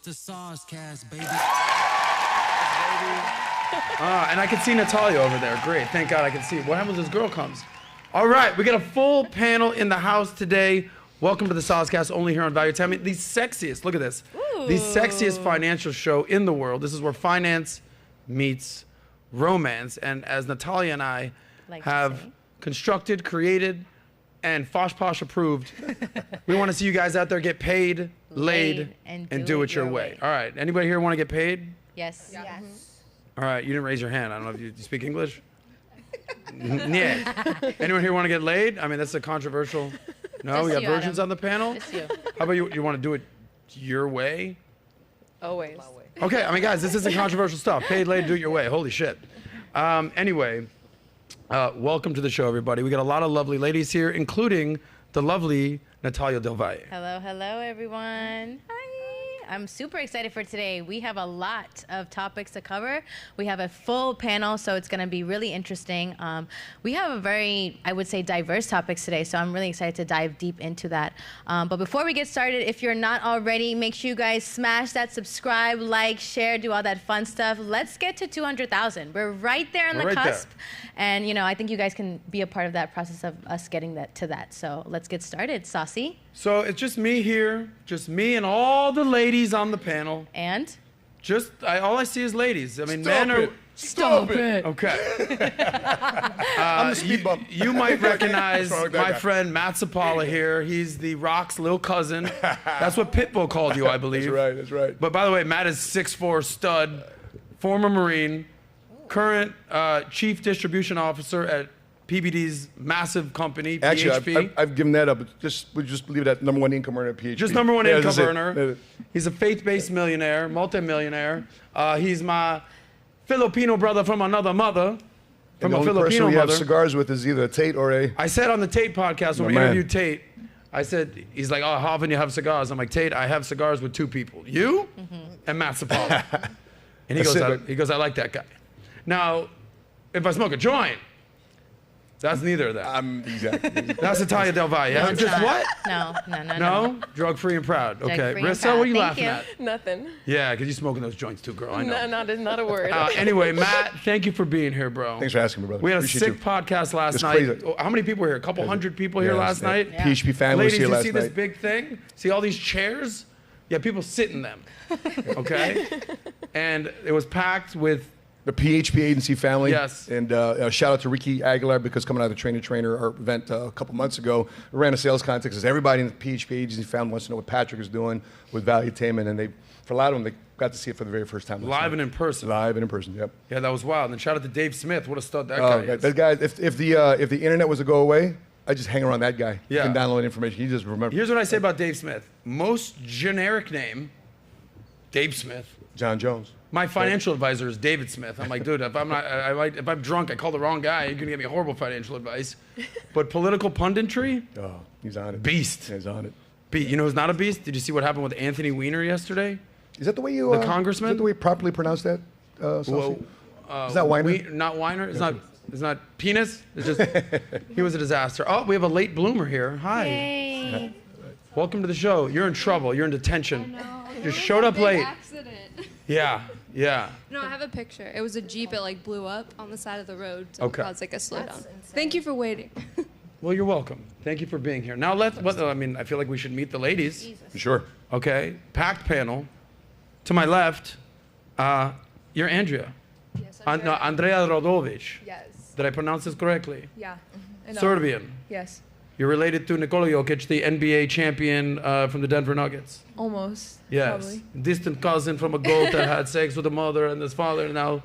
the SOSCAST, baby. And I can see Natalia over there. Great. Thank God I can see. What happens when this girl comes? All right. We got a full panel in the house today. Welcome to the SOSCAST, only here on Value Time. The sexiest, look at this. Ooh. The sexiest financial show in the world. This is where finance meets romance. And as Natalia and I have constructed, created, and Fosh Posh approved, we want to see you guys out there get paid, laid, and do it your way. All right. Anybody here want to get paid? Yes. Yes. All right. You didn't raise your hand. I don't know if you speak English. Yeah. Anyone here want to get laid? I mean, that's a controversial. No, Just we got you, virgins Adam. on the panel. Just you. How about you? You want to do it your way? Always. Okay. I mean, guys, this isn't controversial stuff. Paid, laid, do it your way. Holy shit. Anyway, welcome to the show, everybody. We got a lot of lovely ladies here, including the lovely Natalia Del Valle. Hello, hello, everyone. Hi. I'm super excited for today. We have a lot of topics to cover. We have a full panel, so it's going to be really interesting. We have a very, I would say, diverse topics today, so I'm really excited to dive deep into that. But before we get started, if you're not already, make sure you guys smash that subscribe, like, share, do all that fun stuff. Let's get to 200,000. We're right there on the cusp. And, you know, I think you guys can be a part of that process of us getting to that. So let's get started. Saucy? So it's just me here, just me and all the ladies on the panel. And? Just, all I see is ladies. I mean, Stop men are... it. Stop it. Okay. I'm the speed bump. You might recognize What's wrong with that my guy? friend Matt Sapaula here. He's the Rock's little cousin. That's what Pitbull called you, I believe. That's right, that's right. But by the way, Matt is 6'4" stud, former Marine, current chief distribution officer at PBD's massive company, Actually, PHP. I've given that up. We just leave it at #1 income earner at PHP. Just #1 Yeah, income that's it. earner. He's a faith-based millionaire, multimillionaire. He's my Filipino brother from another mother, from And the a only Filipino person we have mother. cigars with is either Tate or a... I said on the Tate podcast when My we man. interviewed Tate, I said, he's like, oh, how often do you have cigars? I'm like, Tate, I have cigars with two people, you and Matt Sapaula. And he goes, I like that guy. Now, if I smoke a joint, that's neither of them. Exactly. That's Natalia Del Valle. No, Yeah? it's Just not. what? No. No? Drug-free and proud. Okay. Drug-free and Rissa, proud. what are you Thank laughing you. at? Nothing. Yeah, because you're smoking those joints too, girl. I know. Not a word. Anyway, Matt, thank you for being here, bro. Thanks for asking me, brother. We had a Appreciate sick you. podcast last It's night. crazy. Oh, how many people were here? A couple hundred people here Yeah, last night? Yeah. PHP family was Ladies, here you last see night. this big thing? See all these chairs? Yeah, people sit in them. Okay? And it was packed with... The PHP agency family. Yes. And shout out to Ricky Aguilar because coming out of the Trainer our event a couple months ago, we ran a sales contest because everybody in the PHP agency family wants to know what Patrick is doing with Valuetainment, and for a lot of them, they got to see it for the very first time. Live and in person. Live and in person. Yep. Yeah, that was wild. And shout out to Dave Smith. What a stud that guy is. That guy. If the internet was to go away, I just hang around that guy. Yeah. You can download information. He just remember. Here's what I say about Dave Smith. Most generic name, Dave Smith. John Jones. My financial advisor is David Smith. I'm like, dude, if I'm drunk, I call the wrong guy. You're gonna give me horrible financial advice. But political punditry, Oh, he's on it. beast. Yeah, he's on it. You know who's not a beast? Did you see what happened with Anthony Weiner yesterday? Is that the way you? The congressman? Is that the way you properly pronounce that? Well, is that Weiner? Not Weiner. It's not penis. It's just he was a disaster. Oh, we have a late bloomer here. Hi. Yay. Welcome to the show. You're in trouble. You're in detention. Just showed up Big late. Accident. Yeah. No, I have a picture. It was a Jeep. It like blew up on the side of the road. So Okay. it caused like a slowdown. Thank you for waiting. Well, you're welcome. Thank you for being here. Now I feel like we should meet the ladies. Sure. Okay. Packed panel. To my left, you're Andrea. Yes. No, Andrea Rodovic. Yes. Did I pronounce this correctly? Yeah. Serbian. Yes. You're related to Nikola Jokic, the NBA champion from the Denver Nuggets. Almost. Yes. Probably. Distant cousin from a goat that had sex with a mother and his father, and now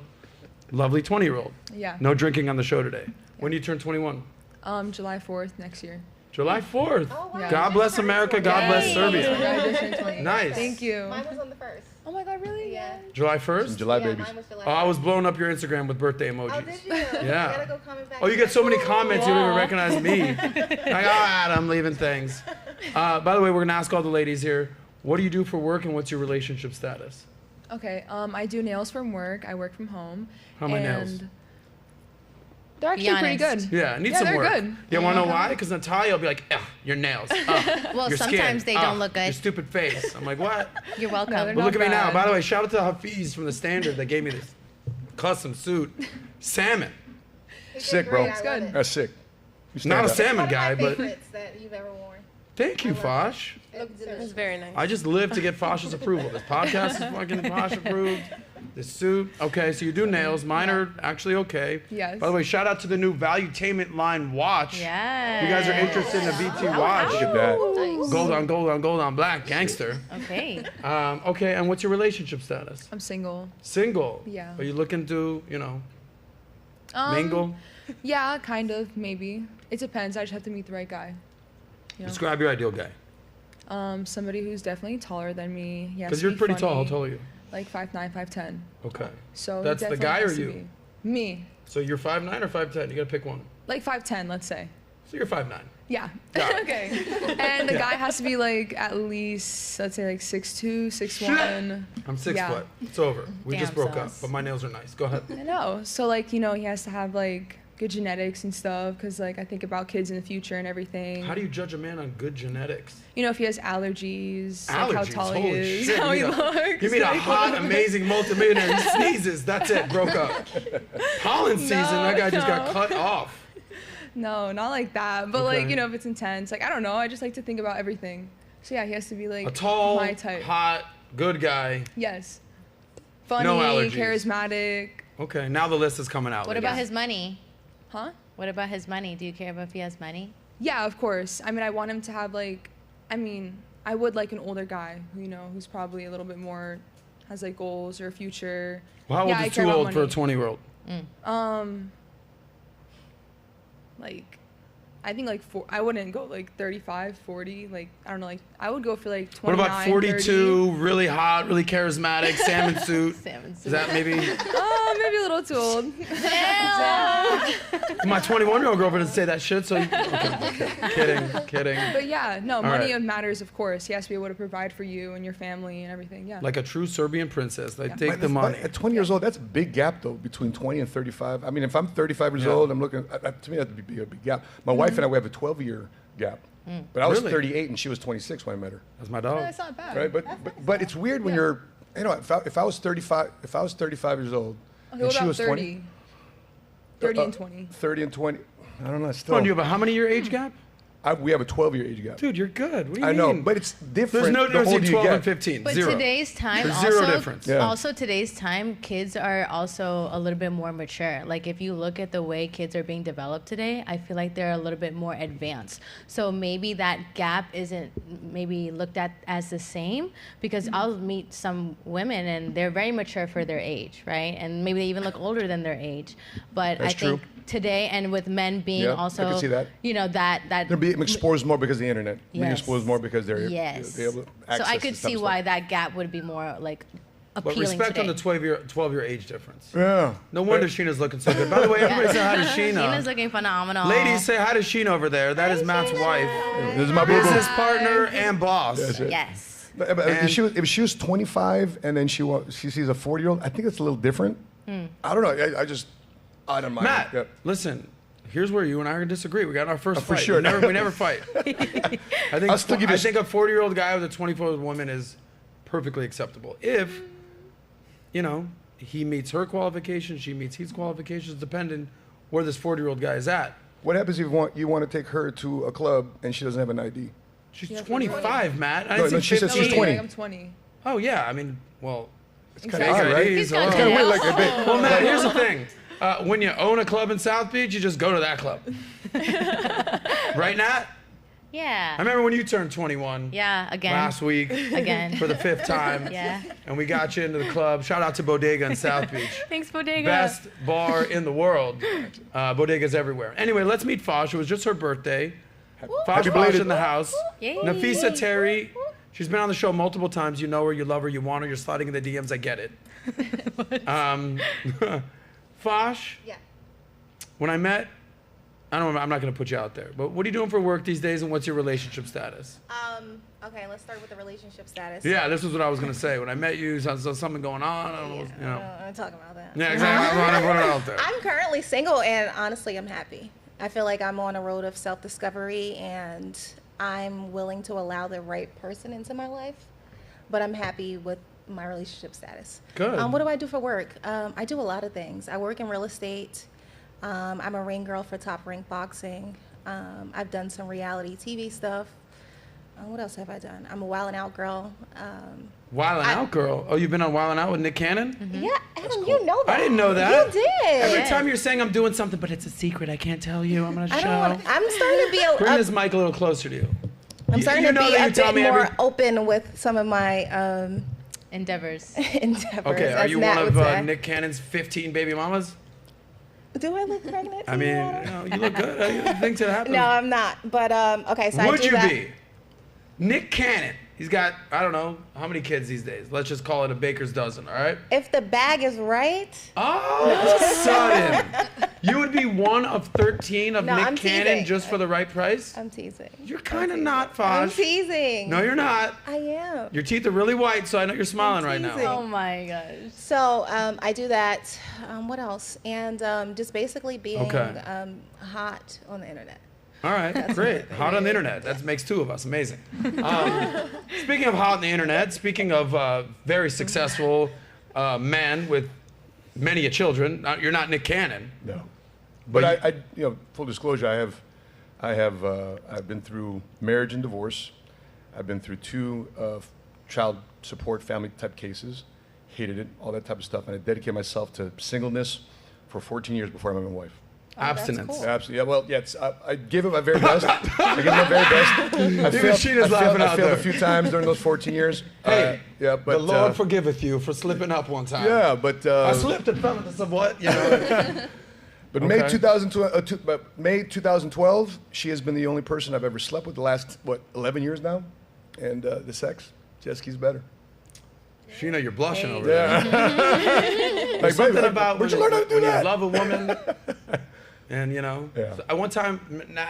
lovely 20-year-old. Yeah. No drinking on the show today. When do you turn 21? July 4th next year. July 4th. Oh, wow. Yeah. God bless America. God bless Serbia. Yeah, I just turned 20. Nice. Thank you. Mine was on the 1st. Oh my God, really? Yeah. July Some 1st? July Yeah, babies. mine was July. Oh, I was blowing up your Instagram with birthday emojis. Oh, did you? Yeah. I gotta go comment back. Oh, you get so many Ooh. comments, you don't even recognize me. Like, all right, I'm leaving things. By the way, we're gonna ask all the ladies here, what do you do for work and what's your relationship status? Okay, I do nails from work. I work from home. How are my nails? They're Be actually pretty honest. good. Yeah, it needs Yeah, some they're work. good. Yeah, want to know why? Because Natalia will be like, your nails. Well, your skin, sometimes they don't look good. Your stupid face. I'm like, what? You're welcome. No, they're But look not at me now. bad. By the way, shout out to Hafiz from the Standard that gave me this custom suit. Salmon. Sick, bro. It's good. That's sick. You stand Not a up. salmon One of guy, my but favorites that you've ever worn. thank you, Fosh. It's very nice. I just live to get Fosh's approval. This podcast is fucking Fosh approved. This suit. Okay, so you do nails. Mine are actually okay. Yes. By the way, shout out to the new Valuetainment line watch. Yeah. You guys are interested in a VT watch. Look at that. Gold on gold on gold on black. Gangster. Okay. Okay, and what's your relationship status? I'm single. Single. Yeah. Are you looking to, mingle? Yeah, kind of, maybe. It depends. I just have to meet the right guy. You know? Describe your ideal guy. Somebody who's definitely taller than me. He has Because to you're be pretty tall. funny, How tall are you? Like 5'9", 5'10". Okay. So he That's the definitely guy or has to you? be. Me. So you're 5'9" or 5'10"? You gotta pick one. Like 5'10", let's say. So you're 5'9". Yeah. Got it. Okay. And the Yeah. guy has to be like at least, let's say like 6'2", 6'1". I'm 6 Yeah. foot. It's over. We just Damn, broke up, sus. but my nails are nice. Go ahead. I know. So like, he has to have like good genetics and stuff, because like I think about kids in the future and everything. How do you judge a man on good genetics? If he has allergies, like how Allergies? tall he Holy is, shit. how he You looks. meet a like- hot, amazing multimillionaire. He sneezes. That's it. Broke up. Pollen season. That guy just got no. cut off. No, not like that. But Okay. like, if it's intense, like I don't know. I just like to think about everything. So yeah, he has to be like A tall, my type. hot, good guy. Yes. Funny, No allergies. charismatic. Okay, now the list is coming out. What ladies. about his money? Huh? What about his money? Do you care about if he has money? Yeah, of course. I mean, I want him to have I would like an older guy who, who's probably a little bit more, has like goals or a future. Well, how old Yeah, I is care too about old for a money. 20-year-old? Like, I think like I wouldn't go like 35, 40. Like, I don't know. Like, I would go for like What 29, about 42, really hot, really charismatic, salmon suit? Salmon suit. Is that maybe? Maybe a little too old. My 21-year-old girlfriend didn't say that shit, so kidding. But yeah, no, right. money matters, of course. He has to be able to provide for you and your family and everything. Yeah. Like a true Serbian princess. They Yeah. take the money. At 20 years old, that's a big gap, though, between 20 and 35. I mean, if I'm 35 years Yeah. old, I'm looking, to me, that'd be a big gap. My wife and I, we have a 12-year gap. But I was Really? 38 and she was 26 when I met her. That's my dog. That's not bad. Right? But it's weird when you're, if I was 35 years old Okay, and what she about was 30? 20. 30 and 20. 30 and 20. I don't know. Come Still, on, you have a how many year age gap? we have a 12-year age gap. Dude, you're good. What do you I mean? know, but it's different. There's no the difference older between you 12 get. and 15. But Zero. today's time There's also, zero difference. Yeah. also today's time, kids are also a little bit more mature. Like if you look at the way kids are being developed today, I feel like they're a little bit more advanced. So maybe that gap isn't maybe looked at as the same, because I'll meet some women and they're very mature for their age, right? And maybe they even look older than their age. But That's I think true. today, and with men being Yeah, I also, can see that. that They're being exposed more because of the internet. Being Yes. exposed more because they're yes. able to So access I this could type see of why stuff. that gap would be more like But appealing respect today. on the 12-year age difference. Yeah. No wonder Sheena's looking so good. By the way, everybody say hi to Sheena. Sheena's looking phenomenal. Ladies, say hi to Sheena over there. That is Matt's wife. This is my boo-boo. Business partner and boss. That's it. Yes. But And- if she was 25 and then she sees a 40-year-old, I think it's a little different. I don't know. I don't mind. Matt, Yep. listen. Here's where you and I are gonna disagree. We got our first for fight. sure. We never fight. I think I'll still give you I think a 40-year-old guy with a 24-year-old woman is perfectly acceptable if, he meets her qualifications, she meets his qualifications, depending where this 40-year-old guy is at. What happens if you want to take her to a club and she doesn't have an ID? She's 25, Matt. I No, didn't no, say she said 15. she's 20. I'm 20. Oh yeah, I mean, well, It's kind of odd, right? IDs, He's got It's kind of Yeah. weird. Like, a bit. Well, Matt, here's the thing. When you own a club in South Beach, you just go to that club. Right, Nat? Yeah. I remember when you turned 21 Yeah. Again. last week Again. for the 5th time. Yeah. And we got you into the club. Shout out to Bodega in South Beach. Thanks, Bodega. Best bar in the world. Bodegas everywhere. Anyway, let's meet Fosh. It was just her birthday. Fosh belated. in the house. Yay. Nafisa Terry. She's been on the show multiple times. You know her, you love her, you want her, you're sliding in the DMs. I get it. Fosh, Yeah. when I met I'm not going to put you out there, but what are you doing for work these days, and what's your relationship status? Okay, let's start with the relationship status. Yeah, this is what I was going to say. When I met you, saw something going on. I don't know, you know. I don't talk about that. Yeah, exactly. I want to put it out there. I'm currently single, and honestly, I'm happy. I feel like I'm on a road of self-discovery, and I'm willing to allow the right person into my life, but I'm happy with my relationship status. Good. What do I do for work? I do a lot of things. I work in real estate. I'm a ring girl for Top Rank Boxing. I've done some reality TV stuff. What else have I done? I'm a Wildin' Out girl. Wildin' Out girl? Oh, you've been on Wildin' Out with Nick Cannon? Yeah, Adam, you know that. I didn't know that. You did. Every time you're saying I'm doing something, but it's a secret, I can't tell you. I'm going to show. I'm starting to be Bring this mic a little closer to you. I'm starting to be a bit more open with some of my endeavors. Okay, are you one of Nick Cannon's 15 baby mamas? Do I look pregnant? I mean, you look good. Things that happen. No, I'm not. But okay, so Would you be? Nick Cannon. He's got, I don't know, how many kids these days? Let's just call it a baker's dozen, all right? If the bag is right. All of a sudden, you would be one of 13 of Nick Cannon teasing. Just for the right price? I'm teasing. You're kind of not, Fosh. I'm teasing. No, you're not. I am. Your teeth are really white, so I know you're smiling right now. Oh my gosh. So I do that. What else? And just basically being hot on the internet. All right, great. Hot on the internet. That makes two of us. Amazing. Speaking of hot on the internet, speaking of very successful men with many children, you're not Nick Cannon. No. But I full disclosure, I've been through marriage and divorce. I've been through 2 child support family type cases. Hated it, all that type of stuff. And I dedicated myself to singleness for 14 years before I met my wife. Abstinence. Cool. Absolutely. Yeah, well, yeah, I gave it my very best. I gave it my very best. I failed a few times during those 14 years. Hey, yeah, but the Lord forgiveth you for slipping up one time. Yeah, but I slipped and fell into some what, you know. But May 2012, she has been the only person I've ever slept with the last 11 years now, and the sex just keeps better. Sheena, you're blushing over there. Like, something about where'd you learn how to do when that? you love a woman. And so at one time,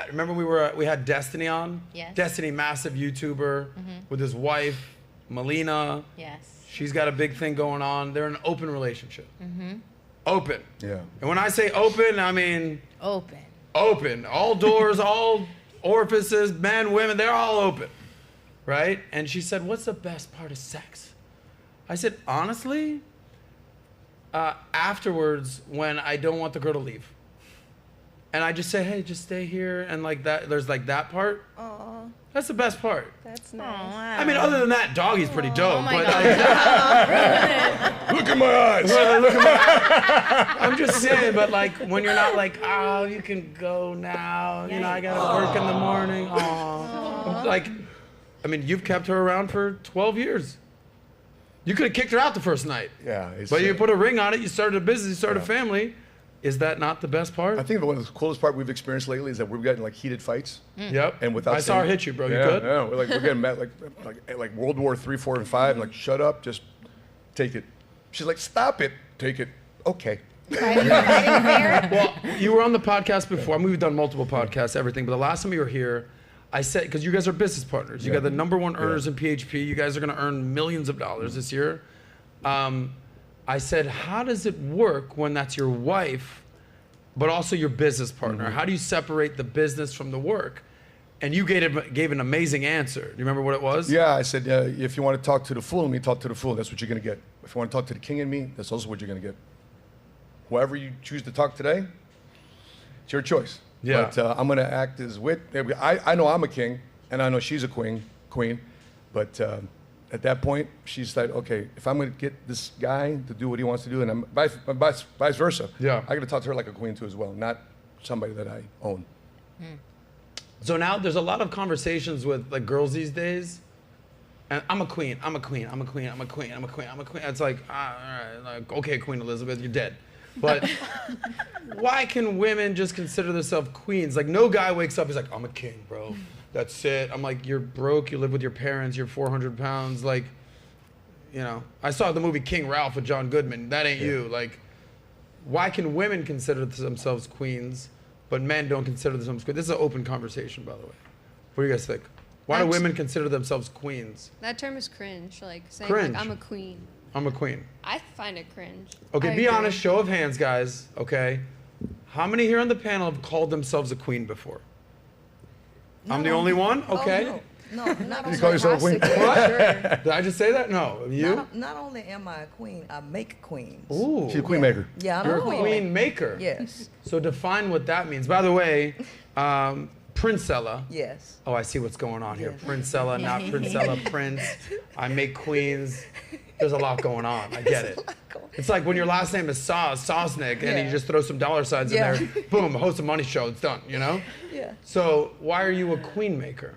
remember we had Destiny on? Yes. Destiny, massive YouTuber with his wife, Melina. Yes. She's got a big thing going on. They're in an open relationship. Open. Yeah. And when I say open, I mean Open. open. All doors, all orifices, men, women, they're all open. Right? And she said, what's the best part of sex? I said, honestly, afterwards, when I don't want the girl to leave. And I just say, hey, just stay here. And like that, there's like that part. Aw, That's the best part. that's nice. I mean, other than that, doggy's pretty dope. Oh my but God. Look at my eyes. I'm just saying, but like when you're not like, oh, you can go now. You know, I gotta work in the morning. Oh, like, I mean, you've kept her around for 12 years. You could have kicked her out the first night. Yeah. But you put a ring on it. You started a business. You started a family. Is that not the best part? I think one of the coolest part we've experienced lately is that we've gotten like heated fights. Yep. And without I saw her hit you, bro. You good? Yeah, we're getting mad like World War III, 4, and 5. And like, shut up, just take it. She's like, stop it, take it. Okay. Well, you were on the podcast before. I mean, we've done multiple podcasts, everything. But the last time you were here, I said, because you guys are business partners. You got the #1 earners in PHP. You guys are going to earn millions of dollars this year. I said, how does it work when that's your wife, but also your business partner? How do you separate the business from the work? And you gave an amazing answer. Do you remember what it was? Yeah, I said, if you want to talk to the fool in me, talk to the fool. That's what you're going to get. If you want to talk to the king in me, that's also what you're going to get. Whoever you choose to talk today, it's your choice. Yeah. But I'm going to act as wit. I know I'm a king, and I know she's a queen. But at that point, she's like, okay, if I'm going to get this guy to do what he wants to do, and I'm vice versa, Yeah. I got to talk to her like a queen too as well, not somebody that I own. So now there's a lot of conversations with like girls these days. And I'm a queen, I'm a queen, I'm a queen, I'm a queen, I'm a queen, I'm a queen. It's like, all right, like, okay, Queen Elizabeth, you're dead. But why can women just consider themselves queens? Like no guy wakes up, he's like, I'm a king, bro. That's it. I'm like, you're broke, you live with your parents, you're 400 pounds. Like, you know, I saw the movie King Ralph with John Goodman. That ain't you. Like, why can women consider themselves queens, but men don't consider themselves queens. This is an open conversation, by the way. What do you guys think? Why do women consider themselves queens? That term is cringe. Like saying Cringe. like I'm a queen. I'm a queen. I find it cringe. Okay, be honest. Show of hands, guys. Okay, how many here on the panel have called themselves a queen before? I'm the only one. Okay. Oh, no, not You only. call yourself a queen? What? Did I just say that? No. You? Not only am I a queen, I make queens. Ooh. She's a queen maker. Yeah, I'm You're a a queen. queen maker. Yes. So define what that means. By the way, Princella. Yes. Oh, I see what's going on here. Yes. Princella, not Princella, Prince. I make queens. There's a lot going on. I get it. It's like when your last name is Sosnick, and you just throw some dollar signs in there. Boom, host a money show. It's done. You know. Yeah. So why are you a queen maker?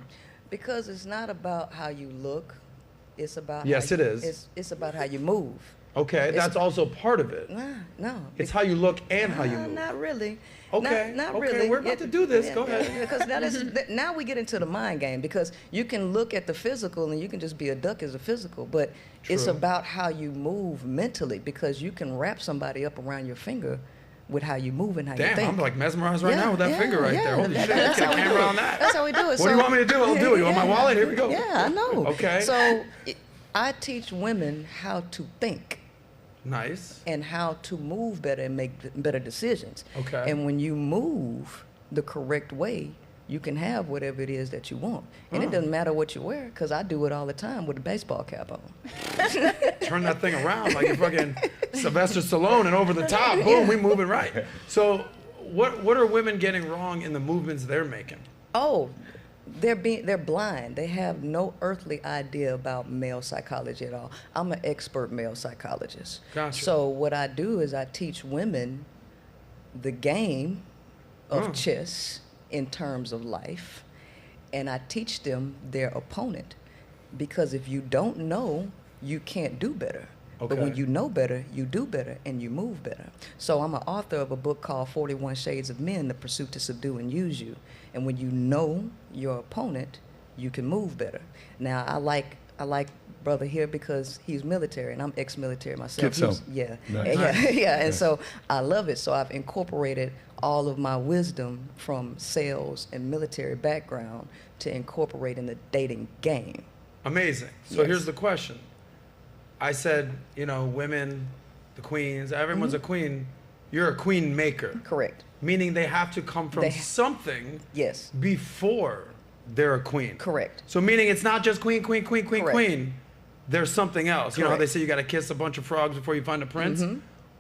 Because it's not about how you look. It's about Yes, how it is. It's about how you move. Okay, that's also part of it. No. It's how you look and how you move. Not really. Okay, Not okay, really. we're about to do this. Go ahead. Because now we get into the mind game, because you can look at the physical and you can just be a duck as a physical, but it's True. about how you move mentally, because you can wrap somebody up around your finger with how you move and how you Damn, think. I'm like mesmerized right now with that finger right there. Holy shit, That's let's get a how we camera do it. on that. That's how we do it. What do you want me to do? I'll do it. You want my wallet? Here we go. Yeah, I know. Okay. So I teach women how to think Nice. and how to move better and make better decisions. Okay. And when you move the correct way, you can have whatever it is that you want. And it doesn't matter what you wear, because I do it all the time with a baseball cap on. Turn that thing around like you're fucking Sylvester Stallone and over the top. Boom, we moving right. So what are women getting wrong in the movements they're making? Oh, they're blind. They have no earthly idea about male psychology at all. I'm an expert male psychologist. Gotcha. So what I do is I teach women the game of chess in terms of life, and I teach them their opponent, because if you don't know, you can't do better. But when Okay. you know better, you do better and you move better. So I'm an author of a book called 41 Shades of Men, The Pursuit to Subdue and Use You. And when you know your opponent, you can move better. Now, I like brother here because he's military, and I'm ex-military myself. Kid so. Yeah. Nice. Yeah. And so I love it. So I've incorporated all of my wisdom from sales and military background to incorporate in the dating game. Amazing. So Yes. here's the question. I said, women, the queens, everyone's a queen. You're a queen maker. Correct. Meaning they have to come from something Yes. before they're a queen. Correct. So meaning it's not just queen, queen, queen, queen, Correct. queen. There's something else. You know how they Correct. say you got to kiss a bunch of frogs before you find a prince?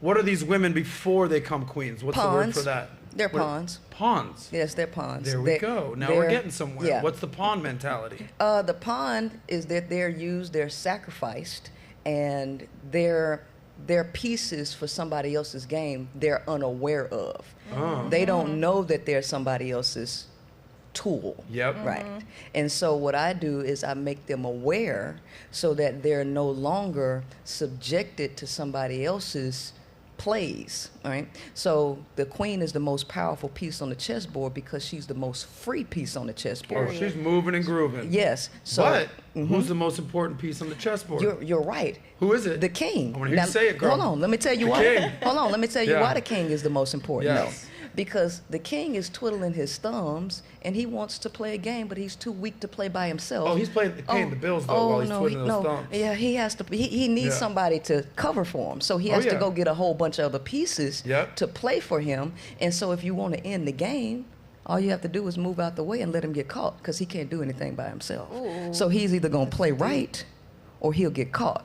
What are these women before they come queens? What's the word Pawns. for that? They're What- pawns. Pawns. Yes, they're pawns. There we go. Now we're getting somewhere. Yeah. What's the pawn mentality? The pawn is that they're sacrificed, and they're pieces for somebody else's game they're unaware of. Oh. They don't know that they're somebody else's tool. Yep. Right. And so what I do is I make them aware so that they're no longer subjected to somebody else's plays, all right? So the queen is the most powerful piece on the chessboard because she's the most free piece on the chessboard. Oh, she's moving and grooving. Yes. So But who's the most important piece on the chessboard? you're right. Who is it? The king. I want to hear you say it, girl. Hold on, let me tell you The why. king. Hold on, let me tell you Yeah. why the king is the most important. Yes. No. Because the king is twiddling his thumbs and he wants to play a game, but he's too weak to play by himself. Oh, he's paying the bills though while he's twiddling his thumbs. Yeah, he has to. He needs Yeah. somebody to cover for him, so he has to yeah. go get a whole bunch of other pieces Yep. to play for him. And so, if you want to end the game, all you have to do is move out the way and let him get caught, because he can't do anything by himself. So he's either gonna play right, or he'll get caught.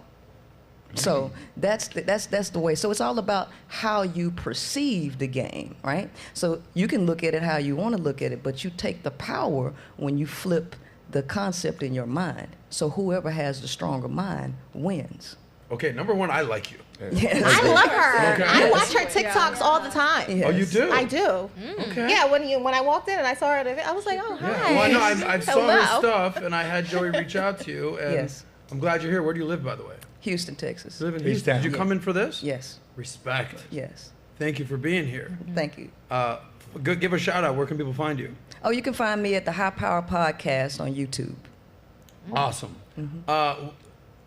So that's the way. So it's all about how you perceive the game, right? So you can look at it how you want to look at it, but you take the power when you flip the concept in your mind. So whoever has the stronger mind wins. Okay, number one, I like you. Yes. I love her. Okay. I watch her TikToks all the time. Yes. Oh, you do? I do. Okay. Yeah, when I walked in and I saw her, I was like, oh, hi. Yeah. Well, I know I saw her Hello. stuff, and I had Joey reach out to you. And Yes. I'm glad you're here. Where do you live, by the way? Houston, Texas. You live in He's Houston. down. Did you come in for this? Yes. Respect. Yes. Thank you for being here. Thank you. Give a shout out. Where can people find you? Oh, you can find me at the High Power Podcast on YouTube. Awesome.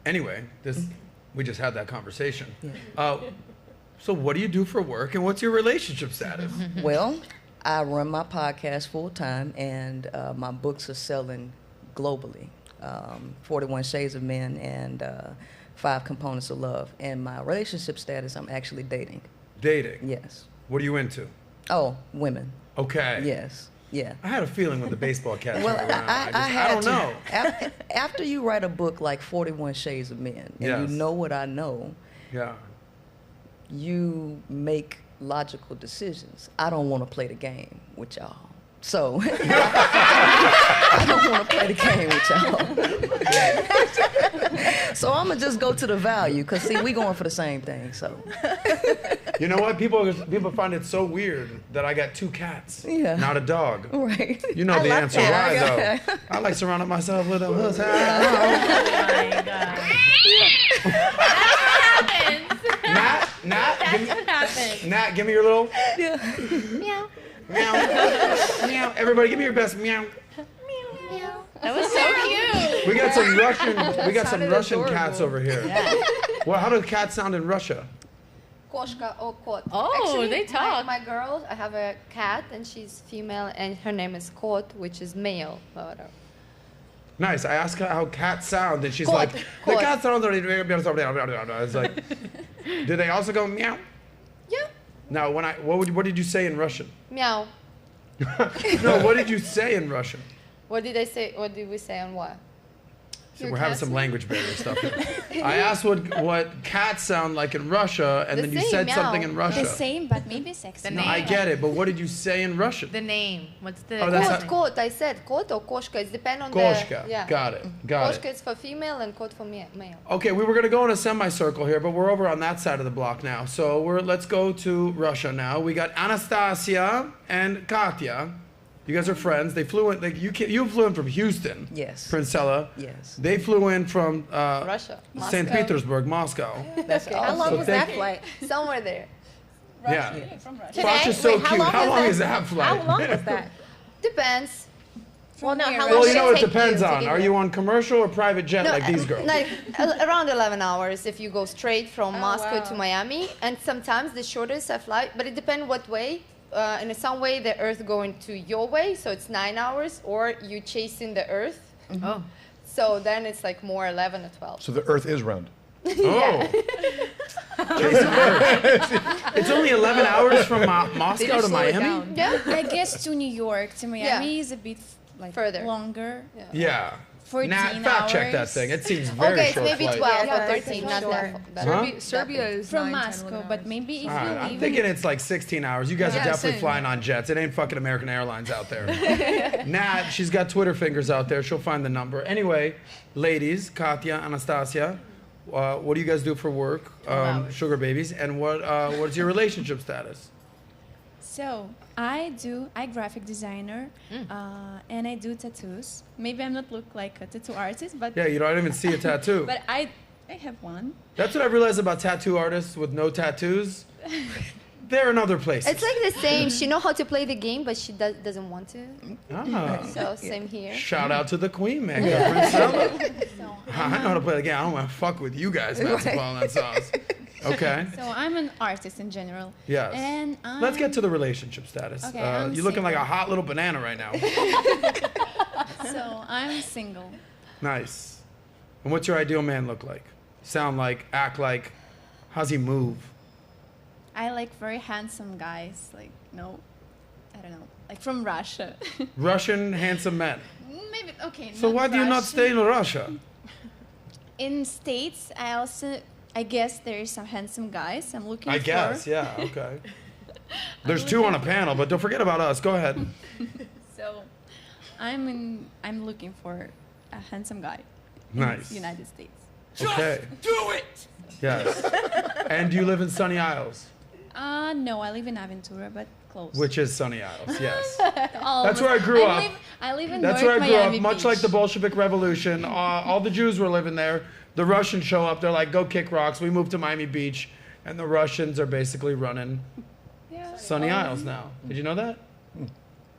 Anyway, we just had that conversation. So what do you do for work, and what's your relationship status? Well, I run my podcast full time, and my books are selling globally. 41 Shades of Men and 5 Components of Love. And my relationship status, I'm actually dating. Dating? Yes. What are you into? Oh, women. Okay. Yes. Yeah. I had a feeling with the baseball catch. Well, I don't know. After you write a book like 41 Shades of Men, and Yes. you know what I know, Yeah. you make logical decisions. I don't want to play the game with y'all. So I don't want to play the game with y'all. So I'm going to just go to the value, because, see, we going for the same thing. So You know what? People find it so weird that I got 2 cats, Yeah. not a dog. Right. You know I the love answer cats. why, though. Okay. I like surrounding myself with a huss. Oh my God. Nat, That's what happens. Nat, give me your little Meow. meow, meow. Everybody, give me your best meow. That was so cute. We got some Russian adorable. cats over here. Well, how do cats sound in Russia? Koshka or kot. Oh, Actually, they talk. My girl, I have a cat and she's female and her name is kot, which is male. Nice. I asked her how cats sound, and she's Kot, like, the kot. cat sounds. It's like, do they also go meow? Yeah. Now, what did you say in Russian? Meow. No, what did you say in Russian? What did I say? What did we say on what? So we're having some language barrier stuff here. I asked what cats sound like in Russia, and The then you same, said meow. something in Russia. The same, but maybe sexy. The No, name. I get it, but what did you say in Russian? The name. What's the Oh, that's Kot, not- kot. I said kot or koshka. It depends on Koshka. the... Yeah. Got it. Koshka is for female and kot for male. Okay, we were gonna go in a semicircle here, but we're over on that side of the block now. So let's go to Russia now. We got Anastasia and Katya. You guys are friends. They flew in. You flew in from Houston. Yes. Princella. Yes. They flew in from Russia. St. Moscow. Petersburg, Moscow. That's Okay. How awesome. long So was thank- that flight? Somewhere there. Yeah. From Russia. Today? Flash is so Wait, how cute. long How was long that? is that flight? How long was that? Depends. Well, no, how long Well, did you know, it take depends you to on. get Are there? you on commercial or private jet like these girls? Like around 11 hours if you go straight from Moscow wow. to Miami, and sometimes the shortest I fly, but it depends what way. In some way, the Earth going to your way, so it's 9 hours, or you chasing the Earth. Oh. So then it's like more 11 or 12. So the Earth is round. Oh. Jason Bird. It's only 11 hours from Moscow to Miami? Yeah. I guess to New York, to Miami is a bit like Further. longer. Yeah. 14 Nah, fact check that hours. thing. It seems very Okay, it's short maybe flight. 12 Yeah, or it's 13, short. not that. Huh? Serbia is From 9, 10, Moscow, 11 but hours. maybe if All right, you I'm leave. thinking it's like 16 hours. You guys are Yeah, definitely same. flying on jets. It ain't fucking American Airlines out there. Nat, she's got Twitter fingers out there. She'll find the number. Anyway, ladies, Katya, Anastasia, what do you guys do for work? Sugar babies. And what's your relationship status? So I graphic designer, and I do tattoos. Maybe I'm not look like a tattoo artist, but Yeah, you don't even see a tattoo. but I have one. That's what I realized about tattoo artists with no tattoos. They're in other places. It's like the same. She know how to play the game, but she doesn't want to. Ah. So same here. Shout out to the Queen Maker, Princella. I know how to play the game. I don't want to fuck with you guys, Matt Sapaula and Sauce. Okay. So I'm an artist in general. Yes. And Let's get to the relationship status. Okay, I'm you're looking like a single. hot little banana right now. So I'm single. Nice. And what's your ideal man look like? Sound like, act like, how's he move? I like very handsome guys. Like no, I don't know. Like from Russia. Russian handsome men. Maybe okay. So why do you not Russian. stay in Russia? In States? I guess there is some handsome guys. I'm looking I for. guess, yeah, okay. There's two on a panel, but don't forget about us. Go ahead. So, I'm looking for a handsome guy. Nice. In the United States. Okay. Do it! Yes. And do you live in Sunny Isles? No, I live in Aventura, but close. Which is Sunny Isles, yes. Almost. That's where I grew up. I live in That's North where I grew Miami up, much Beach. like the Bolshevik Revolution. All the Jews were living there. The Russians show up. They're like, go kick rocks. We moved to Miami Beach. And the Russians are basically running Sunny Isles now. Did you know that?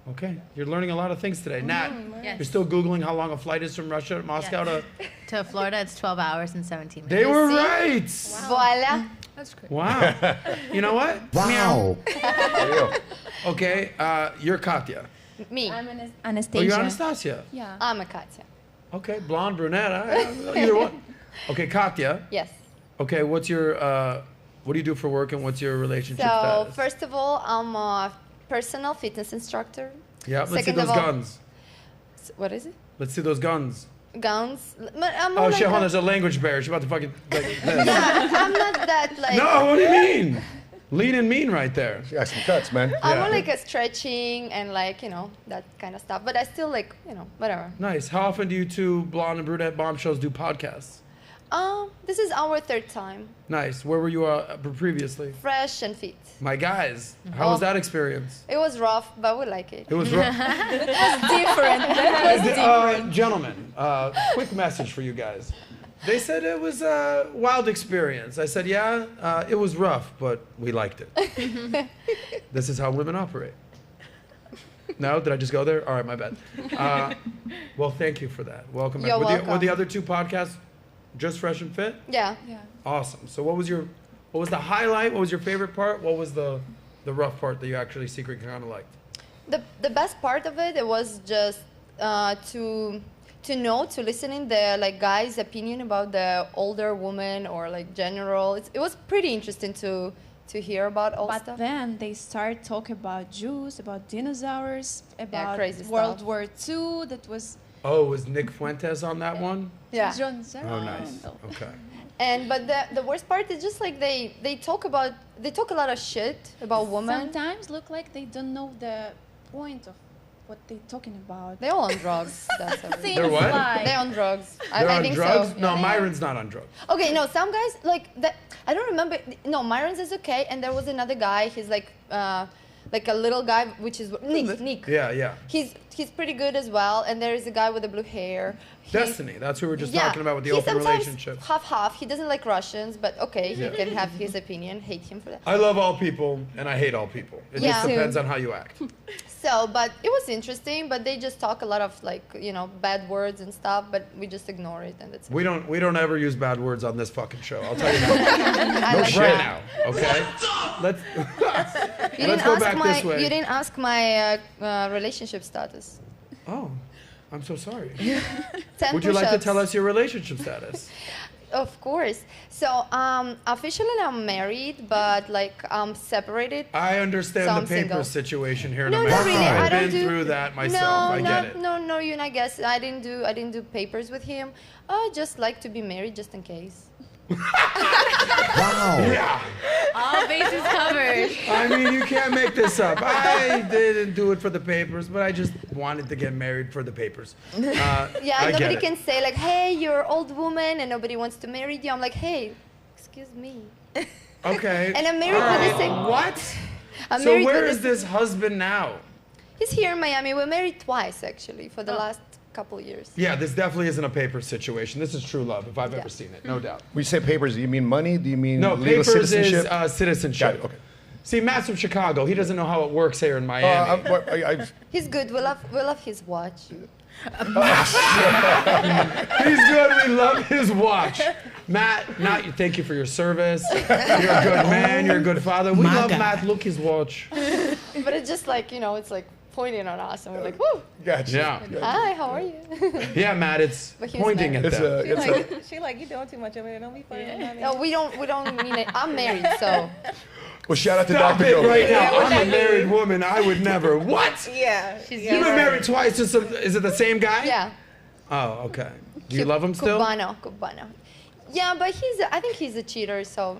Okay. You're learning a lot of things today. Nat, Yes. you're still Googling how long a flight is from Russia, Moscow to... To Florida, it's 12 hours and 17 minutes. They were see? right. Voila. That's great. Wow. You know what? Wow. There you go. Okay, you're Katya. Me. I'm Oh, Anastasia. you're Anastasia. Yeah. I'm a Katya. Okay, blonde, brunette, either one. Okay, Katya. Yes. Okay, what do you do for work and what's your relationship So status? first of all, I'm a personal fitness instructor. Yeah, let's see Second those of all- guns. What is it? Let's see those guns. Guns. But I'm Oh, more shit, like hold on, a- there's a language barrier. She's about to fucking... Like, this. Yeah, I'm not that like. No, what do you mean? Lean and mean right there. She got some cuts, man. I'm Yeah. more like a stretching and like that kind of stuff. But I still like whatever. Nice. How often do you two blonde and brunette bombshells do podcasts? This is our third time. Nice. Where were you previously? Fresh and fit. My guys. How was Oh. that experience? It was rough, but we like it. It was rough. Different. That was different. Gentlemen, quick message for you guys. They said it was a wild experience. I said, yeah, it was rough, but we liked it. This is how women operate. No? Did I just go there? All right, my bad. Well, thank you for that. Welcome back. You're Were welcome. the other two podcasts just Fresh and Fit? Yeah. Yeah. Awesome. So what was the highlight? What was your favorite part? What was the rough part that you actually secretly kind of liked? The best part of it was just to listening the like guys' opinion about the older woman or like general. It was pretty interesting to hear about all But stuff. then they start talking about Jews, about dinosaurs, about crazy World stuff. War II. That was Oh, was Nick Fuentes on that one? Yeah. John Zero. Oh, nice. Okay. And but the worst part is just like they talk a lot of shit about women. Sometimes look like they don't know the point of what they're talking about. They're all on drugs. That's everything. Things They're what? like They're on drugs. They're I on think drugs? so. No, Yeah. Myron's not on drugs. Okay, no, some guys like that. I don't remember. No, Myron's is okay, and there was another guy. He's like a little guy, which is Nick. Yeah, yeah. He's pretty good as well. And there is a guy with the blue hair. Destiny. That's who we were just talking about with the he open sometimes relationships. half. He doesn't like Russians, but okay, Yeah. he can have his opinion. Hate him for that. I love all people and I hate all people. It Yeah. just Me too. depends on how you act. So, but it was interesting. But they just talk a lot of like bad words and stuff. But we just ignore it, and that's it. We don't ever use bad words on this fucking show. I'll tell you that. I like right that. now, okay? Let's You let's didn't go ask back my this way. you didn't ask my relationship status. Oh, I'm so sorry. 10 Would you like to push-ups. tell us your relationship status? Of course. So officially I'm married, but like I'm separated. I understand So the I'm paper single. situation here in No, America. not really. I I've don't been do. through that myself. I get it. No. You know, I guess I didn't do papers with him. I just like to be married just in case. Wow. Yeah. All bases covered. I mean, you can't make this up. I didn't do it for the papers, but I just wanted to get married for the papers. Yeah, I get nobody it. can say like, "Hey, you're an old woman," and nobody wants to marry you. I'm like, "Hey, excuse me." Okay. And I'm married with the same. What? I'm So married where with is the- this husband now? He's here in Miami. We're married twice actually for the last couple of years. Yeah, this definitely isn't a paper situation. This is true love, if I've Yeah. ever seen it, no doubt. When you say papers, do you mean money? Do you mean No, legal papers citizenship? is citizenship. Got it, okay. See, Matt's from Chicago. He doesn't know how it works here in Miami. He's good. We love his watch. He's good. We love his watch. Matt, thank you for your service. You're a good man. You're a good father. We My love guy. Matt. Look his watch. But it's just like, it's like pointing on us, and we're like, woo. Gotcha. Yeah. Hi, how are you? Yeah, Matt, it's But he's pointing at married. them. She like, you doing too much over there. Don't be funny. No, we don't mean it. I'm married, so. Well, shout out to Stop Dr. it Joe. right now. I'm a married woman. I would never. What? Yeah. She's You've been married twice. Is it the same guy? Yeah. Oh, okay. Do you love him still? Cubano. Yeah, but I think he's a cheater, so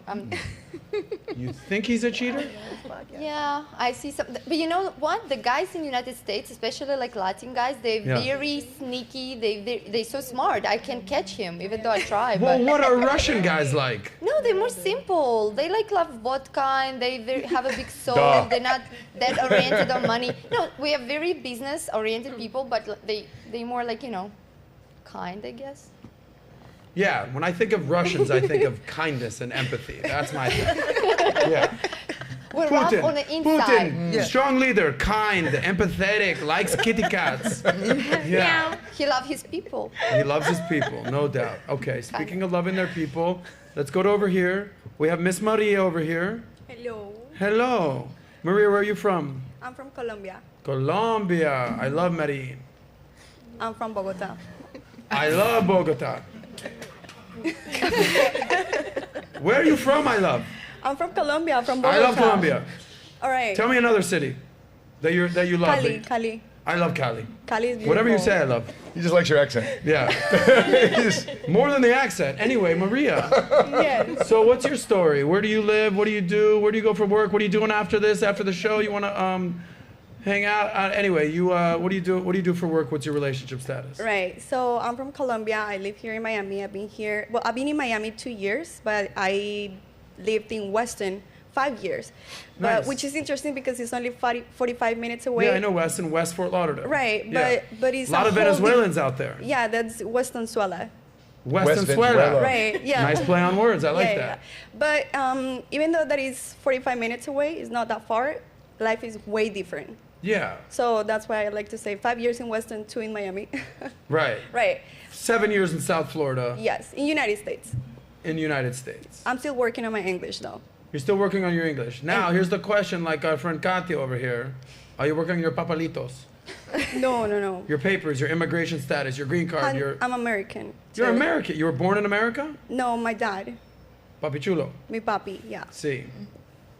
You think he's a cheater? yeah, I see some. But you know what? The guys in the United States, especially like Latin guys, they're Yeah. very sneaky. They're so smart. I can catch him, even though I try. Well, but what are Russian guys like? no, they're more simple. They like love vodka and they have a big soul. Duh. They're not that oriented on money. No, we have very business oriented people, but they more like kind, I guess. Yeah, when I think of Russians, I think of kindness and empathy. That's my thing. Yeah. We're rough on the inside. Putin, strong leader, kind, empathetic, likes kitty cats. Yeah. He loves his people. He loves his people, no doubt. Okay, speaking of loving their people, Let's go to over here. We have Miss Maria over here. Hello. Hello. Maria, where are you from? I'm from Colombia. Colombia. I love Medellin. I'm from Bogota. I love Bogota. Where are you from, I love? I'm from Colombia, from Bogota. I love Colombia. All right. Tell me another city that you love. Cali. I love Cali. Cali is beautiful. Whatever you say, I love. He just likes your accent. Yeah. More than the accent. Anyway, Maria. Yes. So what's your story? Where do you live? What do you do? Where do you go for work? What are you doing after this? After the show, you want to hang out? Anyway, you what do you do? What do you do for work? What's your relationship status? Right. So I'm from Colombia. I live here in Miami. I've been in Miami 2 years, but I lived in Weston 5 years. Nice. Which is interesting because it's only 45 minutes away. Yeah, I know Weston, West Fort Lauderdale. Right, Yeah. but it's a lot of Venezuelans out there. Yeah, that's Westonzuela. West Venezuela. Venezuela. Right, yeah. Nice play on words. I like Yeah, that. yeah. But even though that is 45 minutes away, it's not that far. Life is way different. Yeah. So that's why I like to say 5 years in Weston, 2 in Miami. Right. Right. 7 years in South Florida. Yes, in United States. In the United States. I'm still working on my English though. You're still working on your English. Now, here's the question, like our friend Katya over here. Are you working on your papalitos? No. Your papers, your immigration status, your green card, I'm American. You're too. American. You were born in America? No, my dad. Papi chulo. Mi papi, yeah. See.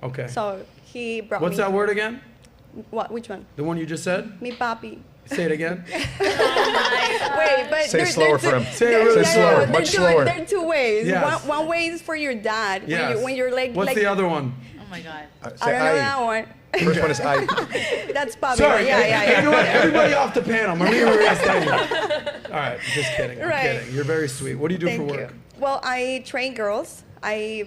Okay. So he brought me. What's that word again? What? Which one? The one you just said? Mi papi. Say it again. Wait, but Say it slower for him. Say it really slower, much slower. There are two ways. Yes. One way is for your dad. Yes. When you're like. What's the other one? Oh my God. I don't know that one. First one is I. That's papi. Sorry. Yeah. You know what? Everybody off the panel. Maria's staying. All right. Just kidding. I'm Right. kidding. You're very sweet. What do you do Thank for work? you. Well, I train girls. You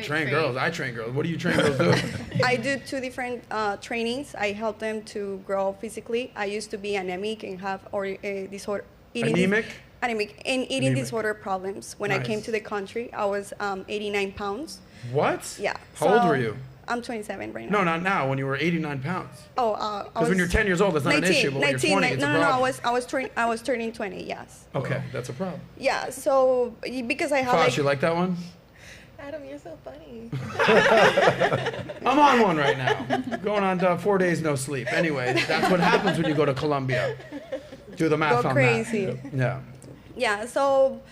train girls. I train girls. What do you train girls doing? I do 2 different trainings. I help them to grow physically. I used to be anemic and have disorder. Anemic? Anemic and eating Anemic. disorder problems. When I Nice. came to the country, I was 89 pounds. What? Yeah. How old were you? I'm 27 right now. No, not now. When you were 89 pounds. Oh, Because when you're 10 years old, that's not 19, an issue. But when 19, you're 20, it's a problem. I was turning 20. Yes. Okay, that's a problem. Yeah. So because I have Fosh, you like that one? Adam, you're so funny. I'm on one right now. Going on 4 days no sleep. Anyway, that's what happens when you go to Colombia. Do the math Go on crazy. that. Yeah. Yeah, so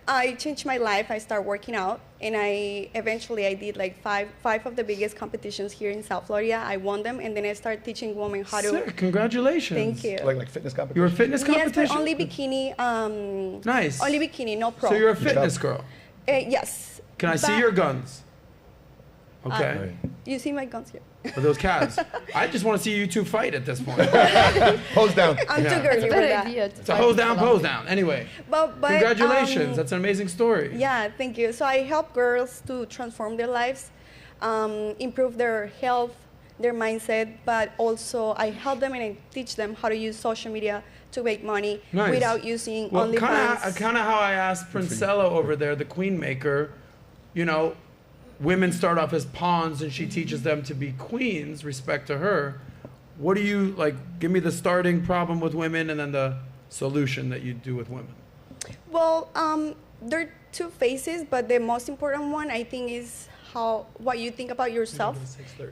I changed my life. I started working out, and I did like five of the biggest competitions here in South Florida. I won them, and then I started teaching women how to. Sick. Congratulations. Thank you. Like fitness competition? You were a fitness competition? Yes, but only bikini. Nice. Only bikini, no pro. So you're a fitness girl. Yes. Can I see your guns? Okay. You see my guns here. Are those calves? I just want to see you two fight at this point. Pose down. I'm Yeah. too girly for that. It's a hose down, pose down. Anyway. But Congratulations. That's an amazing story. Yeah, thank you. So I help girls to transform their lives, improve their health, their mindset, but also I help them and I teach them how to use social media to make money Nice. without using Well, OnlyFans. kind of how I asked Princella over there, the Queen Maker, you know, women start off as pawns and she teaches them to be queens, respect to her. What do you, like, give me the starting problem with women and then the solution that you do with women. Well, there are two phases, but the most important one I think is what you think about yourself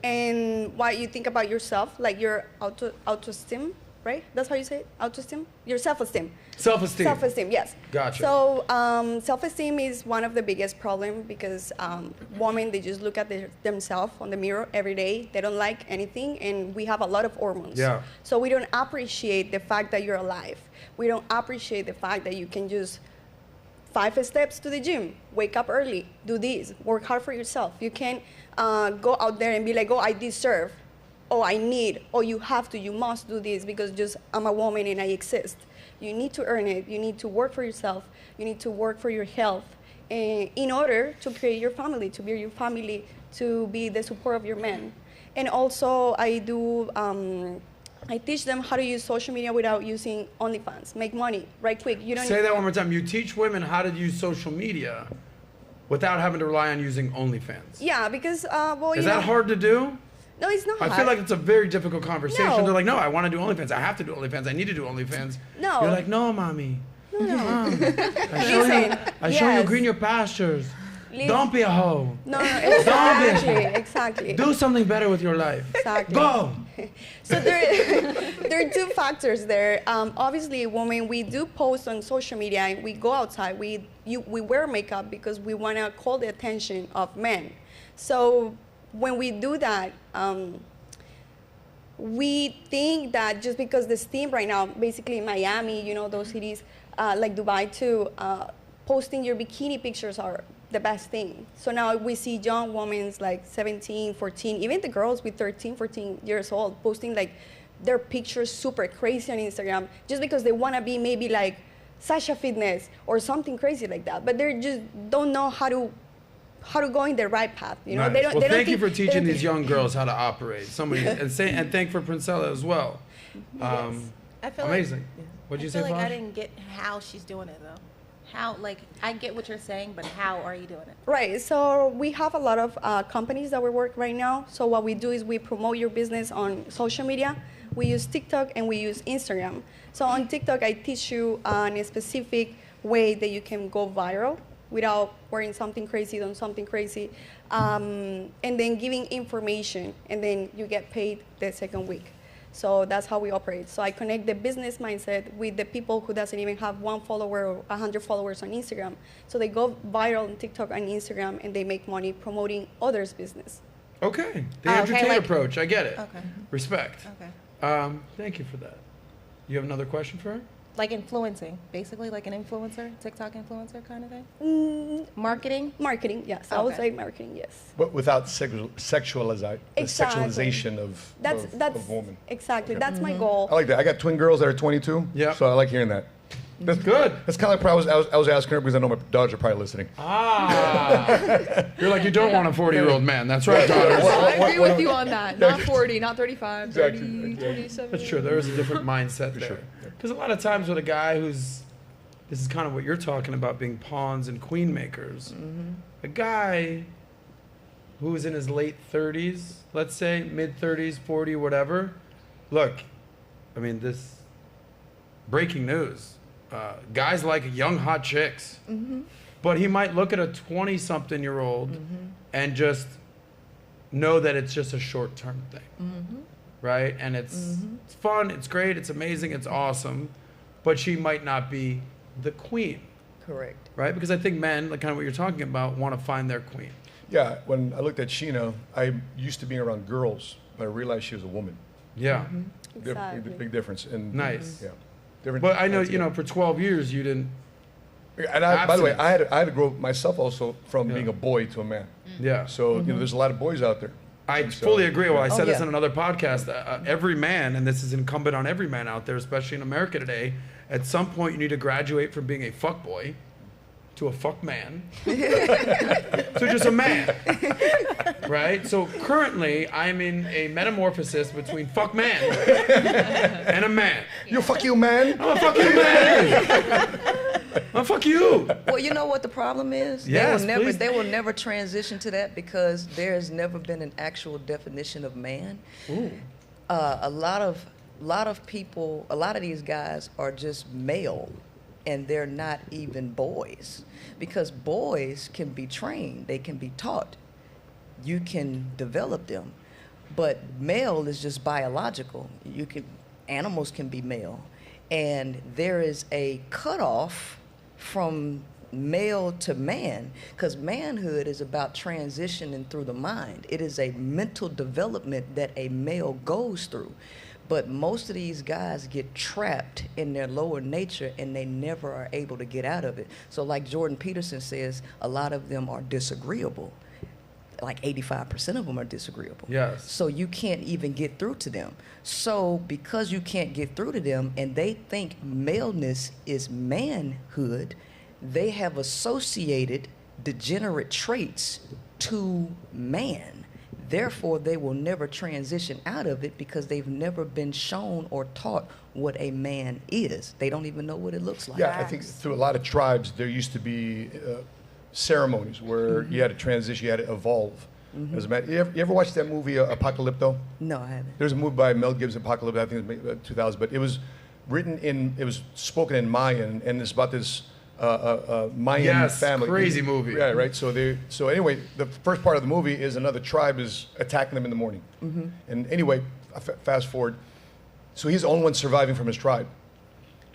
and what you think about yourself, like your autoesteem, right? That's how you say it? Autoesteem? Your self-esteem. Self-esteem. Self-esteem, yes. Gotcha. So self-esteem is one of the biggest problems because women, they just look at themselves on the mirror every day. They don't like anything, and we have a lot of hormones. Yeah. So we don't appreciate the fact that you're alive. We don't appreciate the fact that you can just 5 steps to the gym, wake up early, do this, work hard for yourself. You can't go out there and be like, oh, I deserve, oh, I need, oh, you have to, you must do this because just I'm a woman and I exist. You need to earn it. You need to work for yourself. You need to work for your health in order to create your family, to build your family, to be the support of your man. And also I teach them how to use social media without using OnlyFans. Make money right quick. You don't Say that one more time. You teach women how to use social media without having to rely on using OnlyFans. Yeah, because well, Is that hard to do? No, it's not. I feel like it's a very difficult conversation. No. They're like, no, I want to do OnlyFans. I have to do OnlyFans. I need to do OnlyFans. No. You're like, no, mommy. No. I show you greener pastures. Don't be a hoe. No, exactly. Do something better with your life. Exactly. Go. So there are two factors there. Obviously, when we do post on social media and we go outside, we wear makeup because we want to call the attention of men. So when we do that, we think that just because the steam right now, basically in Miami, you know, those cities like Dubai too, posting your bikini pictures are the best thing. So now we see young women like 17, 14, even the girls with 13, 14 years old posting like their pictures super crazy on Instagram just because they want to be maybe like Sasha Fitness or something crazy like that. But they just don't know how to go in the right path. You know, nice. Thank you for teaching these young girls how to operate. And thank for Princella as well. I feel amazing. What'd you say, I didn't get how she's doing it though. How, like, I get what you're saying, but how are you doing it? Right. So we have a lot of companies that we work right now. So what we do is we promote your business on social media. We use TikTok and we use Instagram. So on TikTok, I teach you in a specific way that you can go viral without wearing something crazy, doing something crazy, and then giving information, and then you get paid the second week. So that's how we operate. So I connect the business mindset with the people who doesn't even have 1 follower or 100 followers on Instagram. So they go viral on TikTok and Instagram, and they make money promoting others' business. Okay, the Andrew Tate approach, I get it. Okay. Respect. Okay. Thank you for that. You have another question for her? Like influencing, basically like an influencer, TikTok influencer kind of thing? Marketing? Marketing, yes. I would say marketing, yes. But without sexualization of women. Exactly, that's my goal. I like that. I got twin girls that are 22, so I like hearing that. That's good. That's kind of like I was asking her because I know my daughters are probably listening. You're like, you don't want a 40-year-old man. That's right, daughters. I agree with you on that. Not 40, not 35, Exactly. 30, 27. That's true. There is a different mindset there. Because a lot of times with a guy this is kind of what you're talking about, being pawns and queen makers. A guy who is in his late 30s, let's say, mid 30s, 40, whatever. Look, I mean, this breaking news. Guys like young, hot chicks. But he might look at a 20-something-year-old and just know that it's just a short-term thing. Right? And it's fun, it's great, it's amazing, it's awesome. But she might not be the queen. Correct. Right? Because I think men, like kind of what you're talking about, want to find their queen. Yeah, when I looked at Sheena, I used to being around girls, but I realized she was a woman. Yeah. Exactly. Big difference. And nice. Yeah. But I know, for 12 years you didn't. And by the way, I had to grow myself also from being a boy to a man. Yeah. So there's a lot of boys out there. I fully agree. Well, I said this in another podcast. Every man, and this is incumbent on every man out there, especially in America today, at some point you need to graduate from being a fuck boy to a fuck man to just a man. Right? So currently, I'm in a metamorphosis between fuck man and a man. You fuck you, man? I'm a fuck you, man. Oh, fuck you. Well, you know what the problem is? Yes, they will never transition to that because there's never been an actual definition of man. A lot of people, a lot of these guys are just male, and they're not even boys, because boys can be trained, they can be taught, you can develop them, but male is just biological. Animals can be male, and there is a cutoff from male to man, because manhood is about transitioning through the mind. It is a mental development that a male goes through. But most of these guys get trapped in their lower nature and they never are able to get out of it. So like Jordan Peterson says, a lot of them are disagreeable. Like 85% of them are disagreeable. Yes. So you can't even get through to them. So because you can't get through to them and they think maleness is manhood, they have associated degenerate traits to man. Therefore, they will never transition out of it because they've never been shown or taught what a man is. They don't even know what it looks like. Yeah, I think through a lot of tribes, there used to be ceremonies where you had to transition, you had to evolve. As a man, you ever watch that movie Apocalypto? No, I haven't. There's a movie by Mel Gibson, Apocalypto, I think it was 2000, but it was spoken in Mayan, and it's about this Mayan family. Crazy movie. Yeah, right. So anyway, the first part of the movie is another tribe is attacking them in the morning. And anyway, fast forward. So he's the only one surviving from his tribe.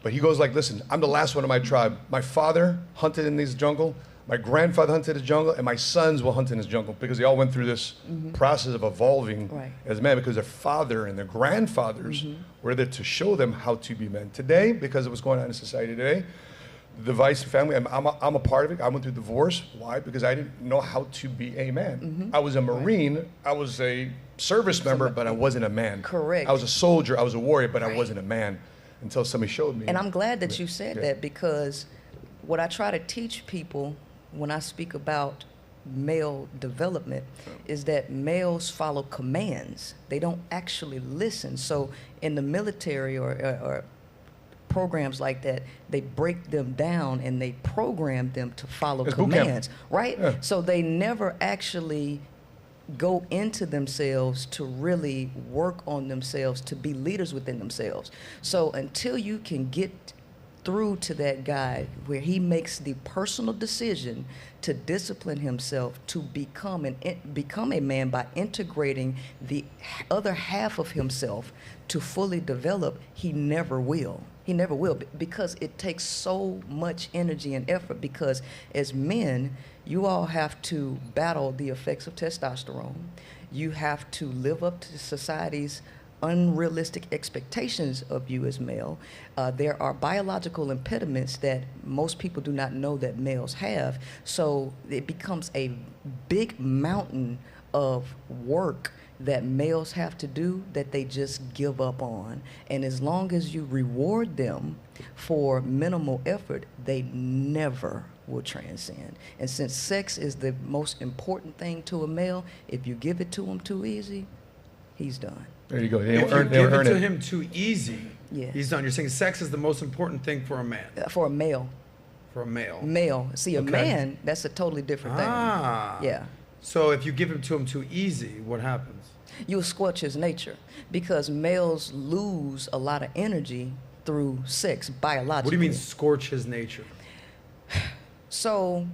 But he goes like, listen, I'm the last one of my tribe. My father hunted in this jungle. My grandfather hunted in the jungle, and my sons will hunt in this jungle because they all went through this process of evolving as men because their father and their grandfathers were there to show them how to be men. Today, because of what's going on in society today, the Vice family, I'm a part of it. I went through divorce. Why? Because I didn't know how to be a man. I was a Marine. I was a service member, but I wasn't a man. Correct. I was a soldier. I was a warrior, but I wasn't a man until somebody showed me. And I'm glad that you said that because what I try to teach people when I speak about male development is that males follow commands. They don't actually listen. So in the military or programs like that, they break them down and they program them to follow commands, right? Yeah. So they never actually go into themselves to really work on themselves, to be leaders within themselves. So until you can get through to that guy where he makes the personal decision to discipline himself to become a man by integrating the other half of himself to fully develop, he never will. He never will, because it takes so much energy and effort, because as men, you all have to battle the effects of testosterone. You have to live up to society's unrealistic expectations of you as male. There are biological impediments that most people do not know that males have. So it becomes a big mountain of work that males have to do that they just give up on. And as long as you reward them for minimal effort, they never will transcend. And since sex is the most important thing to a male, if you give it to him too easy, he's done. There you go. If you give it to him too easy, he's done. You're saying sex is the most important thing for a man. For a male. For a male. Male. See, a man, that's a totally different thing. Yeah. So if you give it to him too easy, what happens? You'll squelch his nature, because males lose a lot of energy through sex biologically. What do you mean scorch his nature? So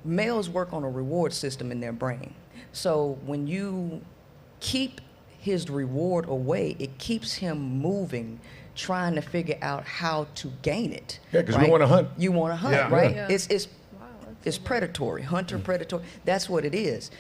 males work on a reward system in their brain. So when you keep his reward away, it keeps him moving, trying to figure out how to gain it. Yeah, because we want to hunt. You want to hunt, right? Yeah. It's predatory, hunter predatory. That's what it is.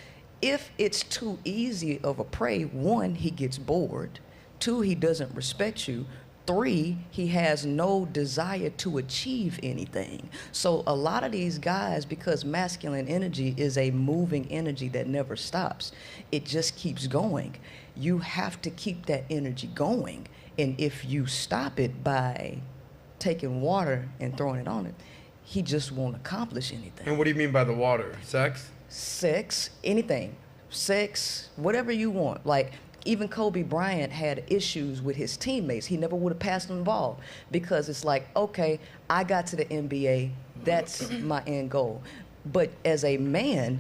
If it's too easy of a prey, one, he gets bored. Two, he doesn't respect you. Three, he has no desire to achieve anything. So a lot of these guys, because masculine energy is a moving energy that never stops, it just keeps going. You have to keep that energy going. And if you stop it by taking water and throwing it on it, he just won't accomplish anything. And what do you mean by the water? Sex? Sex, anything. Sex, whatever you want. Like, even Kobe Bryant had issues with his teammates. He never would have passed them the ball, because it's like, okay, I got to the NBA, that's my end goal. But as a man,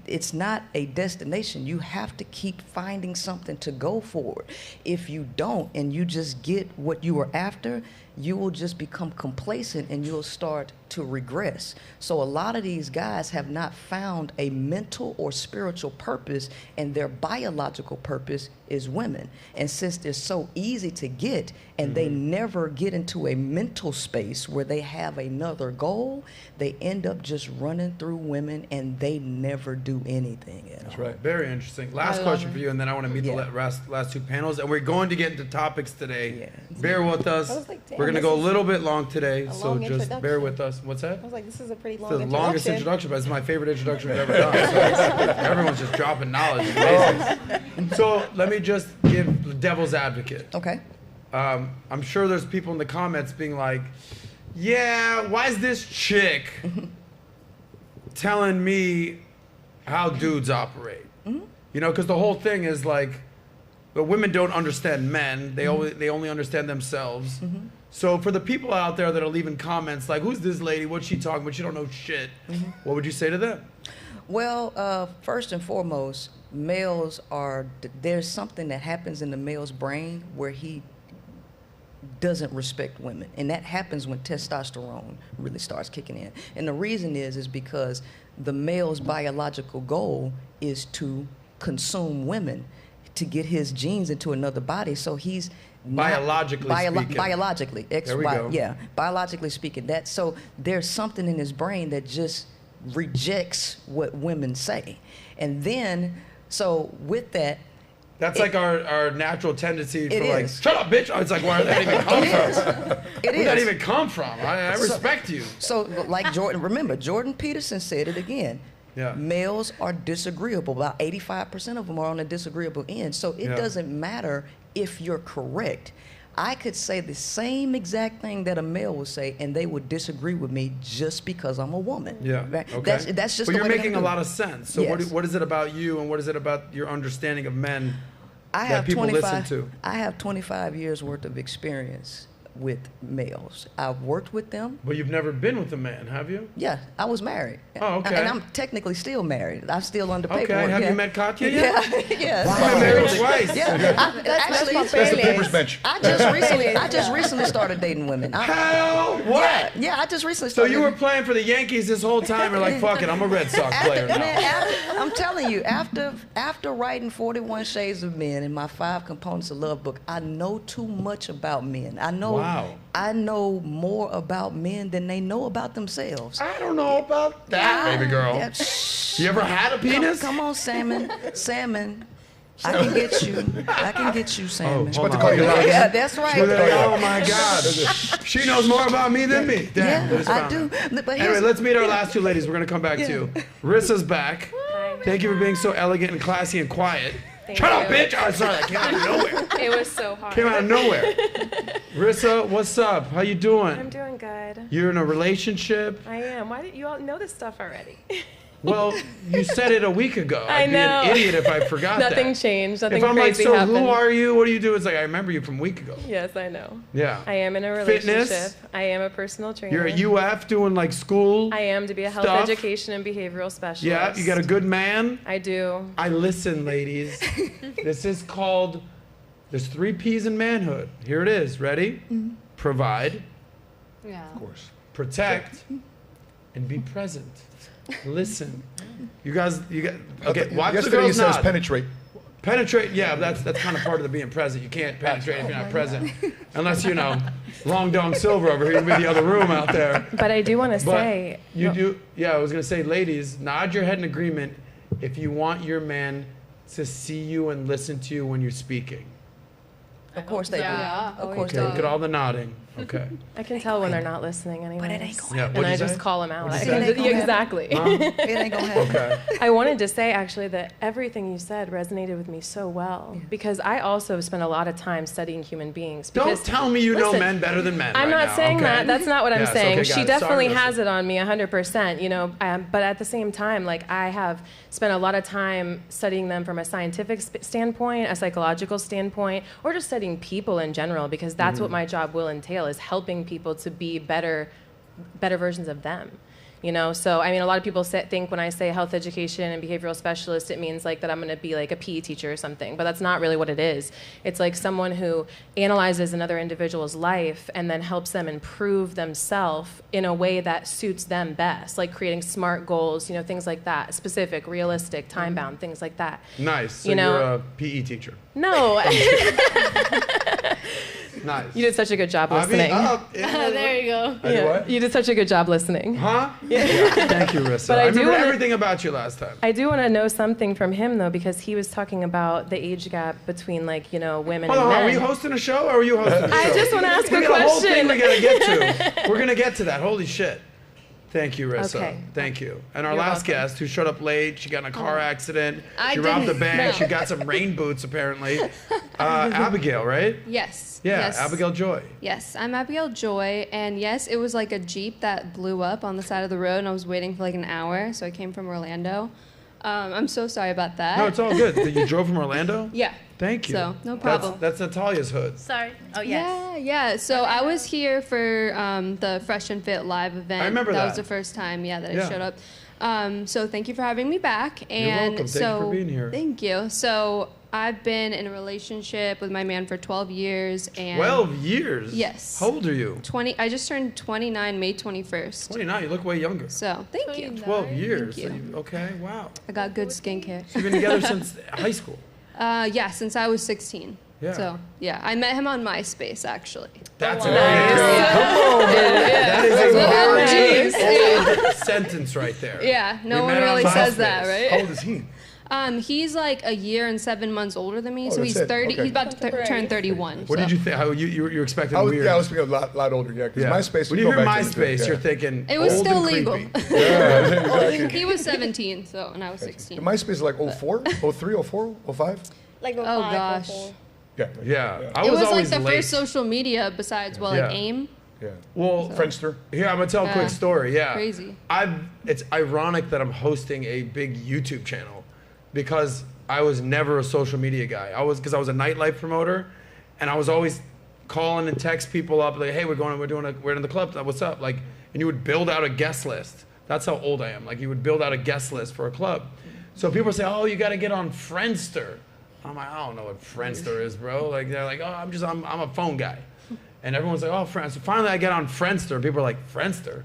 it's not a destination. You have to keep finding something to go for. If you don't, and you just get what you were after, you will just become complacent and you'll start to regress. So a lot of these guys have not found a mental or spiritual purpose, and their biological purpose is women. And since they're so easy to get, and they never get into a mental space where they have another goal, they end up just running through women, and they never do anything at all. That's right. Very interesting. Last question for you, and then I want to meet the last two panels. And we're going to get into topics today. Bear with us. We're going to go a little bit long today, so just bear with us. What's that? I was like, this is a pretty long introduction. It's the longest introduction, but it's my favorite introduction we've ever done. So everyone's just dropping knowledge. Amazing. So let me just give the devil's advocate. Okay. I'm sure there's people in the comments being like, yeah, why is this chick telling me how dudes operate? You know, because the whole thing is like, the women don't understand men. They only understand themselves. So for the people out there that are leaving comments like, who's this lady? What's she talking about? She don't know shit. What would you say to them? Well, first and foremost, males there's something that happens in the male's brain where he doesn't respect women. And that happens when testosterone really starts kicking in. And the reason is because the male's biological goal is to consume women, to get his genes into another body. So he's biologically speaking. Biologically, there we go. Yeah, biologically speaking. So there's something in his brain that just rejects what women say. And then, so with that, that's like our natural tendency for like, shut up, bitch. It's like, where did that even come from? Where did that even come from? I respect you. So like Jordan, remember, Jordan Peterson said it again. Yeah. Males are disagreeable. About 85% of them are on the disagreeable end. So it doesn't matter if you're correct. I could say the same exact thing that a male would say, and they would disagree with me just because I'm a woman. Yeah. Right? Okay. That's just. But the you're way making a lot of sense. So yes. what is it about you, and what is it about your understanding of men that people listen to? I have 25 years worth of experience with males. I've worked with them. But you've never been with a man, have you? Yeah, I was married. Oh, okay. And I'm technically still married. I'm still under paperwork. Okay, have you met Katya yet? Yeah. Wow. I've been married twice. Yeah. That's the paper's bench. I just recently started dating women. Hell, what? Yeah, I just recently So started. you were playing for the Yankees this whole time. You're like, fuck it, I'm a Red Sox player now. I'm telling you, after writing 41 Shades of Men in my 5 Components of Love book, I know too much about men. I know more about men than they know about themselves. I don't know about that, baby girl. Yeah, you ever had a penis? Come on, Salmon. I can get you, Salmon. She's about to call you lies. Yeah, that's right. Oh my God. She knows more about me than me. Damn, yeah, I do. But anyway, let's meet our last two ladies. We're going to come back to you. Rissa's back. Thank you for being so elegant and classy and quiet. Shut up, bitch! Oh, sorry, that came out of nowhere. It was so hard. Came out of nowhere. Rissa, what's up? How you doing? I'm doing good. You're in a relationship? I am. Why didn't you all know this stuff already? Well, you said it a week ago. I know. I'd be an idiot if I forgot that. Nothing changed. Nothing if I'm crazy like, so happened. who are you? What do you do? It's like, I remember you from a week ago. Yes, I know. Yeah. I am in a relationship. Fitness? I am a personal trainer. You're at UF doing like school I am to be a health stuff. education and behavioral specialist. Yeah, you got a good man? I do. I listen, ladies. This is called, there's 3 P's in manhood. Here it is. Ready? Mm-hmm. Provide. Yeah. Of course. Protect. And be present. Listen. You guys, okay, watch the Yesterday you girls says nod. penetrate. Penetrate, yeah, that's kind of part of the being present. You can't penetrate if you're not present. Unless, you know, Long Dong Silver over here in the other room out there. But I do want to say. You do, yeah, I was going to say, ladies, nod your head in agreement if you want your man to see you and listen to you when you're speaking. Of course they do. Of course Okay, they look do. at all the nodding. Okay. I can tell when they're not listening anyway. But it ain't gonna happen. And I What'd you just say? call them out. What'd you say? It ain't gonna Exactly. It ain't gonna happen. Okay. I wanted to say actually that everything you said resonated with me so well because I also spent a lot of time studying human beings. Don't tell me you know men better than men. I'm right not now, saying okay? that. That's not what I'm Yes, saying. okay, She got it. definitely Sorry, has it on me 100%, you know, but at the same time, like I have spent a lot of time studying them from a scientific standpoint, a psychological standpoint, or just studying people in general because that's what my job will entail is helping people to be better versions of them. You know, so I mean, a lot of people think when I say health education and behavioral specialist, it means like that I'm going to be like a PE teacher or something, but that's not really what it is. It's like someone who analyzes another individual's life and then helps them improve themselves in a way that suits them best, like creating SMART goals, you know, things like that, specific, realistic, time-bound, things like that. Nice. So you know, you're a PE teacher. No. Nice. You did such a good job listening. There you go. I did what? You did such a good job listening. Huh? Yeah. Thank you, Rissa. But I I do remember wanna- everything about you last time. I do want to know something from him though, because he was talking about the age gap between like, you know, women Hold and on, men. are we hosting a show or are you hosting a show? I just want to ask We a got a whole thing question. we gotta get to. We're gonna get to that. Holy shit. Thank you, Rissa. Okay. Thank you. And our You're last welcome. guest who showed up late, she got in a car accident. I She robbed the didn't- bank. no. She got some rain boots, apparently. Abigail, right? Yes. Yeah, Yes. Abigail Joy. Yes, I'm Abigail Joy, and yes, it was like a Jeep that blew up on the side of the road, and I was waiting for like an hour, so I came from Orlando. I'm so sorry about that. No, it's all good. You drove from Orlando? Yeah. Thank you. So, no problem. That's Natalia's hood. Sorry. Oh, yes. Yeah. So I was here for the Fresh and Fit live event. I remember That that. was the first time, that Yeah. I showed up. So thank you for having me back. And You're welcome. Thank you for being here. Thank you. So I've been in a relationship with my man for 12 years. And 12 years? Yes. How old are you? 20. I just turned 29 May 21st. 29. You look way younger. So thank you. 12 years. Thank you. Okay, wow. I got good skincare. So you've been together since high school? Yeah, since I was 16. Yeah. So, yeah, I met him on MySpace, actually. That's a a Come on, Yeah. That is a Yeah. old sentence right there. Yeah, no We one met on really says that, MySpace. right? How old is he? He's like a year and 7 months older than me, Oh, so that's he's it. 30. Okay. He's about to turn 31. What did you think? How you expecting I was, weird? yeah, I was thinking a lot older, yeah. Because MySpace, When we you go hear back to the- MySpace, yeah. you're thinking It was old still and legal. creepy. Yeah, exactly. He was 17, so and I was 16. MySpace is like 04, 03, 04, 05? Like Oh gosh. Yeah. Yeah. I It was was like always the late. first social media besides like Yeah. AIM. Yeah. Well, Friendster. Here, I'm gonna tell a Yeah. quick story. Yeah. Crazy. It's ironic that I'm hosting a big YouTube channel because I was never a social media guy. Because I was a nightlife promoter, and I was always calling and text people up like, "Hey, we're in the club. What's up?" Like, and you would build out a guest list. That's how old I am. Like, you would build out a guest list for a club. So people say, "Oh, you got to get on Friendster." I'm like, I don't know what Friendster is, bro. Like, they're like, "Oh, I'm a phone guy." And everyone's like, "Oh, Friendster." So finally I get on Friendster. People are like, "Friendster?"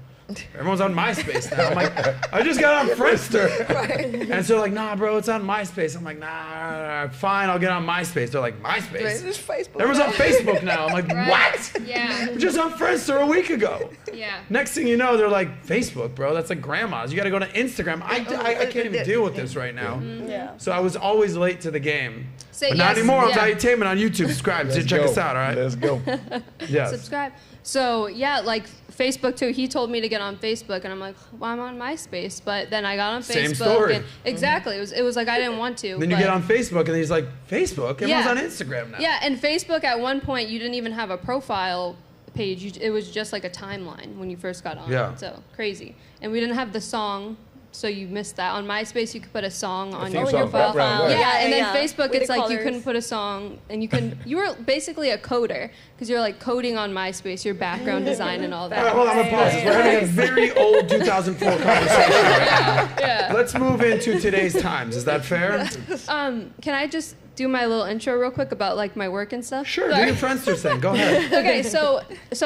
Everyone's on MySpace now. I'm like, I just got on Friendster. And so like, "Nah, bro, it's on MySpace." I'm like, nah, fine, I'll get on MySpace. They're like, MySpace? It's Facebook. Everyone's on Facebook now. I'm like, what? Yeah. We're just on Friendster a week ago. Yeah. Next thing you know, they're like, Facebook, bro, that's like grandma's. You got to go to Instagram. I can't even deal with this right now. Yeah. So I was always late to the game. So, But not yes, anymore. I'm yeah. Valuetainment on YouTube. Subscribe. Let's Check go. us out, all right? Let's go. Yes. Subscribe. So yeah, like Facebook too. He told me to get on Facebook, and I'm like, well, I'm on MySpace. But then I got on Facebook. Same story. And exactly. It was like I didn't want to. Then you but- get on Facebook, and he's like, Facebook? Everyone's Yeah. on Instagram now. Yeah, and Facebook at one point you didn't even have a profile page. It was just like a timeline when you first got on. Yeah. So crazy. And we didn't have the song, so you missed that. On MySpace you could put a song on theme your song, profile. background, right. Yeah, and then Yeah. Facebook With it's the like you colors. couldn't put a song, and you were basically a coder because you're like coding on MySpace, your background design and all All right, hold that. on, I'm gonna pause this. We're having a very old 2004 conversation right now. Yeah. Let's move into today's times. Is that fair? Can I just do my little intro real quick about like my work and stuff? Sure, do Sorry. your Friendster thing. Go ahead. Okay, so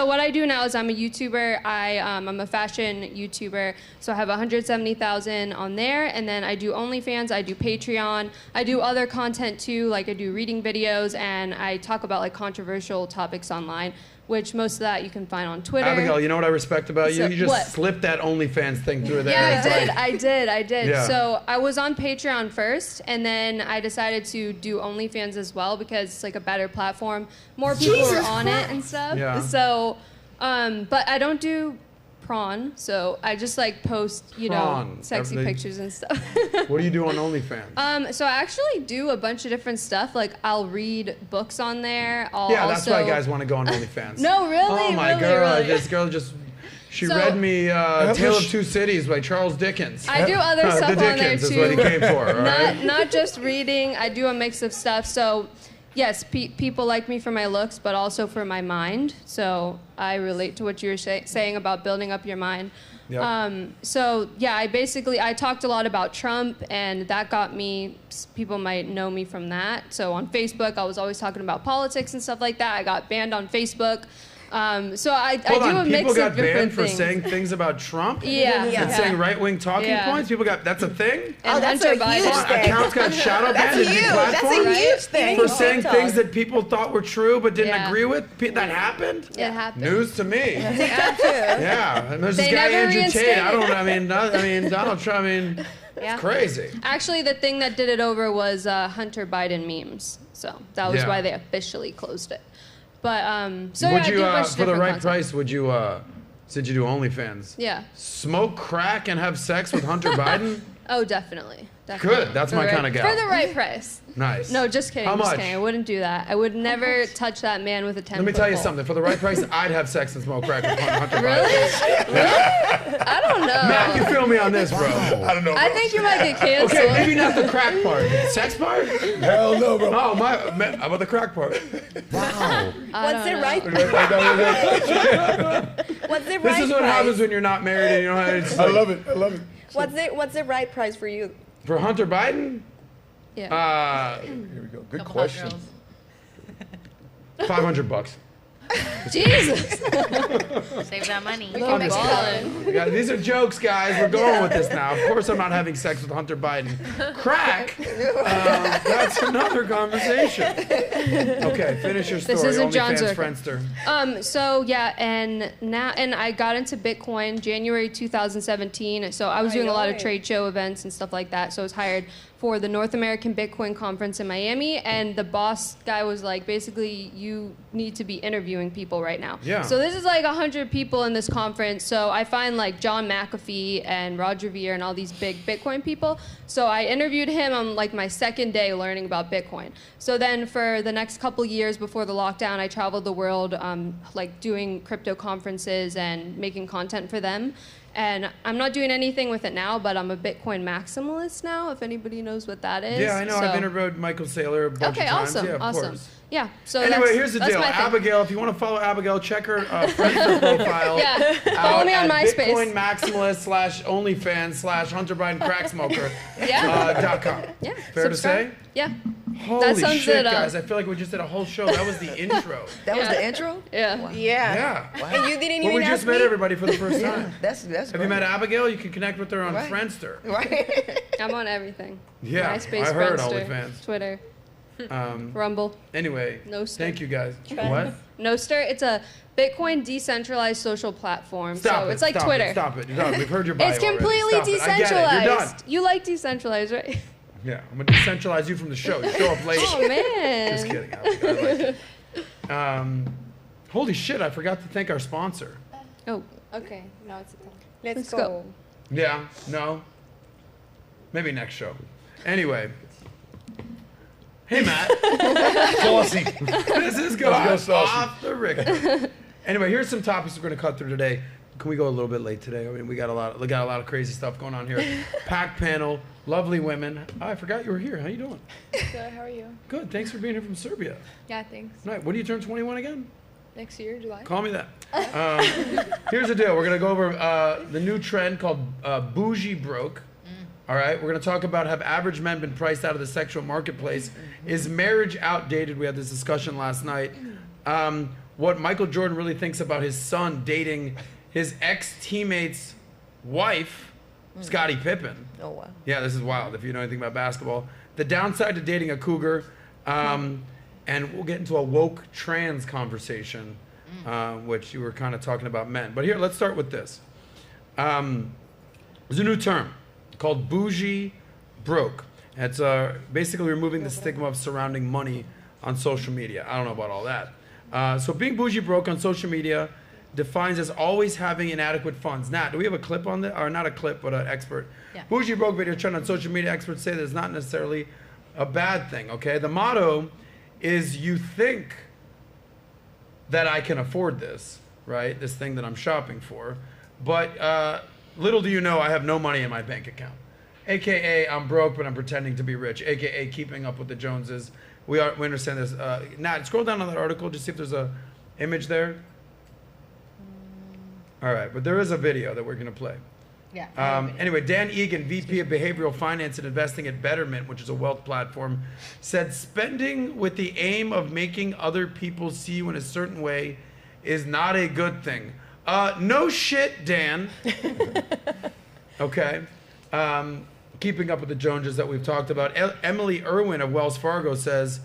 what I do now is I'm a YouTuber. I'm a fashion YouTuber. So I have 170,000 on there, and then I do OnlyFans, I do Patreon, I do other content too, like I do reading videos, and I talk about like controversial topics online, which most of that you can find on Twitter. Abigail, you know what I respect about you? So- You just what? slipped that OnlyFans thing through there. Yeah, It's like- I did. Yeah. So I was on Patreon first, and then I decided to do OnlyFans as well because it's like a better platform. More people are on it and stuff. Yeah. So, but I don't do prawn, so I just like post, Prawn. sexy Everything. pictures and stuff. What do you do on OnlyFans? So I actually do a bunch of different stuff. Like I'll read books on there. I'll Yeah, also... that's why guys want to go on OnlyFans. No, really, Oh my really, God, really. this girl just... She So- read me Tale of Two Cities by Charles Dickens. I do other stuff the on there Dickens too. is what he came for, all right? Not just reading. I do a mix of stuff. So, yes, people like me for my looks, but also for my mind. So I relate to what you were saying about building up your mind. Yep. So yeah, I talked a lot about Trump, and that got me. People might know me from that. So on Facebook, I was always talking about politics and stuff like that. I got banned on Facebook. So I Hold do on, a mix people got of different banned for things. saying things about Trump? Yeah. And saying right-wing talking Yeah. points? People got, that's a thing? And that's Hunter a huge Biden. thing. Accounts got shadow banned That's in huge. platforms? That's a huge thing. For saying TikTok. things that people thought were true but didn't Yeah. agree with? That happened? It happened. News to me. TikTok too. Yeah, and there's this They guy never Andrew Tate. reinstated I mean Donald Trump. Yeah. It's crazy. Actually, the thing that did it over was Hunter Biden memes. So that was Yeah. why they officially closed it. But so Would yeah, I you, do a bunch of for the different right content. price, would you, since you do OnlyFans, Yeah. smoke crack and have sex with Hunter Biden? Oh, definitely. Good. That's For my the kind right- of gal. For the right price. Nice. No, just kidding. How just much? kidding. I wouldn't do that. I would never touch that man with a 10. Let me tell you something. For the right price, I'd have sex and smoke crack with Hunter Really? Biden. Really? I don't know. Matt, you feel me on this, bro? I don't know, bro. I think you might get canceled. Okay, maybe not the crack part. Sex part? Hell no, bro. Oh, man, how about the crack part? What's don't it know. right? What's it right? This is what price? happens when you're not married and you don't have it's I like, love it. I love it. What's the right price for you? For Hunter Biden? Yeah. Here we go. Good Couple hot question. girls. $500. Jesus. Save that money. I'm just kidding. Yeah, these are jokes, guys. We're going with this now. Of course, I'm not having sex with Hunter Biden. Crack. That's another conversation. Okay, finish your story. This isn't John OnlyFans Zerka. Friendster. So yeah, and I got into Bitcoin January 2017. So I was doing a lot of trade show events and stuff like that. So I was hired for the North American Bitcoin Conference in Miami, and the boss guy was like, basically, you need to be interviewing people right now. Yeah. So this is like 100 people in this conference. So I find like John McAfee and Roger Ver and all these big Bitcoin people. So I interviewed him on like my second day learning about Bitcoin. So then for the next couple years before the lockdown, I traveled the world like doing crypto conferences and making content for them. And I'm not doing anything with it now, but I'm a Bitcoin maximalist now, if anybody knows what that is. Yeah, I know. So. I've interviewed Michael Saylor a bunch of times. Awesome, Yeah, of awesome. course. Yeah, so anyway, here's the that's deal. my thing. Abigail, if you want to follow Abigail, check her Friendster profile. Yeah, follow me on MySpace. Bitcoin maximalist / OnlyFans / Hunter Biden crack smoker. .com. Yeah. Fair subscribe. to say? Yeah. Holy That sums shit, it up. guys. I feel like we just did a whole show. That was the intro. That was the intro? Yeah. Wow. Yeah. Yeah. And you didn't Well, even we ask just met me? everybody for the first time. That's Have great. you met Abigail? You can connect with her on Right. Friendster. Right. I'm on everything. Yeah, MySpace, I heard Friendster, OnlyFans. Twitter, Rumble. Anyway, Nostr. thank you guys. What? Nostr, it's a Bitcoin decentralized social platform. Stop so it. it's like Stop Twitter. It, stop it. You're done. We've heard your bio It's already. completely Stop it. I get it. decentralized. You're done. You like decentralized, right? Yeah, I'm gonna decentralize you from the show. You show up late. Oh man. Just kidding. I like it. Holy shit! I forgot to thank our sponsor. Oh. Okay, now it's the time. Let's go. go. Yeah. No. Maybe next show. Anyway. Hey Matt. Saucy. This is going off the record. Anyway, here's some topics we're going to cut through today. Can we go a little bit late today? I mean, we got a lot of crazy stuff going on here. Packed panel, lovely women. Oh, I forgot you were here. How you doing? Good, how are you? Good. Thanks for being here from Serbia. Yeah, thanks. Right. When do you turn 21 again? Next year, July. Call me that. Here's the deal. We're going to go over the new trend called Bougie broke. All right. We're going to talk about have average men been priced out of the sexual marketplace? Is marriage outdated? We had this discussion last night. What Michael Jordan really thinks about his son dating his ex-teammate's wife, Scottie Pippen. Oh, wow. Yeah, this is wild if you know anything about basketball. The downside to dating a cougar. And we'll get into a woke trans conversation, which you were kind of talking about men. But here, let's start with this. There's a new term called bougie broke. It's basically removing the stigma of surrounding money on social media. I don't know about all that. So being bougie broke on social media defines as always having inadequate funds. Nat, do we have a clip on that? Or not a clip, but an expert. Yeah. Bougie broke video trend on social media. Experts say that it's not necessarily a bad thing, okay? The motto is you think that I can afford this, right? This thing that I'm shopping for. But little do you know, I have no money in my bank account. AKA, I'm broke, but I'm pretending to be rich. AKA, keeping up with the Joneses. We understand this. Nat, scroll down on that article, just see if there's a image there. All right, but there is a video that we're going to play. Yeah. Anyway, Dan Egan, VP of Behavioral Finance and Investing at Betterment, which is a wealth platform, said spending with the aim of making other people see you in a certain way is not a good thing. No shit, Dan. Okay. Keeping up with the Joneses that we've talked about. Emily Irwin of Wells Fargo says,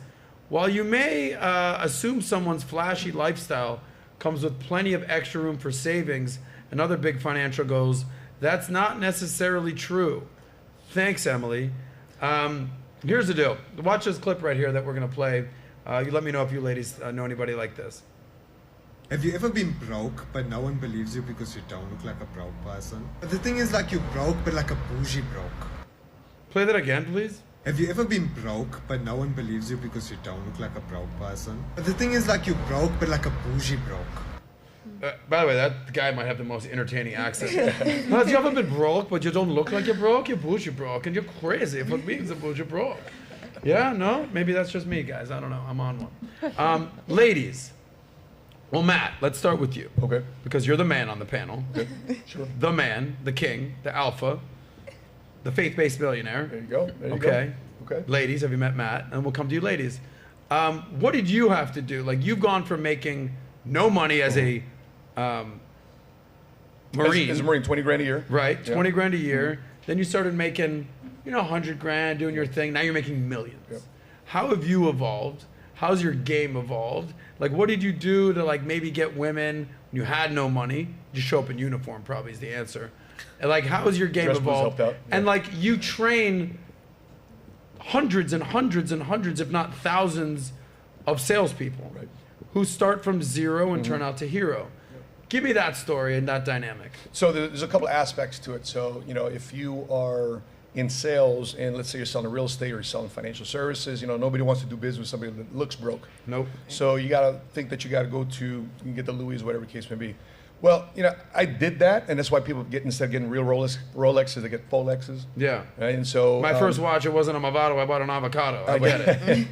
while you may assume someone's flashy lifestyle comes with plenty of extra room for savings and other big financial goals, that's not necessarily true. Thanks, Emily. Here's the deal. Watch this clip right here that we're going to play. You let me know if you ladies know anybody like this. Have you ever been broke, but no one believes you because you don't look like a broke person? But the thing is, like, you're broke, but like a bougie broke. Play that again, please. Have you ever been broke, but no one believes you because you don't look like a broke person? But the thing is, like, you're broke, but like a bougie broke. By the way, that guy might have the most entertaining accent. Have you ever been broke, but you don't look like you're broke? You're bougie broke, and you're crazy if it means a bougie broke. Yeah, no? Maybe that's just me, guys. I don't know. I'm on one. Ladies. Well, Matt, let's start with you. Okay. Because you're the man on the panel. Okay. Sure. The man, the king, the alpha. the faith-based millionaire. There you go. There you Okay. go. Okay. Ladies, have you met Matt? And we'll come to you, ladies. What did you have to do? Like, you've gone from making no money as a Marine. As a Marine, 20 grand a year. Right, Yeah. 20 grand a year. Then you started making, 100 grand, doing your thing. Now you're making millions. Yep. How have you evolved? How's your game evolved? Like, what did you do to, like, maybe get women when you had no money? You show up in uniform, probably is the answer. And, like, how has your game Dress boots evolved? helped out. And, Yeah. like, you train hundreds and hundreds and hundreds, if not thousands, of salespeople who start from zero and turn out to hero. Give me that story and that dynamic. So there's a couple aspects to it. So, if you are in sales and let's say you're selling real estate or you're selling financial services, nobody wants to do business with somebody that looks broke. Nope. So you got to think that you got to go to, you can get the Louis, whatever the case may be. Well, I did that, and that's why people instead of getting real Rolexes, they get Folexes. Yeah. Right? And so My first watch, it wasn't a Movado, I bought an avocado. I get it.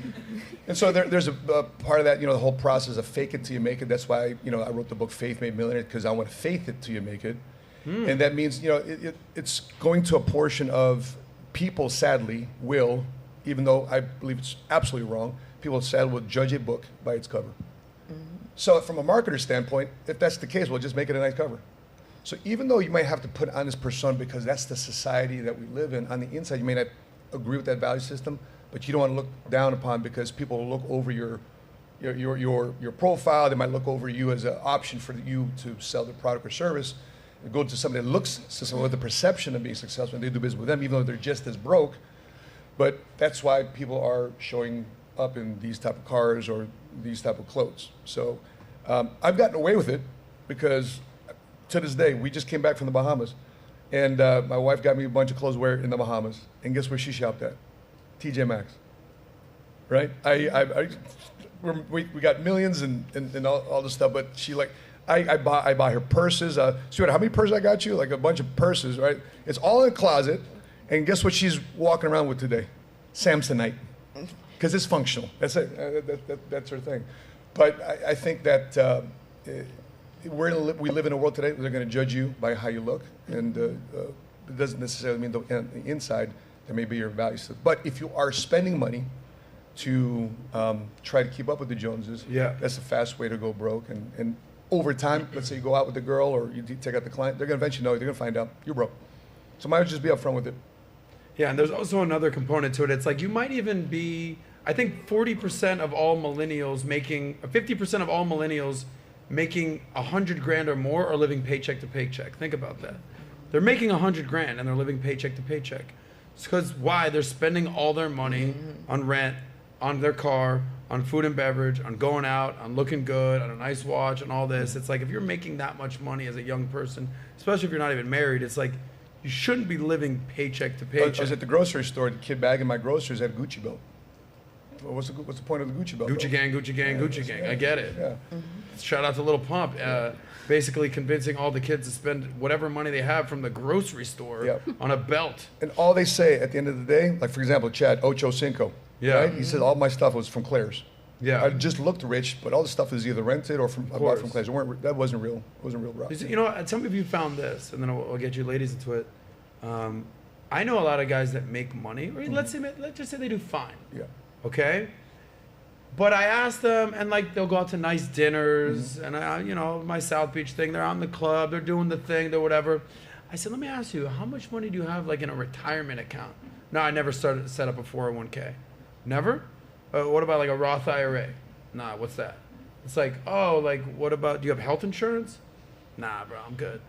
And so there's a part of that, the whole process of fake it till you make it. That's why, I wrote the book Faith Made Millionaire, because I want to faith it till you make it. And that means, it's going to a portion of people, sadly, will, even though I believe it's absolutely wrong, people sadly will judge a book by its cover. So from a marketer standpoint, if that's the case, we'll just make it a nice cover. So even though you might have to put on this persona because that's the society that we live in, on the inside you may not agree with that value system, but you don't want to look down upon because people will look over your profile. They might look over you as an option for you to sell their product or service. And go to somebody that looks successful with the perception of being successful, and they do business with them, even though they're just as broke. But that's why people are showing up in these type of cars or these type of clothes. So I've gotten away with it because to this day, we just came back from the Bahamas, and my wife got me a bunch of clothes to wear in the Bahamas. And guess where she shopped at? TJ Maxx. Right? We got millions and all this stuff, but she I buy her purses. Stuart, how many purses I got you? Like a bunch of purses, right? It's all in the closet. And guess what she's walking around with today? Samsonite. Because it's functional. That's it. That's her thing. But I think that we live in a world today where they're going to judge you by how you look. And it doesn't necessarily mean the inside there may be your value system. But if you are spending money to try to keep up with the Joneses, that's a fast way to go broke. And over time, let's say you go out with the girl or you take out the client, they're going to eventually know, they're going to find out you're broke. So might as well just be upfront with it. Yeah, and there's also another component to it. It's like you might even be, I think 40% of all millennials making, 50% of all millennials making 100 grand or more are living paycheck to paycheck. Think about that. They're making 100 grand and they're living paycheck to paycheck. It's because why? They're spending all their money on rent, on their car, on food and beverage, on going out, on looking good, on a nice watch, and all this. It's like if you're making that much money as a young person, especially if you're not even married, it's like you shouldn't be living paycheck to paycheck. I was at the grocery store, the kid bagging my groceries had a Gucci belt. Well, what's the point of the Gucci belt? Gucci gang, Gucci gang, Gucci gang. I get it. Yeah. Shout out to Little Pump. Basically convincing all the kids to spend whatever money they have from the grocery store on a belt. And all they say at the end of the day, like for example, Chad, Ocho Cinco. Yeah. Right? He said all my stuff was from Claire's. Yeah. I just looked rich, but all the stuff is either rented or I bought from Claire's. That wasn't real. It wasn't real rough. You know, some of you found this, and then I'll get you ladies into it. I know a lot of guys that make money, or let's just say they do fine. Yeah. Okay. But I ask them, and like they'll go out to nice dinners, and my South Beach thing. They're out in the club, they're doing the thing, they're whatever. I said, let me ask you, how much money do you have like in a retirement account? No, I never set up a 401k. Never? What about like a Roth IRA? Nah, what's that? It's like, what about, do you have health insurance? Nah, bro, I'm good.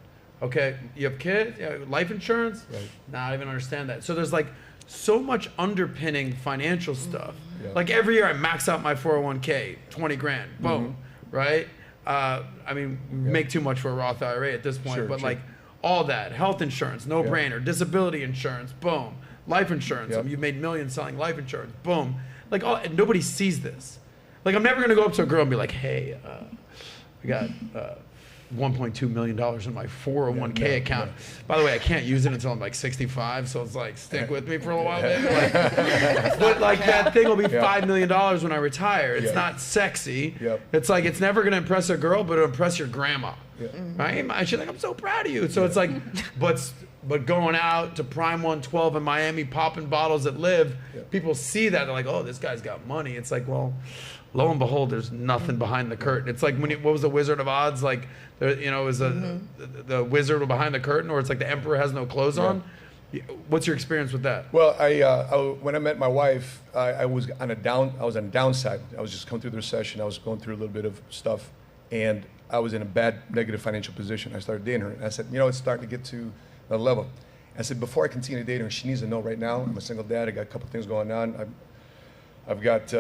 Okay, you have kids? Yeah, life insurance? Right. Nah, I don't even understand that. So there's like so much underpinning financial stuff. Yeah. Like every year I max out my 401k, 20 grand, boom, right? Make too much for a Roth IRA at this point, but like all that, health insurance, no brainer, disability insurance, boom, life insurance. Yep. You've made millions selling life insurance, boom. Like nobody sees this. Like I'm never gonna go up to a girl and be like, hey, I got $1.2 million in my 401k account. By the way, I can't use it until I'm like 65, so it's like, stick with me for a while, baby. But like that thing will be $5 million when I retire. It's not sexy. Yep. It's like, it's never gonna impress a girl, but it'll impress your grandma. Yeah. Right? She's like, I'm so proud of you. So it's like, but But going out to Prime 112 in Miami, popping bottles at Live, people see that. They're like, oh, this guy's got money. It's like, well, lo and behold, there's nothing behind the curtain. It's like what was the Wizard of Oz? Like, it was the wizard behind the curtain, or it's like the emperor has no clothes on. What's your experience with that? Well, when I met my wife, I was on a downside. I was just coming through the recession. I was going through a little bit of stuff, and I was in a bad negative financial position. I started dating her, and I said, it's starting to get to a level. I said, before I continue dating her, she needs to know right now, I'm a single dad. I got a couple things going on. I've got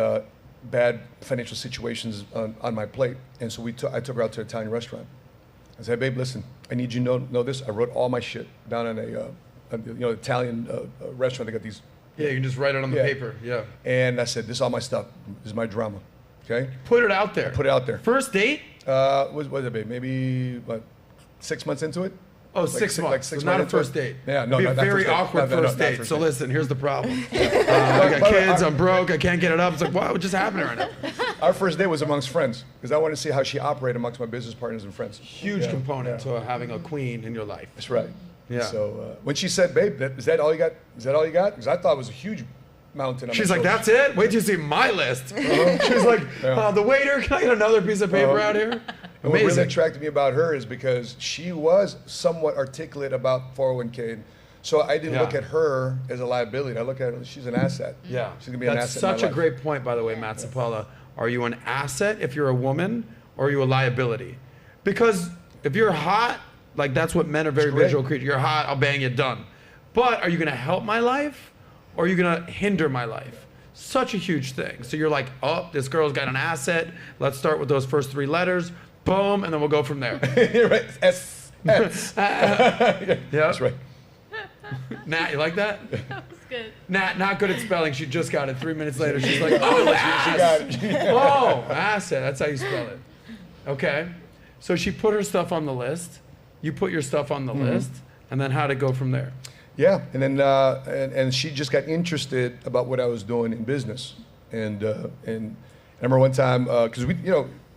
bad financial situations on my plate. And so I took her out to an Italian restaurant. I said, hey, babe, listen, I need you to know this. I wrote all my shit down on Italian restaurant. They got these. Yeah, you can just write it on the paper. Yeah. And I said, this is all my stuff. This is my drama. Okay? Put it out there. I put it out there. First date? What was it, babe? Maybe, 6 months into it? Oh, 6 months. Like 6 months. Not a first date. Yeah, no, it'd be a very awkward first date. So listen, here's the problem. I got kids. I'm broke. I can't get it up. It's like, wow, what just happened right now? Our first date was amongst friends because I wanted to see how she operated amongst my business partners and friends. Huge component to having a queen in your life. That's right. Yeah. So when she said, "Babe, is that all you got? Is that all you got?" Because I thought it was a huge mountain. She's like, "That's it? Wait till you see my list." She's like, "The waiter, can I get another piece of paper out here?" And what really attracted me about her is because she was somewhat articulate about 401k. So I didn't look at her as a liability. I look at her, she's an asset. Yeah. She's going to be an asset. That's such a great point, by the way, Matt Sapaula. Are you an asset if you're a woman, or are you a liability? Because if you're hot, like that's what men are very visual creatures. You're hot, I'll bang you, done. But are you going to help my life, or are you going to hinder my life? Such a huge thing. So you're like, oh, this girl's got an asset. Let's start with those first 3 letters. Boom, and then we'll go from there. You're right. S. Yeah, that's right. Nat, you like that? That was good. Nat, not good at spelling. She just got it. 3 minutes later, she's like, oh, she got it. Oh, asset. That's how you spell it. Okay. So she put her stuff on the list. You put your stuff on the list, and then how'd it go from there? Yeah, and then and she just got interested about what I was doing in business, and I remember one time because we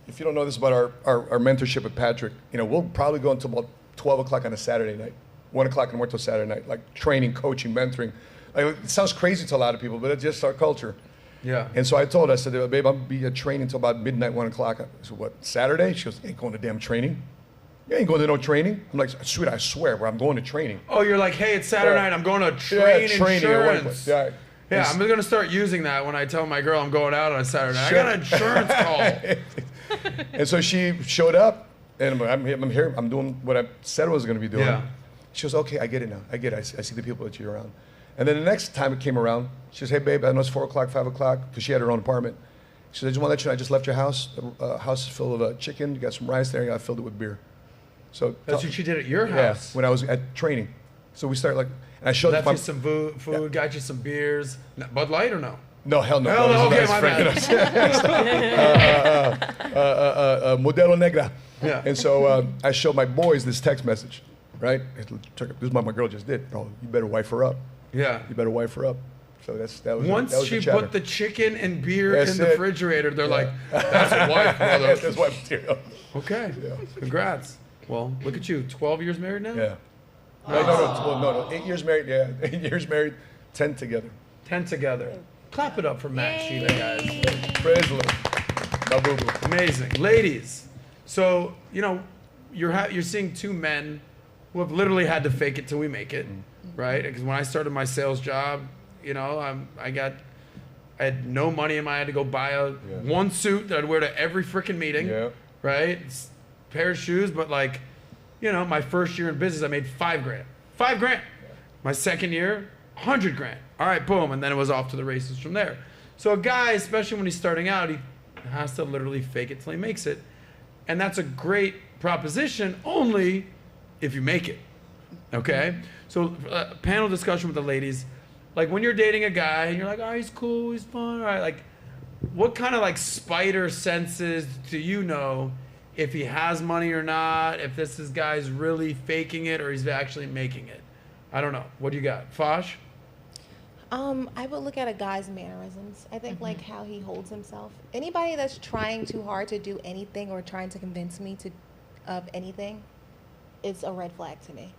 if you don't know this about our mentorship with Patrick, we'll probably go until about 12 o'clock on a Saturday night, 1 o'clock in the morning till Saturday night, like training, coaching, mentoring. Like, it sounds crazy to a lot of people, but it's just our culture. Yeah. And so I told her, I said, babe, I'll be at training until about midnight, 1 o'clock. I said, what, Saturday? She goes, you ain't going to damn training. You ain't going to no training. I'm like, sweet, I swear, bro, I'm going to training. Oh, you're like, hey, it's Saturday night. I'm going to training insurance. Yeah, I'm going to start using that when I tell my girl I'm going out on a Saturday night. I got an insurance call. And so she showed up, and I'm here. I'm doing what I said I was going to be doing. Yeah. She goes, okay, I get it now. I get it. I see the people that you're around. And then the next time it came around, she says, hey, babe, I know it's 4 o'clock, 5 o'clock, because she had her own apartment. She said, I just want to let you know, I just left your house. The house is full of chicken. You got some rice there. I filled it with beer. So that's what she did at your house? Yeah, when I was at training. So we started and I showed left you some food, got you some beers. Bud Light or no? No, hell no. Hell no, okay, my bad. Modelo Negra. Yeah. And so I showed my boys this text message, right? This is what my girl just did. Oh, you better wife her up. Yeah. You better wife her up. So that was once that was she put the chicken and beer in the refrigerator, they're like, that's a wife, brother. That's wife material. Okay. Yeah. Congrats. Well, look at you. 12 years married now? Yeah. No. 8 years married. Yeah. 8 years married. 10 together. 10 together. Clap it up for Matt and Sheila, guys. Praise the Lord. My boo-boo. Amazing. Ladies, so, you're seeing 2 men who have literally had to fake it till we make it, right? Because when I started my sales job, I had no money in my hand to go buy one suit that I'd wear to every freaking meeting, right? Pair of shoes, but my first year in business, I made $5 grand. $5 grand. My second year, $100 grand. All right, boom, and then it was off to the races from there. So a guy, especially when he's starting out, he has to literally fake it till he makes it, and that's a great proposition only if you make it. Okay, so panel discussion with the ladies. Like when you're dating a guy and you're like, oh, he's cool, he's fun, all right. Like, what kind of spider senses do you know if he has money or not? If this guy's really faking it or he's actually making it? I don't know. What do you got, Fosh? I would look at a guy's mannerisms. I think how he holds himself. Anybody that's trying too hard to do anything or trying to convince me of anything, it's a red flag to me.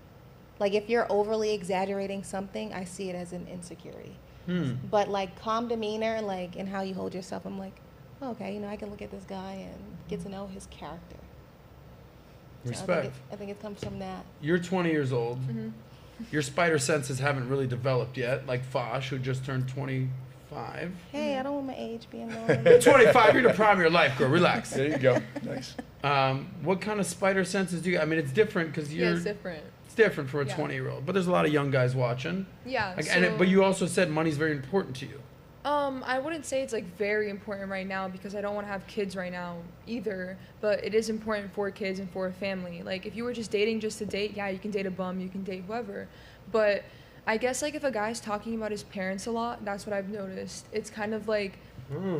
Like if you're overly exaggerating something, I see it as an insecurity. But like calm demeanor, like in how you hold yourself, I'm like, oh, okay, you know, I can look at this guy and get to know his character. Respect. I think it comes from that. You're 20 years old. Your spider senses haven't really developed yet, like Fosh, who just turned 25. Hey, I don't want my age being known. You're 25. You're in the prime of your life, girl. Relax. There you go. Nice. What kind of spider senses do you? I mean, it's different because you're. Yeah, it's different. It's different for a 20-year-old, but there's a lot of young guys watching. Yeah. Like, but you also said money's very important to you. I wouldn't say it's like very important right now because I don't want to have kids right now either, but it is important for kids and for a family. Like if you were just dating just to date, yeah, you can date a bum, you can date whoever. But I guess like if a guy's talking about his parents a lot, that's what I've noticed. It's kind of like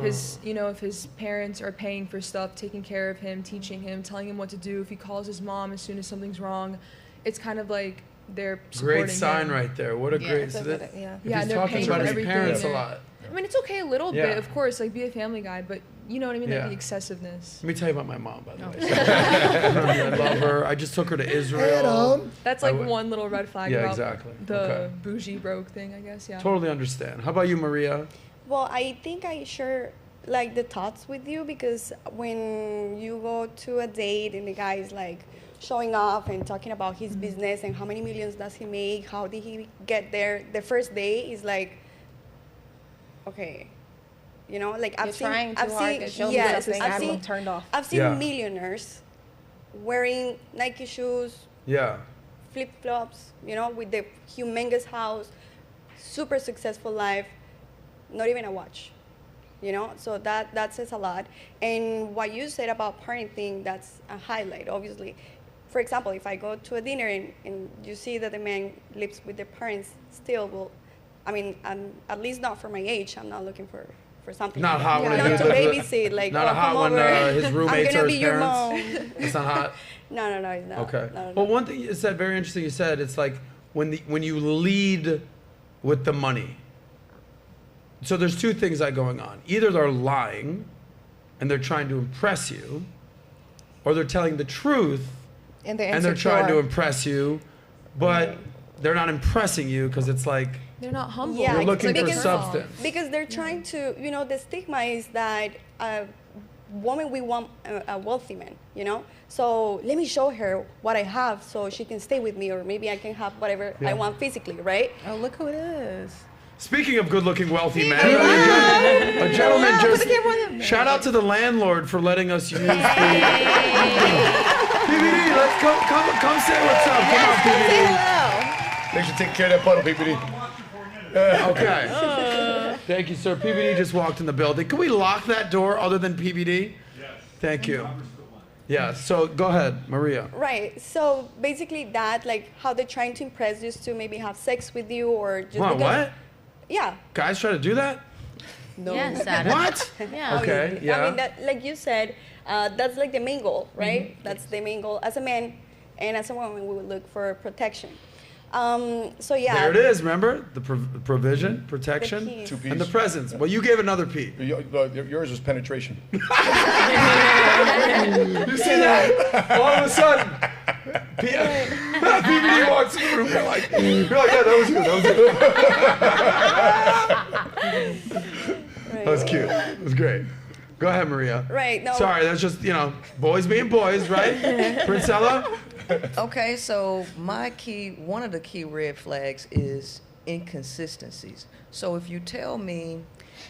his, you know, if his parents are paying for stuff, taking care of him, teaching him, telling him what to do. If he calls his mom as soon as something's wrong, it's kind of like they're supporting Great sign him. Right there. What a great. So yeah. If Yeah, he's they're talking paying about for his everything. parents a lot. I mean, it's okay a little Yeah. bit, of course, like be a family guy, but you know what I mean, Yeah. like the excessiveness. Let me tell you about my mom, by the way. I love her. I just took her to Israel. That's like one little red flag Yeah, about exactly. the Okay. bougie broke thing, I guess. Yeah. Totally understand. How about you, Maria? Well, I think I share like the thoughts with you because when you go to a date and the guy is like showing off and talking about his business and how many millions does he make, how did he get there, the first day is like, okay, you know, like You're trying too hard to show me something. I'm turned off. I've seen Yeah. millionaires wearing Nike shoes, Yeah. flip-flops, you know, with the humongous house, super successful life, not even a watch, you know? So that says a lot. And what you said about parenting, that's a highlight, obviously. For example, if I go to a dinner and you see that the man lives with their parents still, well, I mean, at least not for my age, I'm not looking for something. Not like hot that. when Not he to does babysit, like, not oh, a hot come when over. his roommates I'm gonna are be his your parents. mom. It's not hot. No, it's not. Okay. No. Well, one thing you said very interesting. You said it's like when you lead with the money. So there's two things that are going on. Either they're lying, and they're trying to impress you, or they're telling the truth, and they're trying to impress you, but they're not impressing you because it's like they're not humble. Yeah, you're looking for because- substance. Because they're trying to, you know, the stigma is that woman, we want a wealthy man, you know? So let me show her what I have so she can stay with me, or maybe I can have whatever I want physically, right? Oh, look who it is. Speaking of good-looking wealthy men, a gentleman just shout out to the landlord for letting us use the PBD. Let's come say what's up. Come on, PBD. They should take care of that puddle, PPD. Okay. Thank you, sir. PBD just walked in the building. Can we lock that door other than PBD? Yes. Thank you. Yeah. So go ahead, Maria. Right. So basically that, like how they're trying to impress you to maybe have sex with you or just Wow, because- what? Yeah. Guys try to do that? No. Yes, Adam. What? Yeah. Okay. Yeah. I mean, that, like you said, that's like the main goal, right? That's the main goal. As a man and as a woman, we would look for protection. So yeah. There it is. Remember the provision, protection, The keys. 2 P's. and the presence. Well, you gave another P. Yours was penetration. You see that? All of a sudden, PBD walks in the room. You're like, yeah, that was good. That was cute. It was great. Go ahead, Maria. Right. No. Sorry, that's just, boys being boys, right? Princella? Okay, so one of the key red flags is inconsistencies. So if you tell me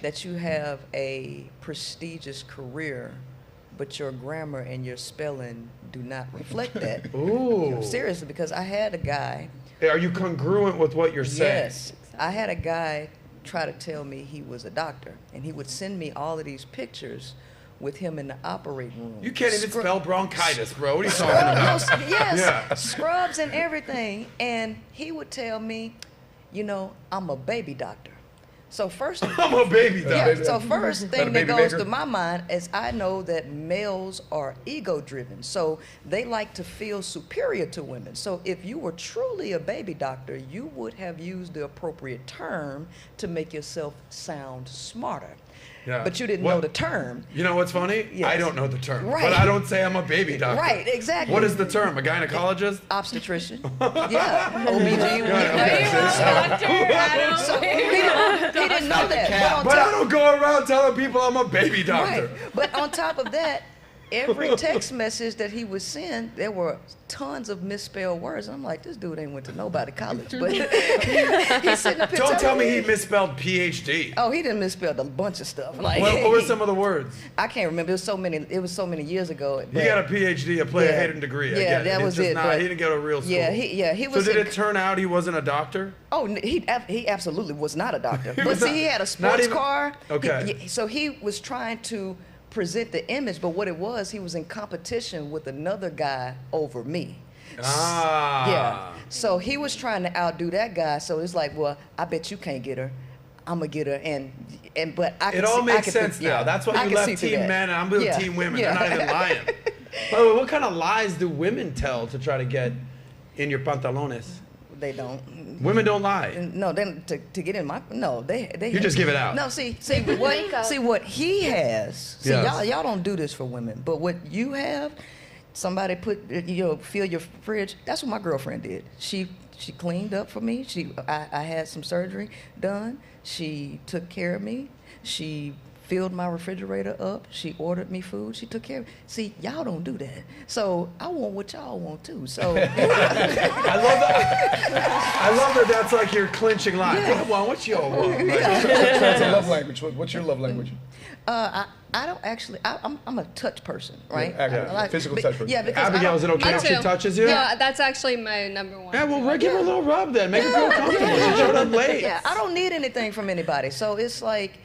that you have a prestigious career, but your grammar and your spelling do not reflect that. Ooh. Seriously, because I had a guy. Are you congruent with what you're saying? Yes. I had a guy try to tell me he was a doctor, and he would send me all of these pictures with him in the operating room. You can't even spell bronchitis, bro. What are you talking about? Yes, Yeah. scrubs and everything. And he would tell me, I'm a baby doctor. So first, I'm a baby doctor. Yeah, so first thing that goes to my mind is I know that males are ego-driven, so they like to feel superior to women. So if you were truly a baby doctor, you would have used the appropriate term to make yourself sound smarter. Yeah. But you didn't know the term. You know what's funny? Yes. I don't know the term. Right. But I don't say I'm a baby doctor. Right, exactly. What is the term? A gynecologist? Obstetrician. Yeah. OBGYN. So he didn't know that. But I don't go around telling people I'm a baby doctor. Right. But on top of that, every text message that he would send, there were tons of misspelled words. I'm like, this dude ain't went to nobody college. But he sent a picture. Don't tell me he misspelled PhD. Oh, he didn't misspell a bunch of stuff. Like, what were some of the words? I can't remember. It was so many years ago. He got a PhD, a player-hating degree. Yeah, that was it. He didn't go to real school. He was. So did it turn out he wasn't a doctor? Oh, he absolutely was not a doctor. But see, he had a sports car. Okay. So he was trying to present the image, but what it was, he was in competition with another guy over me. Yeah. So he was trying to outdo that guy. So it's like, well, I bet you can't get her. I'm gonna get her, but I can. It all makes sense now. Yeah, that's why you left Team Men and I'm with Team Women. They're not even lying. By the way, what kind of lies do women tell to try to get in your pantalones? They don't. Women don't lie. No, then to get in my they. You just give it out. No, see what he has. See, y'all don't do this for women, but what you have, somebody put fill your fridge. That's what my girlfriend did. She cleaned up for me. I had some surgery done. She took care of me. She filled my refrigerator up. She ordered me food. She took care of me. See, y'all don't do that. So I want what y'all want too. So I love that that's like your clinching line. Yeah. What's your want? That's a love language. What's your love language? I don't actually. I'm a touch person, right? Yeah, physical touch person. Yeah, because Abigail, is it okay if she touches you? No, that's actually my number one. Yeah, well, give her a little rub then. Make her feel comfortable. She showed up late. Yeah, I don't need anything from anybody. So it's like,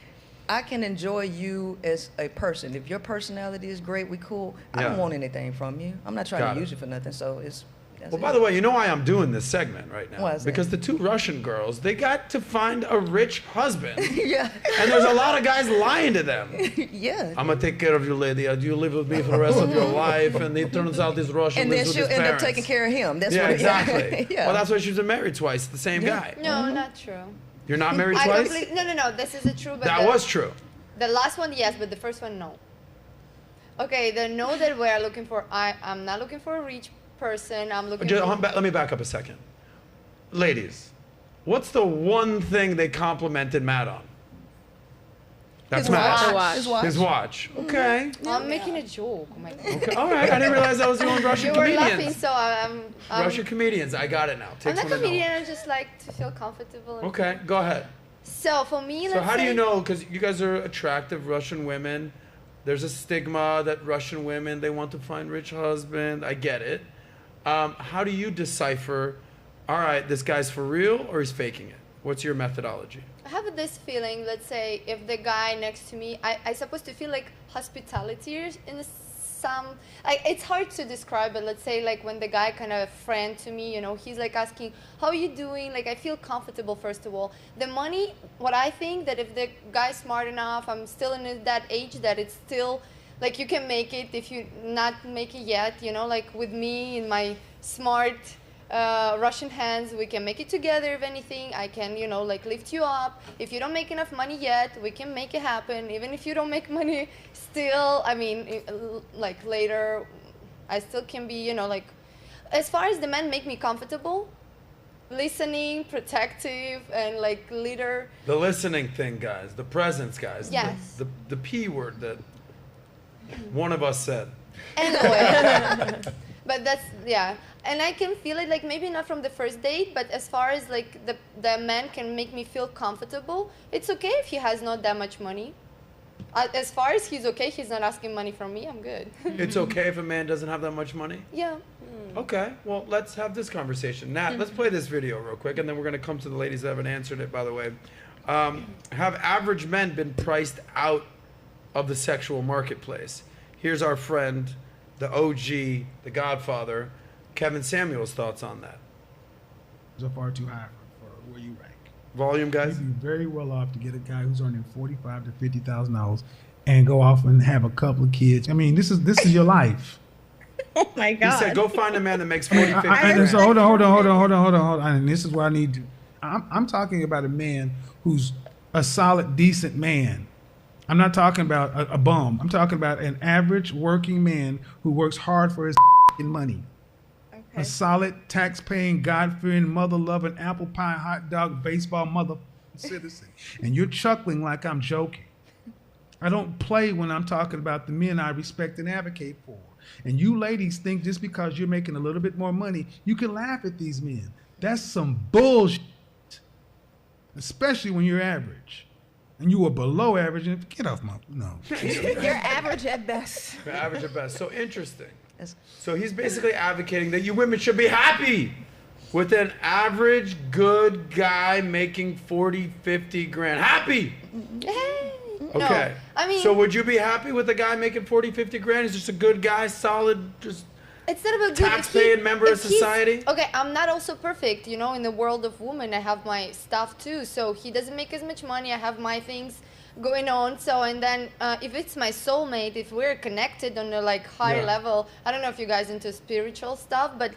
I can enjoy you as a person. If your personality is great, we cool. I don't want anything from you. I'm not trying to use you for nothing. So it's. Well, by the way, you know why I'm doing this segment right now? Why is that? Because the two Russian girls, they got to find a rich husband. Yeah. And there's a lot of guys lying to them. Yeah. I'm going to take care of you, lady. You live with me for the rest of your life. And it turns out this Russian lives with his parents. And then she'll end up taking care of him. That's what exactly. Yeah. Well, that's why she's been married twice, the same guy. No, not true. You're not married twice? No. This isn't true. But That was true. The last one, yes, but the first one, no. Okay, the no that we are looking for, I'm not looking for a rich person. I'm looking for... Let me back up a second. Ladies, what's the one thing they complimented Matt on? That's Matt. His watch. Okay. I'm making a joke. Oh my God. Okay. All right. I didn't realize that was the only Russian comedians. You were laughing, so I'm Russian comedians. I got it now. I'm not a comedian. I just like to feel comfortable. Okay. Go ahead. So for me, so how do you know? Because you guys are attractive Russian women. There's a stigma that Russian women, they want to find rich husband. I get it. How do you decipher, all right, this guy's for real or he's faking it? What's your methodology? I have this feeling, let's say, if the guy next to me, I supposed to feel like hospitality in some, like, it's hard to describe, but let's say like when the guy kind of friend to me, he's like asking, how are you doing? Like I feel comfortable, first of all. The money, what I think that if the guy's smart enough, I'm still in that age that it's still, like you can make it if you not make it yet, like with me in my smart Russian hands, we can make it together. If anything, I can, like lift you up. If you don't make enough money yet, we can make it happen. Even if you don't make money, still, I mean, like later, I still can be, like, as far as the men make me comfortable, listening, protective, and like leader. The listening thing, guys. The presence, guys. Yes. The P word that one of us said. Anyway. But that's, yeah. And I can feel it, like maybe not from the first date, but as far as like the man can make me feel comfortable, it's okay if he has not that much money. As far as he's okay, he's not asking money from me, I'm good. It's okay if a man doesn't have that much money? Yeah. Okay, well, let's have this conversation. Nat, let's play this video real quick, and then we're going to come to the ladies that haven't answered it, by the way. Have average men been priced out of the sexual marketplace? Here's our friend, the OG, the Godfather, Kevin Samuel's thoughts on that. Those are far too high for where you rank. Volume, guys. You'd be very well off to get a guy who's earning $45,000 to $50,000 and go off and have a couple of kids. I mean, this is your life. Oh my God. He said, go find a man that makes 40, 50 So hold on. And this is where I need to. I'm talking about a man who's a solid, decent man. I'm not talking about a bum. I'm talking about an average working man who works hard for his money. Okay. A solid, tax-paying, God-fearing, mother-loving, apple pie, hot dog, baseball mother citizen. And you're chuckling like I'm joking. I don't play when I'm talking about the men I respect and advocate for. And you ladies think just because you're making a little bit more money, you can laugh at these men. That's some bullshit. Especially when you're average. And you were below average. And get off my... No. You're average at best. You're average at best. So interesting. So he's basically advocating that you women should be happy with an average good guy making 40, 50 grand. Happy! Hey. Okay. No, I mean, so would you be happy with a guy making 40, 50 grand? He's just a good guy, solid, just it's not about good. Tax-paying member of society? Okay, I'm not also perfect. You know, in the world of women, I have my stuff too. So he doesn't make as much money. I have my things going on. So, and then if it's my soulmate, if we're connected on a like higher level, I don't know if you guys into spiritual stuff, but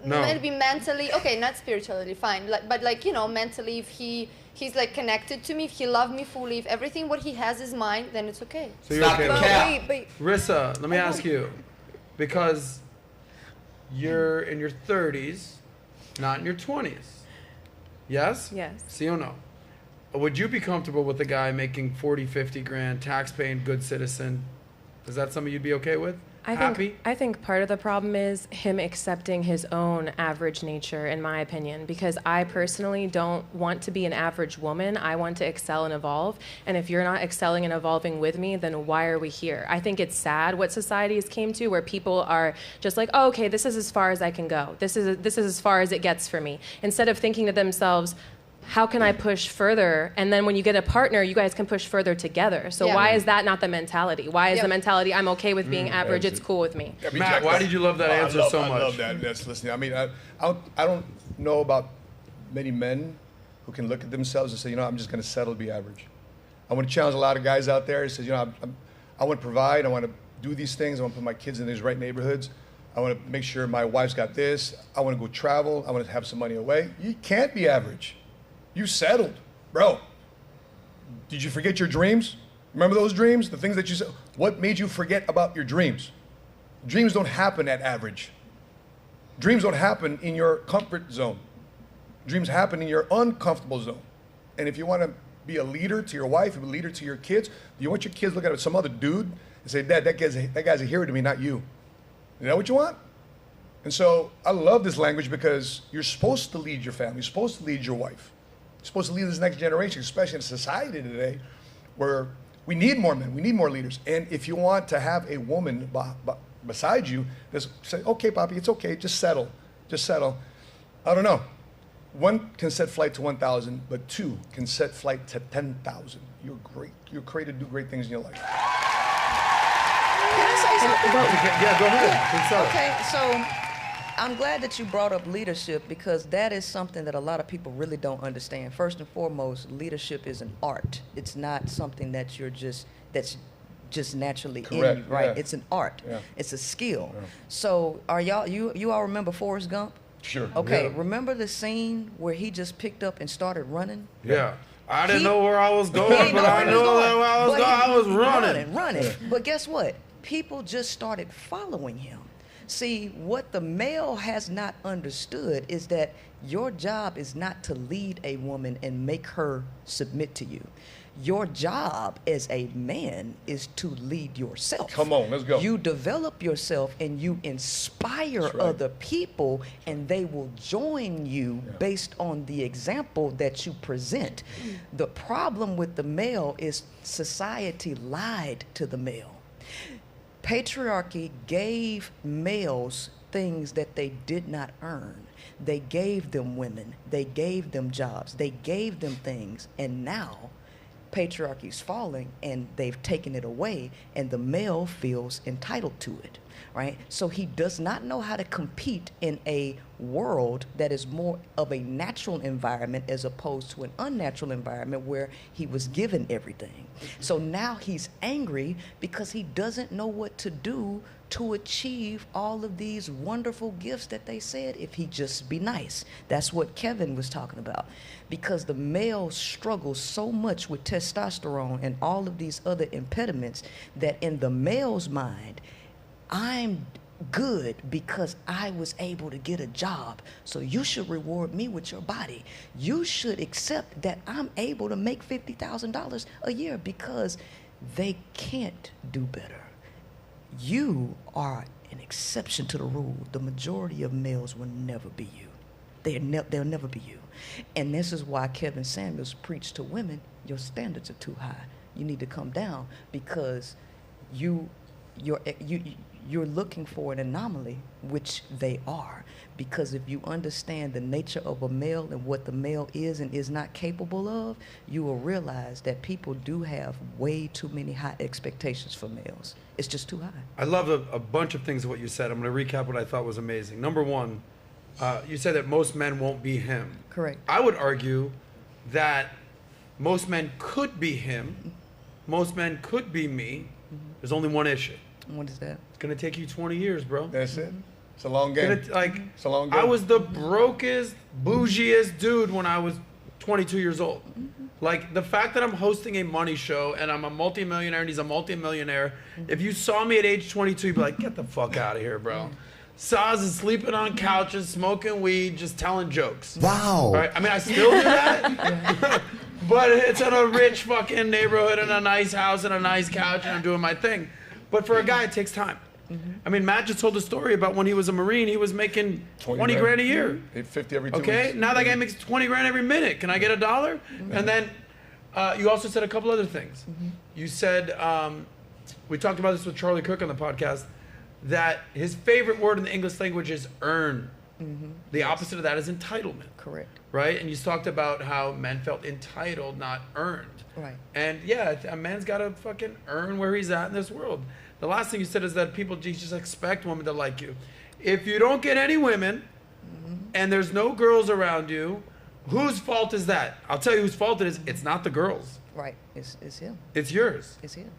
maybe mentally, okay, not spiritually, fine. But like, you know, mentally, if he's like connected to me, if he loves me fully, if everything what he has is mine, then it's okay. So you're okay with that. Rissa, let me ask you, because you're in your 30s, not in your 20s. Yes? Yes. See or no? Would you be comfortable with a guy making 40, 50 grand, tax-paying, good citizen? Is that something you'd be okay with? I think part of the problem is him accepting his own average nature, in my opinion, because I personally don't want to be an average woman. I want to excel and evolve. And if you're not excelling and evolving with me, then why are we here? I think it's sad what society has came to, where people are just like, oh, okay, this is as far as I can go. This is as far as it gets for me. Instead of thinking to themselves, how can I push further? And then when you get a partner, you guys can push further together. So why is that not the mentality? Why is the mentality, I'm okay with being average, it's cool with me? Matt, why did you love that answer so much? I love that. That's listening. I mean, I don't know about many men who can look at themselves and say, you know, I'm just going to settle to be average. I want to challenge a lot of guys out there who says, you know, I want to provide, I want to do these things, I want to put my kids in these right neighborhoods. I want to make sure my wife's got this. I want to go travel. I want to have some money away. You can't be average. You settled, bro. Did you forget your dreams? Remember those dreams? The things that you said? What made you forget about your dreams? Dreams don't happen at average. Dreams don't happen in your comfort zone. Dreams happen in your uncomfortable zone. And if you want to be a leader to your wife, a leader to your kids, do you want your kids to look at some other dude and say, Dad, that guy's a hero to me, not you? Is that what you want? And so I love this language because you're supposed to lead your family. You're supposed to lead your wife. You're supposed to lead this next generation, especially in society today where we need more men, we need more leaders. And if you want to have a woman beside you, just say, okay, Poppy, it's okay, just settle. I don't know. One can set flight to 1,000, but two can set flight to 10,000. You're great. You're created to do great things in your life. Can I say something? Yeah, go ahead. Okay, so I'm glad that you brought up leadership because that is something that a lot of people really don't understand. First and foremost, leadership is an art. It's not something that that's just naturally in you, right? Yeah. It's an art. Yeah. It's a skill. Yeah. So are you all remember Forrest Gump? Sure. Okay, yeah. Remember the scene where he just picked up and started running? Yeah. I didn't know where I was going, but I know where I was going. I was running. Yeah. But guess what? People just started following him. See, what the male has not understood is that your job is not to lead a woman and make her submit to you. Your job as a man is to lead yourself. Come on, let's go. You develop yourself and you inspire other people, and they will join you based on the example that you present. The problem with the male is society lied to the male. Patriarchy gave males things that they did not earn. They gave them women. They gave them jobs. They gave them things. And now patriarchy's falling and they've taken it away, and the male feels entitled to it, right? So he does not know how to compete in a world that is more of a natural environment as opposed to an unnatural environment where he was given everything. So now he's angry because he doesn't know what to do to achieve all of these wonderful gifts that they said if he just be nice. That's what Kevin was talking about. Because the male struggles so much with testosterone and all of these other impediments that in the male's mind, I'm good because I was able to get a job. So you should reward me with your body. You should accept that I'm able to make $50,000 a year because they can't do better. You are an exception to the rule. The majority of males will never be you. They'll never be you. And this is why Kevin Samuels preached to women, your standards are too high. You need to come down because you're looking for an anomaly, which they are. Because if you understand the nature of a male and what the male is and is not capable of, you will realize that people do have way too many high expectations for males. It's just too high. I love a bunch of things of what you said. I'm going to recap what I thought was amazing. Number one, you said that most men won't be him. Correct. I would argue that most men could be him. Most men could be me. There's only one issue. What is that? It's going to take you 20 years, bro. That's it. It's a long game. It's a long game. I was the brokest, bougiest dude when I was 22 years old. Like, the fact that I'm hosting a money show and I'm a multimillionaire and he's a multimillionaire, if you saw me at age 22, you'd be like, get the fuck out of here, bro. Saz is sleeping on couches, smoking weed, just telling jokes. Wow. Right? I mean, I still do that, but it's in a rich fucking neighborhood and a nice house and a nice couch and I'm doing my thing. But for a guy, it takes time. I mean, Matt just told a story about when he was a Marine, he was making 20 grand a year. 50 every 2 weeks. Okay, now that guy makes 20 grand every minute. Can I get $1? And then you also said a couple other things. You said, we talked about this with Charlie Cook on the podcast, that his favorite word in the English language is earn. The opposite of that is entitlement. Correct. Right? And you talked about how men felt entitled, not earned. Right. And yeah, a man's got to fucking earn where he's at in this world. The last thing you said is that people just expect women to like you. If you don't get any women and there's no girls around you, whose fault is that? I'll tell you whose fault it is. It's not the girls. Right. It's him. It's yours. It's him.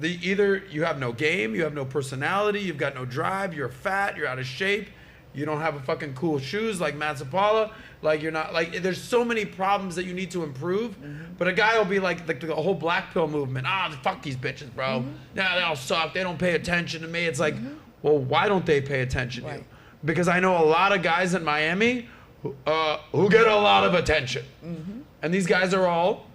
Either you have no game, you have no personality, you've got no drive, you're fat, you're out of shape, you don't have a fucking cool shoes like Matt Sapaula, like you're not, like there's so many problems that you need to improve, but a guy will be like the whole black pill movement, fuck these bitches, bro. Nah, they all suck, they don't pay attention to me. It's like, well, why don't they pay attention to you? Because I know a lot of guys in Miami who get a lot of attention. And these guys are all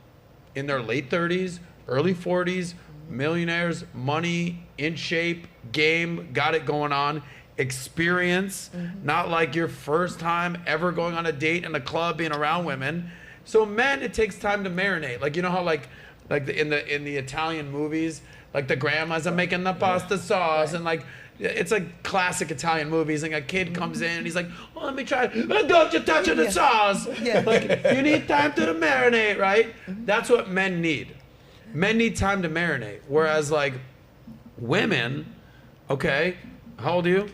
in their late 30s, early 40s, millionaires, money, in shape, game, got it going on, experience, not like your first time ever going on a date in a club, being around women. So men, it takes time to marinate. Like, you know how like in the Italian movies, like the grandmas are making the pasta sauce and like, it's like classic Italian movies, and a kid comes in and he's like, oh, let me try it. Don't you touch the sauce. Like, you need time to marinate, right? That's what men need. Men need time to marinate. Whereas like women, okay, how old are you?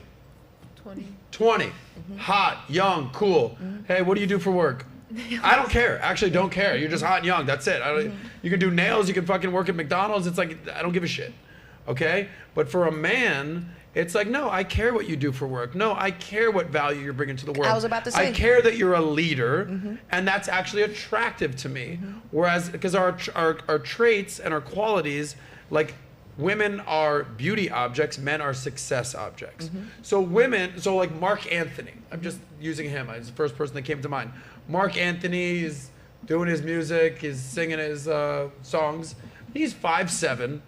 20. Hot, young, cool. Hey, what do you do for work? I don't care. Actually, don't care. You're just hot and young. That's it. You can do nails. You can fucking work at McDonald's. It's like, I don't give a shit. Okay? But for a man, it's like, no, I care what you do for work. No, I care what value you're bringing to the world. I was about to say. I care that you're a leader, and that's actually attractive to me. Whereas, because our traits and our qualities, like women are beauty objects, men are success objects. So like Mark Anthony, I'm just using him. He's the first person that came to mind. Mark Anthony is doing his music, he's singing his songs. He's 5'7".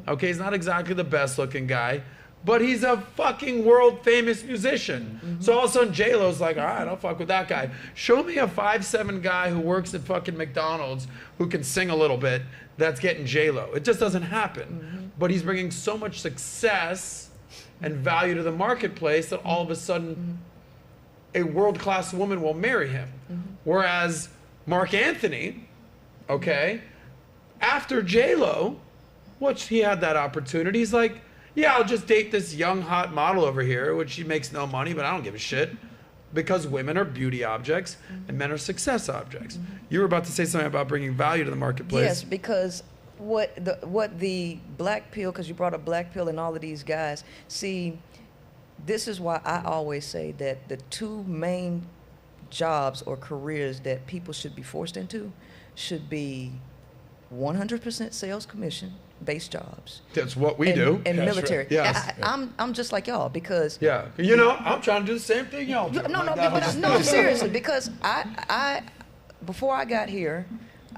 Okay, he's not exactly the best looking guy, but he's a fucking world famous musician. So all of a sudden J-Lo's like, all right, I'll fuck with that guy. Show me a 5'7" guy who works at fucking McDonald's who can sing a little bit that's getting J-Lo. It just doesn't happen. But he's bringing so much success and value to the marketplace that all of a sudden a world-class woman will marry him. Whereas Mark Anthony, okay, after J-Lo, which he had that opportunity, he's like, yeah, I'll just date this young, hot model over here, which she makes no money, but I don't give a shit. Because women are beauty objects and men are success objects. You were about to say something about bringing value to the marketplace. Yes, because what the black pill, because you brought up black pill and all of these guys, see, this is why I always say that the two main jobs or careers that people should be forced into should be 100% sales commission based jobs. That's what we do. And That's military. right. Yes. I'm just like y'all because you know, I'm trying to do the same thing y'all do. No, seriously, because I before I got here,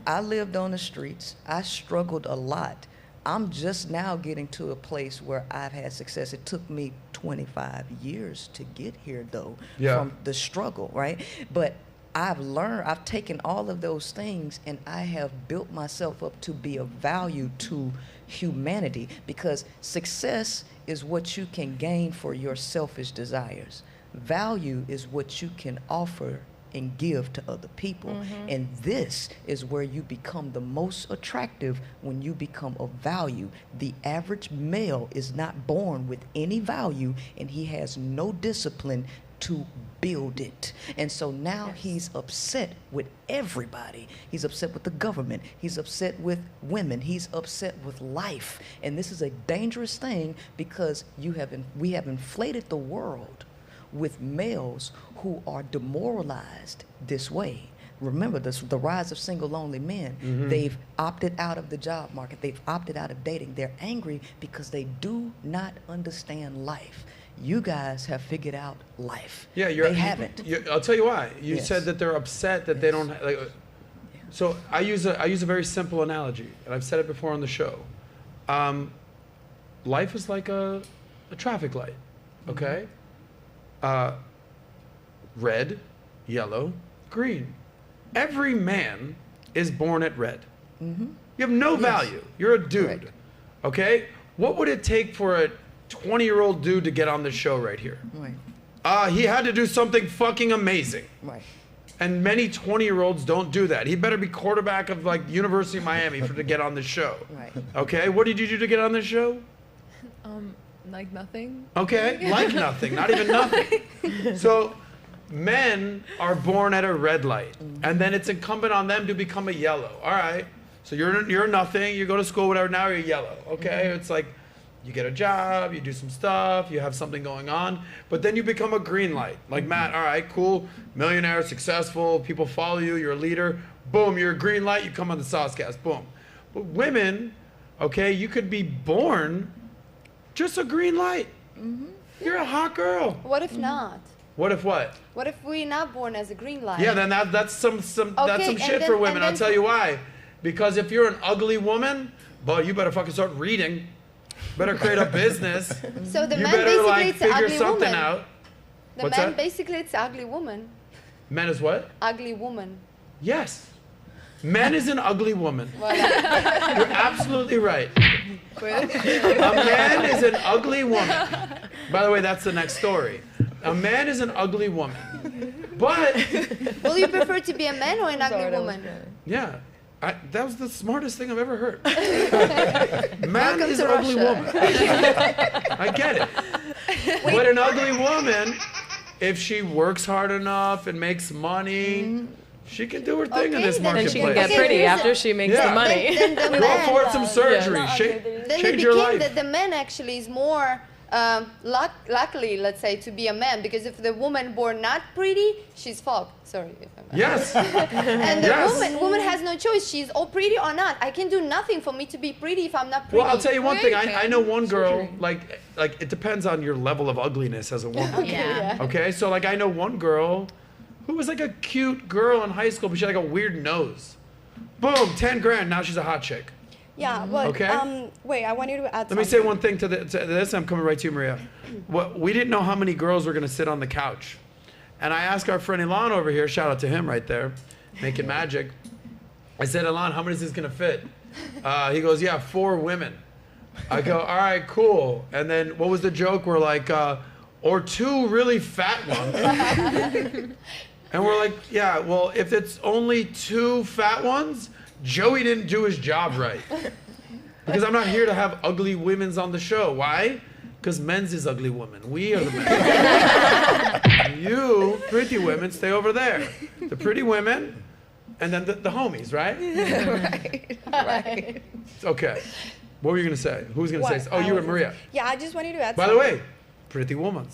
I lived on the streets. I struggled a lot. I'm just now getting to a place where I've had success. It took me 25 years to get here though, from the struggle, right? But I've learned, I've taken all of those things and I have built myself up to be of value to humanity because success is what you can gain for your selfish desires. Value is what you can offer and give to other people. And this is where you become the most attractive when you become of value. The average male is not born with any value and he has no discipline to build it. And so now he's upset with everybody. He's upset with the government. He's upset with women. He's upset with life. And this is a dangerous thing because we have inflated the world with males who are demoralized this way. Remember the rise of single lonely men. They've opted out of the job market. They've opted out of dating. They're angry because they do not understand life. You guys have figured out life. Yeah, they haven't. I'll tell you why. You said that they're upset that they don't. So I use a very simple analogy, and I've said it before on the show. Life is like a traffic light, okay? Red, yellow, green. Every man is born at red. You have no value. You're a dude, okay? What would it take for a 20-year-old dude to get on this show right here? He had to do something fucking amazing. And many 20-year-olds don't do that. He better be quarterback of like University of Miami to get on this show. Okay, what did you do to get on this show? Like nothing. Okay, like nothing, not even nothing. So men are born at a red light, and then it's incumbent on them to become a yellow. All right, so you're nothing, you go to school, whatever, now you're yellow. Okay, it's like, you get a job, you do some stuff, you have something going on, but then you become a green light. Like Matt, all right, cool, millionaire, successful, people follow you, you're a leader, boom, you're a green light, you come on the SOSCAST, boom. But women, okay, you could be born just a green light. You're a hot girl. What if not? What if what? What if we're not born as a green light? Yeah, then that's some shit for women. I'll tell you why. Because if you're an ugly woman, but you better fucking start reading. Better create a business. So the you man better basically like it's figure ugly something woman. out. The What's man that? basically it's ugly woman. Men is what? Ugly woman. Yes. Men is an ugly woman. You're absolutely right. A man is an ugly woman. By the way, that's the next story. A man is an ugly woman. But will you prefer to be a man or an ugly woman? Yeah. That was the smartest thing I've ever heard. Man is an ugly woman. I get it. But an ugly woman, if she works hard enough and makes money, she can do her thing in this marketplace. Then she can get pretty after she makes the money. Then the Go man, afford some surgery. then Change it your became life. that the man actually is more luckily, let's say, to be a man, because if the woman born not pretty, she's fucked. Sorry if I'm Yes. And the woman has no choice. She's all pretty or not. I can do nothing for me to be pretty if I'm not pretty. Well, I'll tell you one thing. I know one girl, like it depends on your level of ugliness as a woman. Okay, so like I know one girl who was like a cute girl in high school, but she had like a weird nose. Boom, 10 grand. Now she's a hot chick. Yeah, but wait, I want you to add Let me say one thing to this. I'm coming right to you, Maria. We didn't know how many girls were going to sit on the couch. And I asked our friend Ilan over here, shout out to him right there, making magic. I said, Ilan, how many is this going to fit? He goes, yeah, 4 women. I go, all right, cool. And then what was the joke? We're like, or 2 really fat ones. And we're like, yeah, well, if it's only 2 fat ones, Joey didn't do his job right. Because I'm not here to have ugly women's on the show. Why? Because men's is ugly women. We are the men. You, pretty women, stay over there. The pretty women, and then the homies, right? Right. Okay. What were you going to say? Who was going to say? Oh, you and Maria. Yeah, I just wanted to add By the way, pretty woman.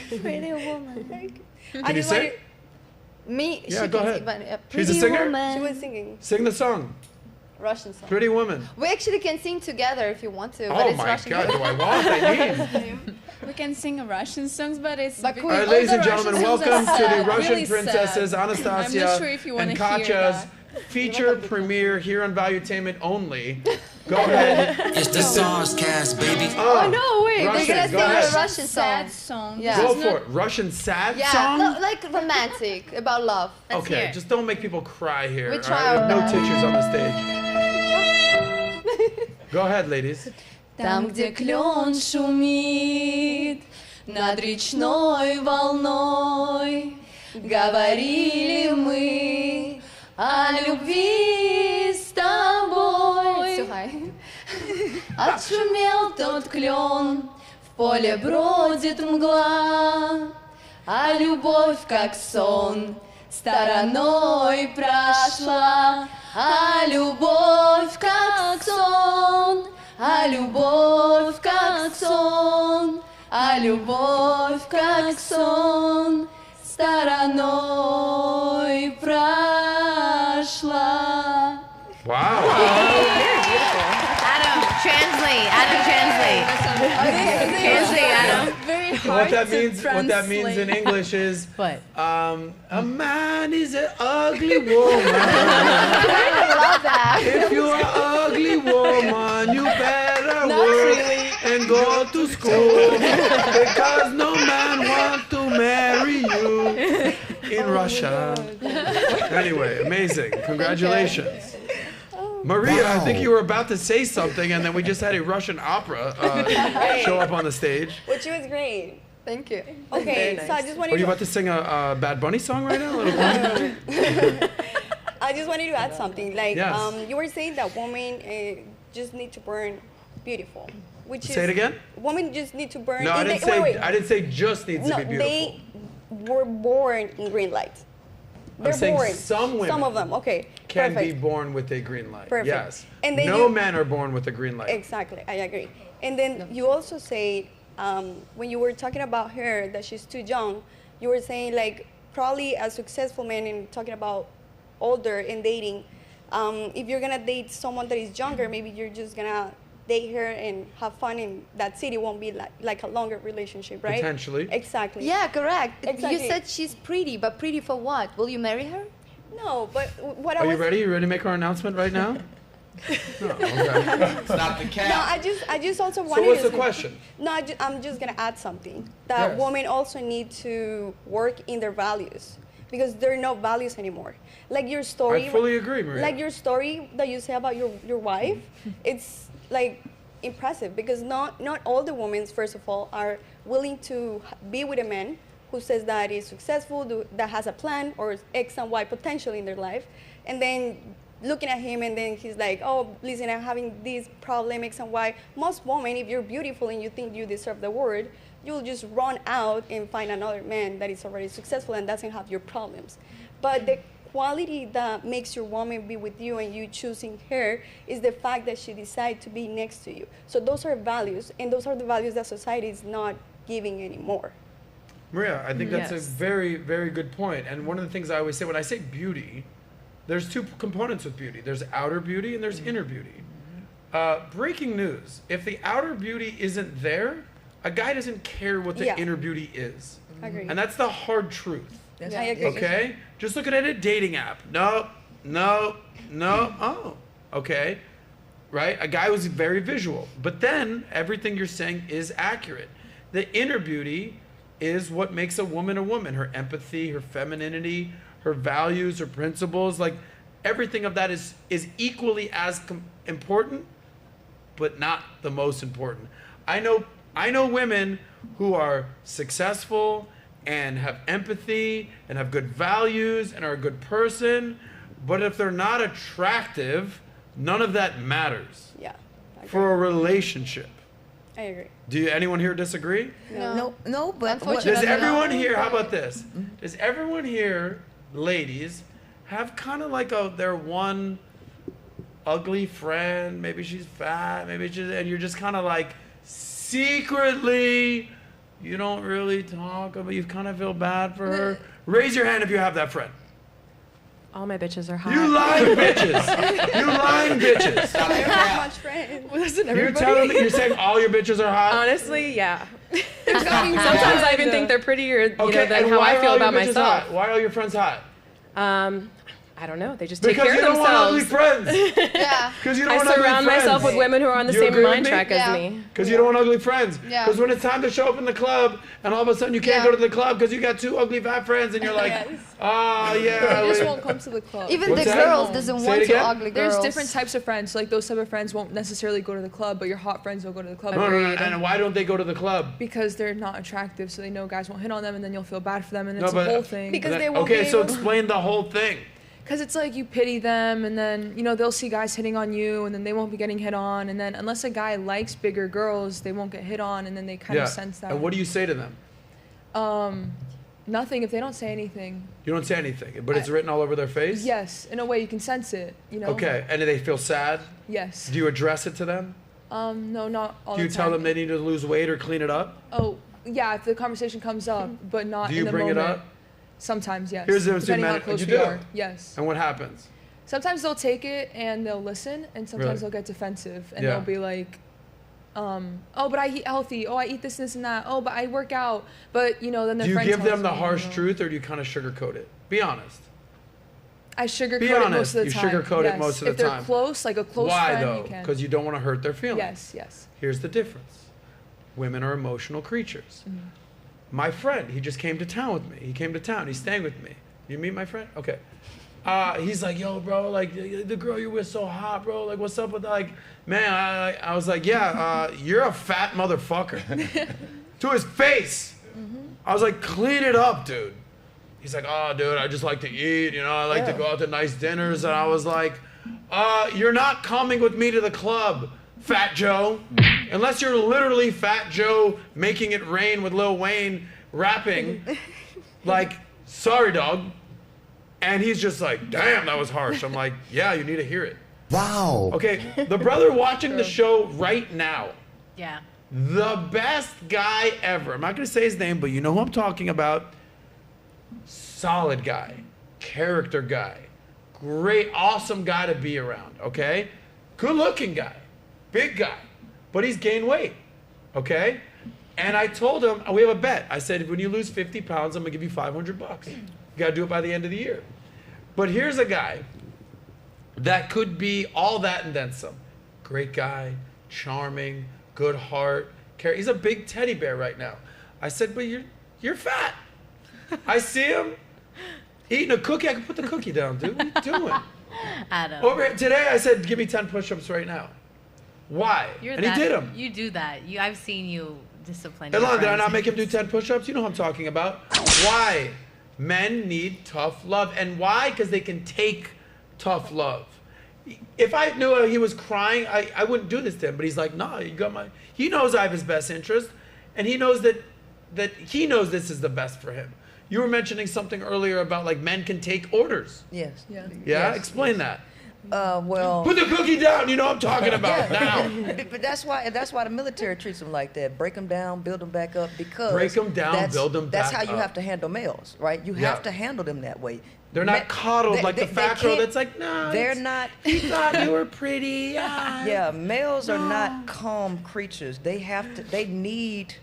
Pretty woman. Can you sing? Me? Yeah, she go can ahead. sing, but, She's a Pretty singer? Woman. She was singing. Sing the song. Russian song. Pretty woman. We actually can sing together if you want to. But Oh it's my Russian. God, do I want? I need. We can sing Russian songs, but it's. But All right, ladies and all the gentlemen, Russian welcome songs to are the sad, Russian really princesses, sad. Anastasia I'm not sure if you and wanna hear Katya's that. feature premiere here on Valuetainment only. Go ahead. It's the SOSCAST, baby. Oh, no, wait. Russian, They're going to go sing ahead. a Russian song. Sad song. Yeah. Go for it. Russian sad Yeah, song? no, like romantic, about love. Okay, just don't make people cry here. We all try right? our No best. tissues on the stage. Go ahead, ladies. Там, где клен шумит над речной волной, говорили мы о любви с тобой. Отшумел тот клен, в поле бродит мгла, а любовь, как сон, стороной прошла, а любовь, как сон, а любовь, как сон, а любовь, как сон, стороной прошла. Wow. Adam, translate. Translate, Adam. Very What that means in English is what? A man is an ugly woman. love that. If you're an ugly woman, you better work and go to school because no man wants to marry you in Russia. Anyway, amazing. Congratulations. Maria, I think you were about to say something, and then we just had a Russian opera show up on the stage. Which was great. Thank you. Okay, so I just wanted Are you about to sing a Bad Bunny song right now? A little Bunny? I just wanted to add something. Like, Yes. you were saying that women just need to burn beautiful. Which Say it again? Women just need to burn. No, I didn't say. I didn't say just needs to be beautiful. They were born in green light. They're I'm saying born. some women. Some of them. Okay. Can perfect. be born with a green light. Perfect. Yes. And then no men are born with a green light. Exactly, I agree. And then you also say, when you were talking about her, that she's too young, you were saying like probably a successful man and talking about older and dating, if you're gonna date someone that is younger, maybe you're just gonna date her and have fun in that city. Won't be like a longer relationship, right? Potentially. Exactly. Yeah, correct. Exactly. You said she's pretty, but pretty for what? Will you marry her? No, but what I Are was... you ready? You ready to make our announcement right now? No, okay. Stop the cap. No, I just also wanted So what's to the question? No, I'm just gonna add something. That Yes. women also need to work in their values because there are no values anymore. Like your story. I fully agree, Maria. Like your story that you say about your wife, it's like impressive because not all the women, first of all, are willing to be with a man who says that is successful, that has a plan or X and Y potential in their life, and then looking at him and then he's like, oh, listen, I'm having this problem, X and Y. Most women, if you're beautiful and you think you deserve the world, you'll just run out and find another man that is already successful and doesn't have your problems. But the quality that makes your woman be with you and you choosing her is the fact that she decided to be next to you. So those are values, and those are the values that society is not giving anymore. Maria, I think that's Yes. a very, very good point. And one of the things I always say, when I say beauty, there's two components with beauty. There's outer beauty and there's inner beauty. Breaking news. If the outer beauty isn't there, a guy doesn't care what the Yeah. inner beauty is. I agree. And that's the hard truth. That's I agree. Okay? Just looking at a dating app. No. Oh, okay. Right? A guy was very visual. But then everything you're saying is accurate. The inner beauty is what makes a woman. Her empathy, her femininity, her values, her principles, like everything of that is equally as important, but not the most important. I know women who are successful and have empathy and have good values and are a good person, But if they're not attractive, none of that matters. Yeah. For a relationship. I agree. Do anyone here disagree? No, but does everyone here, how about this? Does everyone here, ladies, have kind of like their one ugly friend? Maybe she's fat, and you're just kind of like secretly, you don't really talk, but you kind of feel bad for her. Raise your hand if you have that friend. All my bitches are hot. You lying bitches. You lying bitches. I don't have much friends. Listen, You're telling me, you're saying all your bitches are hot? Honestly, yeah. Sometimes I even think they're prettier, than and how why I are feel all your about bitches myself. hot? Why are all your friends hot? I don't know. They just take Because care you of don't want ugly themselves. friends. Yeah. Because you don't I want ugly surround friends. myself with women who are on the You same agree with mind me? track as me. Because you don't want ugly friends. Yeah. Because when it's time to show up in the club, and all of a sudden you can't go to the club because you got two ugly fat friends, and you're like, oh yeah. They just won't come to the club. Even the girls doesn't want to ugly girls. There's different types of friends. So like those type of friends won't necessarily go to the club, but your hot friends will go to the club. No. And why don't they go to the club? Because they're not attractive, so they know guys won't hit on them, and then you'll feel bad for them, and No, it's a whole thing. Because they won't Okay, be so able- explain the whole thing. Because it's like you pity them, and then they'll see guys hitting on you, and then they won't be getting hit on, and then unless a guy likes bigger girls, they won't get hit on, and then they kind of sense that. And what do you say to them? Nothing if they don't say anything. You don't say anything, but it's written all over their face? Yes, in a way you can sense it. Okay, and do they feel sad? Yes. Do you address it to them? No, not all Do the you time. tell them they need to lose weight or clean it up? Oh, yeah, if the conversation comes up, but not Do in you the bring moment. it up? Sometimes, yes. Here's the depending man, how close you we do. are. Yes. And what happens? Sometimes they'll take it and they'll listen, and sometimes Really? they'll get defensive and Yeah. they'll be like, oh, but I eat healthy. Oh, I eat this, this, and that. Oh, but I work out. But then their Do you friend give tells them the me, harsh truth, or do you kind of sugarcoat it? Be honest. I sugarcoat Be it most honest. of the You time. sugarcoat it yes. most of the if they're time. close, like a close Why friend, though? you can. Because you don't want to hurt their feelings. Yes, yes. Here's the difference. Women are emotional creatures. Mm-hmm. My friend, he just came to town with me. He came to town. He's staying with me. You meet my friend? Okay. He's like, yo, bro, like the girl you with so hot, bro. Like, what's up with that? Like, man, I was like, yeah, you're a fat motherfucker. To his face. Mm-hmm. I was like, clean it up, dude. He's like, oh, dude, I just like to eat. I like to go out to nice dinners. And I was like, you're not coming with me to the club, Fat Joe. Unless you're literally Fat Joe making it rain with Lil Wayne rapping. Like, sorry, dog. And he's just like, damn, that was harsh. I'm like, yeah, you need to hear it. Wow. Okay, the brother watching the show right now, Yeah. the best guy ever. I'm not going to say his name, but you know who I'm talking about. Solid guy, character guy, great, awesome guy to be around, okay? Good looking guy, big guy, but he's gained weight, okay? And I told him, we have a bet. I said, when you lose 50 pounds, I'm gonna give you $500. You gotta do it by the end of the year. But here's a guy that could be all that and then some. Great guy, charming, good heart. He's a big teddy bear right now. I said, but you're fat. I see him eating a cookie. I can put the cookie down, dude. What are you doing? Adam. Over today, I said, give me 10 push-ups right now. Why? You're And that, he did them. You do that. I've seen you discipline. Elon, your did I friends. not make him do 10 push-ups? You know who I'm talking about. Why? Men need tough love. And why? Because they can take tough love. If I knew he was crying, I wouldn't do this to him. But he's like, nah, you got my... He knows I have his best interest. And he knows that he knows this is the best for him. You were mentioning something earlier about like men can take orders. Yes. Yeah. Yeah? Yes, Explain that. Well. Put the cookie down. You know what I'm talking about now. But that's why the military treats them like that. Break them down, build them back up. Because Break them down, build them That's back how you up. have to handle males, right? You Yeah. have to handle them that way. They're not coddled like the fat girl that's like, no. They're not. He thought you were pretty. Yeah, males are not calm creatures. They need.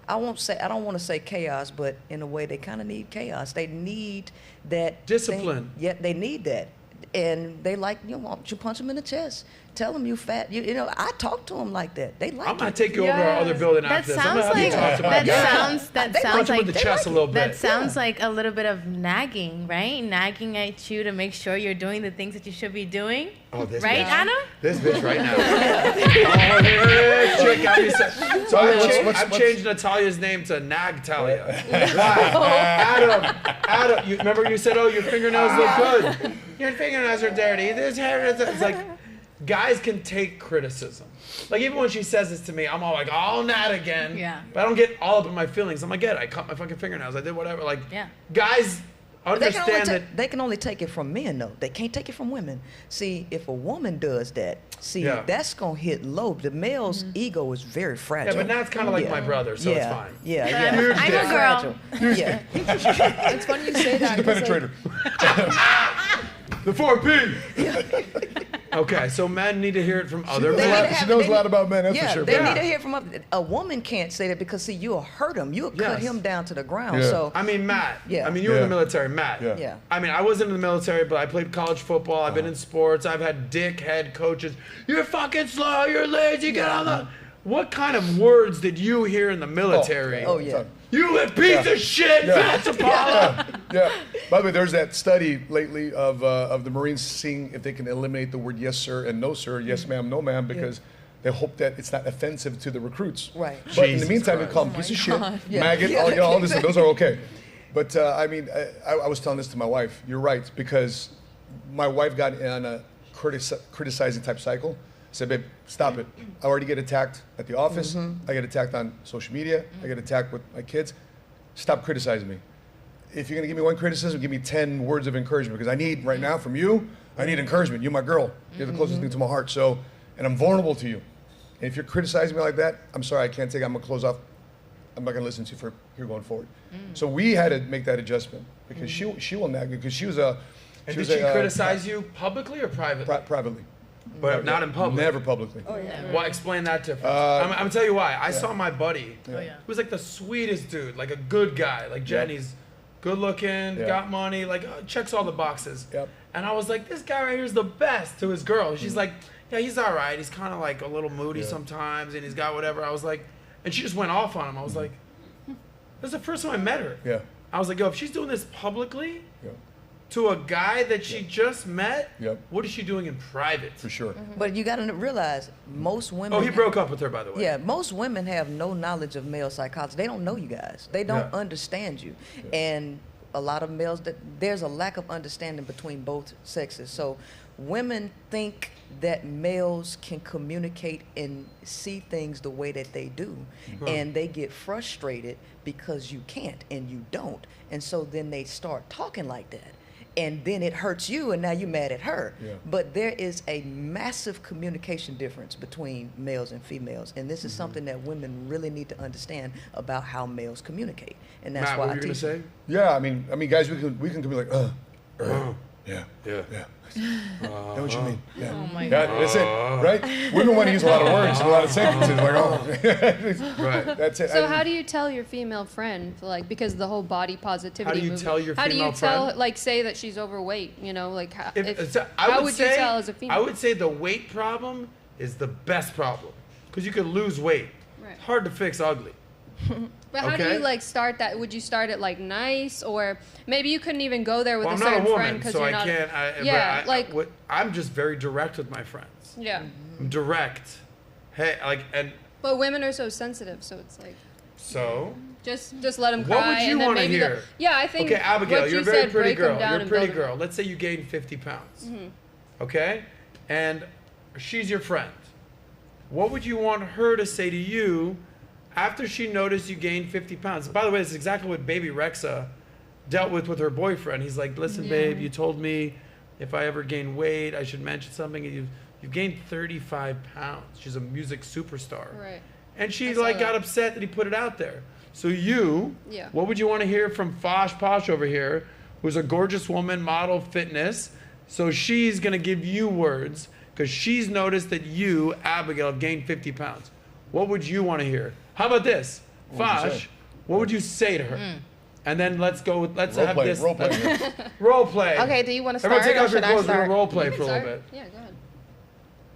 I don't want to say chaos, but in a way they kind of need chaos. They need that discipline. Yeah, they need that. And they like, want you punch them in the chest. Tell them you fat. I talk to them like that. They like I'm gonna it. take you over our other building after this. I'm gonna have you talk to my dad. That Punch sounds him like in the chest a little bit. That sounds like a little bit of nagging, right? Nagging at you to make sure you're doing the things that you should be doing. Oh, this right, bitch. Anna? This bitch right now. Oh, this chick got me so I've changed Natalia's name to Nagtalia. Why? Adam, you remember you said, oh, your fingernails look good. your fingernails are dirty. This hair is... It's like, guys can take criticism. Like, even when she says this to me, I'm all like, oh, not again. Yeah. But I don't get all up in my feelings. I'm like, I cut my fucking fingernails. I did whatever. Like, guys understand that... They can only take it from men, though. They can't take it from women. See, if a woman does that, that's going to hit low. The male's ego is very fragile. Yeah, but Nat's kind of like my brother, so it's fine. Yeah. Huge I'm a girl. Yeah. It's funny you say that. She's the penetrator. The 4P. Okay, so men need to hear it from other men. She knows a lot about men, that's for sure. They need to hear from a woman can't say that because, see, you'll hurt him. You'll cut him down to the ground. Yeah. So I mean, Matt. I mean, you were in the military, Matt. Yeah. I mean, I wasn't in the military, but I played college football. I've been in sports. I've had dickhead coaches. You're fucking slow. You're lazy. Get on the... What kind of words did you hear in the military? Oh yeah. You a piece of shit, Matt Sapaula. Yeah. By the way, there's that study lately of the Marines seeing if they can eliminate the word yes sir and no sir, yes ma'am, no ma'am, because they hope that it's not offensive to the recruits. Right. But in the meantime, they call them piece of shit, maggot, all this. Those are okay. But I mean, I was telling this to my wife. You're right, because my wife got on a criticizing type cycle. I said, babe, stop it. I already get attacked at the office. I get attacked on social media. I get attacked with my kids. Stop criticizing me. If you're going to give me one criticism, give me 10 words of encouragement, because I need, right now, from you, I need encouragement. You're my girl. You're the closest thing to my heart. So, and I'm vulnerable to you. And if you're criticizing me like that, I'm sorry, I can't take it. I'm going to close off. I'm not going to listen to you for here going forward. So we had to make that adjustment, because she will nag me, because she was a... And did she criticize you publicly or privately? Privately. But not in public. Never publicly. Oh, yeah. Well, explain that difference. I'm gonna tell you why. I saw my buddy. He was like the sweetest dude, like a good guy. Like Jenny's good looking, got money, like checks all the boxes. And I was like, this guy right here is the best to his girl. She's like, yeah, he's all right. He's kind of like a little moody sometimes, and he's got whatever. I was like, and she just went off on him. I was like, this is the first time I met her. Yeah. I was like, yo, if she's doing this publicly, to a guy that she just met, what is she doing in private? For sure. But you got to realize most women... Oh, he broke up with her, by the way. Yeah, most women have no knowledge of male psychology. They don't know you guys. They don't understand you. And a lot of males, there's a lack of understanding between both sexes. So women think that males can communicate and see things the way that they do. And they get frustrated because you can't and you don't. And so then they start talking like that. And then it hurts you, and now you're mad at her. But there is a massive communication difference between males and females, and this is something that women really need to understand about how males communicate. And that's Matt, why what were you gonna say? Yeah, I mean, guys, we can be like, yeah. Know what you mean? Yeah. Oh my God. That's it, right? Women want to use a lot of words and a lot of sentences. Like, right. That's it. So how do you tell your female friend, like, because the whole body positivity How do you tell your how do female you tell, friend? like, say that she's overweight? You know, like, how I would you tell as a female? I would say the weight problem is the best problem, because you could lose weight. Right. It's hard to fix ugly. But how do you like start that? Would you start it like nice, or maybe you couldn't even go there with Well, a I'm not certain a woman, friend because so you're I not. can't. I'm just very direct with my friends. Yeah. I'm direct. Hey, But women are so sensitive, so it's like. So. Just let them cry. What would you want to hear? I think. Okay, Abigail, what you're a you very said, pretty break them girl. down You're a and pretty build girl. Let's say you gained 50 pounds. Mm-hmm. Okay, and she's your friend. What would you want her to say to you after she noticed you gained 50 pounds? By the way, it's exactly what baby Rexa dealt with her boyfriend. He's like, listen, babe, you told me if I ever gain weight, I should mention something. And you've gained 35 pounds. She's a music superstar. Right. And she got upset that he put it out there. So what would you want to hear from Fosh Posh over here, who's a gorgeous woman, model, fitness? So she's going to give you words because she's noticed that you, Abigail, have gained 50 pounds. What would you want to hear? How about this? Fosh, what would you say to her? And then let's have this. Role play. Role play. Okay, do you want to start Everyone take or off your should I clothes. We're start? going to role play for a little bit. Yeah, go ahead.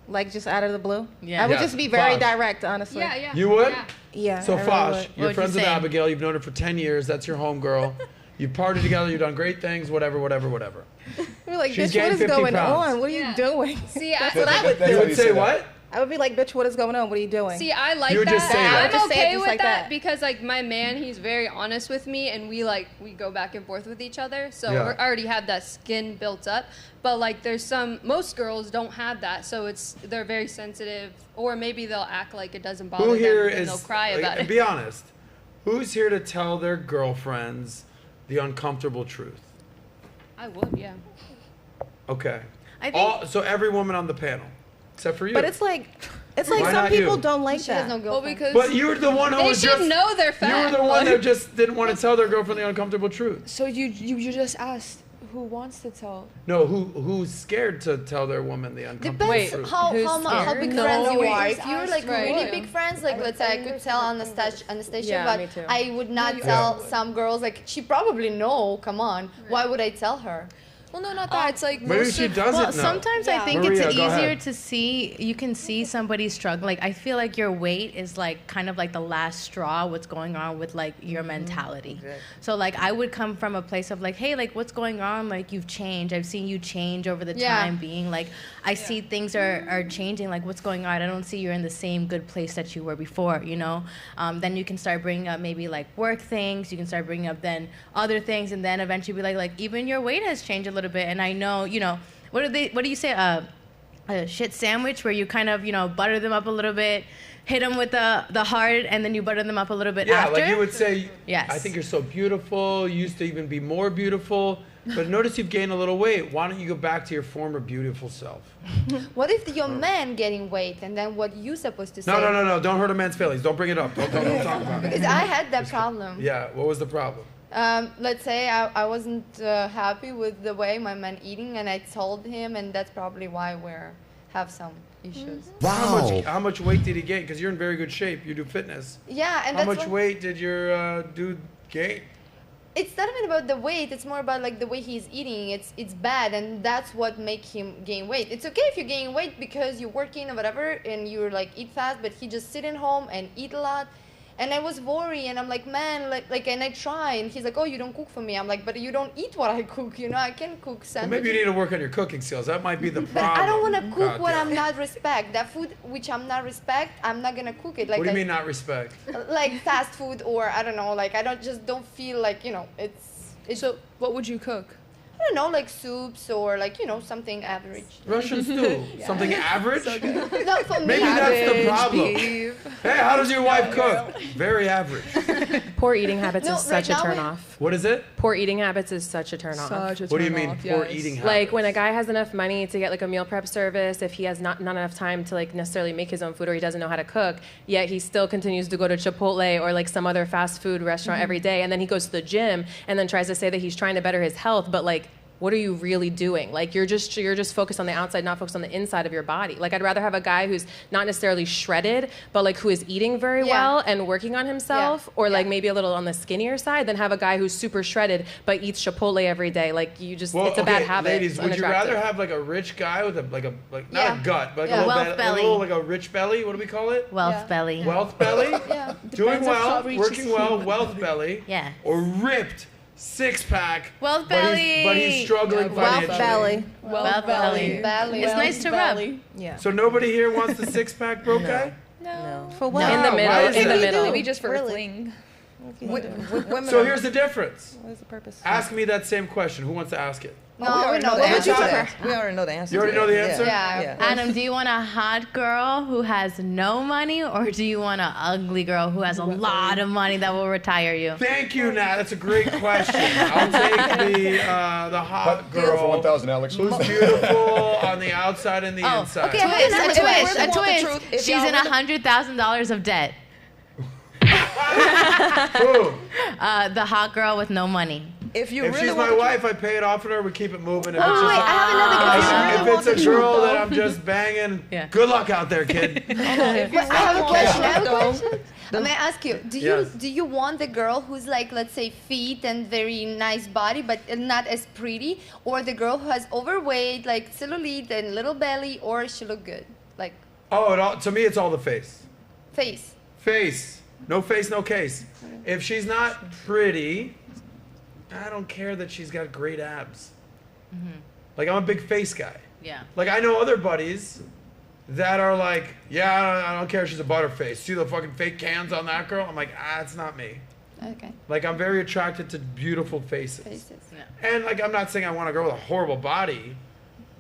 Like just out of the blue? Yeah. I would just be very Fosh. direct, honestly. Yeah. You would? Yeah. So I really Fosh, would. you're would friends you with say? Abigail. You've known her for 10 years. That's your homegirl. You've partied together. You've done great things. Whatever. We're like, She's bitch, what gained is 50 going pounds. on? What are you doing? See, That's what I would That's You how would say that. what? I would be like, bitch, what is going on? What are you doing? See, I like You would that. just say that. I'm Just say it okay just with like that, that. because like my man, he's very honest with me, and we go back and forth with each other. So Yeah. we already have that skin built up. But like most girls don't have that, so they're very sensitive, or maybe they'll act like it doesn't bother Who them, here and is, they'll cry like, about and it. be honest, who's here to tell their girlfriends the uncomfortable truth? I would, yeah. Okay. I think- So every woman on the panel, except for you. But it's like Why some not people you? don't like She has that. no girlfriend. But you were the one who They was should just. know their You were facts. the one that just didn't want to tell their girlfriend the uncomfortable truth. So you just asked who wants to tell. No, who's scared to tell their woman the uncomfortable Depends truth? how big No, friends you wait. are. If you're like Right. really Yeah. big friends, like let's say I could tell Anastasia, Yeah, me too. but I would not tell some girls. Like she probably know. Come on, why would I tell her? Well, no, not that. It's like Maybe most she of- doesn't Well, know. sometimes I Yeah. think Maria, it's go easier ahead. to see. You can see somebody struggle. Like I feel like your weight is like kind of like the last straw. What's going on with like your mentality? So like I would come from a place of like, hey, like what's going on? Like you've changed. I've seen you change over the Yeah. time being. Like I see things are changing. Like what's going on? I don't see you're in the same good place that you were before. You know. Then you can start bringing up maybe like work things. You can start bringing up then other things, and then eventually be like even your weight has changed a little bit. And I know, you know, what do you say? A shit sandwich where you kind of, you know, butter them up a little bit, hit them with the hard, and then you butter them up a little bit Yeah, after. like you would say, Yes. I think you're so beautiful. You used to even be more beautiful. But notice you've gained a little weight. Why don't you go back to your former beautiful self? What if your man getting weight, and then what you supposed to say? No. Don't hurt a man's feelings. Don't bring it up. Don't talk about it. Because I had that problem. Yeah, what was the problem? Let's say I wasn't happy with the way my man eating, and I told him, and that's probably why we have some issues. How much weight did he gain? Because you're in very good shape. You do fitness. Yeah, and how that's much why- weight did your dude gain? It's not even about the weight. It's more about like the way he's eating. It's bad, and that's what make him gain weight. It's okay if you gain weight because you're working or whatever, and you're like eat fast, but he just sitting home and eat a lot. And I was worried, and I'm like, man, like, and I try, and he's like, oh, you don't cook for me. I'm like, but you don't eat what I cook, you know? I can cook Well, sandwiches. maybe you need to work on your cooking skills. That might be the But problem. I don't want to cook out what there. I'm not respect. That food which I'm not respect, I'm not gonna cook it. Like What do you I- mean not respect? Like fast food, or I don't know. Like I don't feel like, you know, it's. So what would you cook? I don't know, like soups or like, you know, something average. Russian stew. Something average? No, for me. Maybe that's the problem. beef. Hey, how does your wife cook? Very average. Poor eating habits No, is such right a now turn we- off. What is it? Poor eating habits is such a turn off. Such a What do you turn mean, off, poor yes. eating habits? Like when a guy has enough money to get like a meal prep service, if he has not enough time to like necessarily make his own food, or he doesn't know how to cook, yet he still continues to go to Chipotle or like some other fast food restaurant every day, and then he goes to the gym and then tries to say that he's trying to better his health, but like, what are you really doing? Like you're just focused on the outside, not focused on the inside of your body. Like I'd rather have a guy who's not necessarily shredded, but like who is eating very well and working on himself, or like maybe a little on the skinnier side, than have a guy who's super shredded but eats Chipotle every day. Like you just, it's a bad habit. Ladies, It's would you unattractive. rather have like a rich guy with not Yeah. a gut, but like Yeah. a little Wealth belly. a little like a rich belly? What do we call it? Wealth belly. Wealth belly? Yeah. Doing Depends on well, how rich working is well, he. wealth belly. Yeah. Or ripped six pack. Wealth but belly. But he's struggling Yeah, financially. Wealth belly. Wealth belly. Belly. It's nice to rub. Yeah. So nobody here wants the six pack broke guy? No. For what? In the Why middle. is In the that? middle. Maybe just for Really? a fling. Women So are- here's the difference. What is the purpose? Ask me that same question. Who wants to ask it? No, we know the What would answer. you prefer? We already know the answer. You already to know that. the answer? Yeah. Adam, do you want a hot girl who has no money, or do you want an ugly girl who has a lot of money that will retire you? Thank you, Nat. That's a great question. I'll take the hot girl. For 1,000, Alex. Who's beautiful on the outside and the inside. okay, I have another question. A twist. truth. If She's y'all in really- $100,000 of debt. Who? The hot girl with no money. If you If really she's want my the wife, I pay it off on her. We keep it moving. If Oh, it's wait, just I have another question. if it's a girl that I'm just banging, Yeah. good luck out there, kid. I have a question. I have a Though, question. May I ask you? Yes. Do you want the girl who's like, let's say, fit and very nice body, but not as pretty, or the girl who has overweight, like cellulite and little belly, or she look good, like To me, it's all the face. face? Face. No face, no case. If she's not pretty, I don't care that she's got great abs. Like, I'm a big face guy. Yeah. Like, I know other buddies that are like, yeah, I don't care if she's a butterface. See the fucking fake cans on that girl? I'm like, it's not me. Okay. Like, I'm very attracted to beautiful faces. Yeah. And like, I'm not saying I want a girl with a horrible body,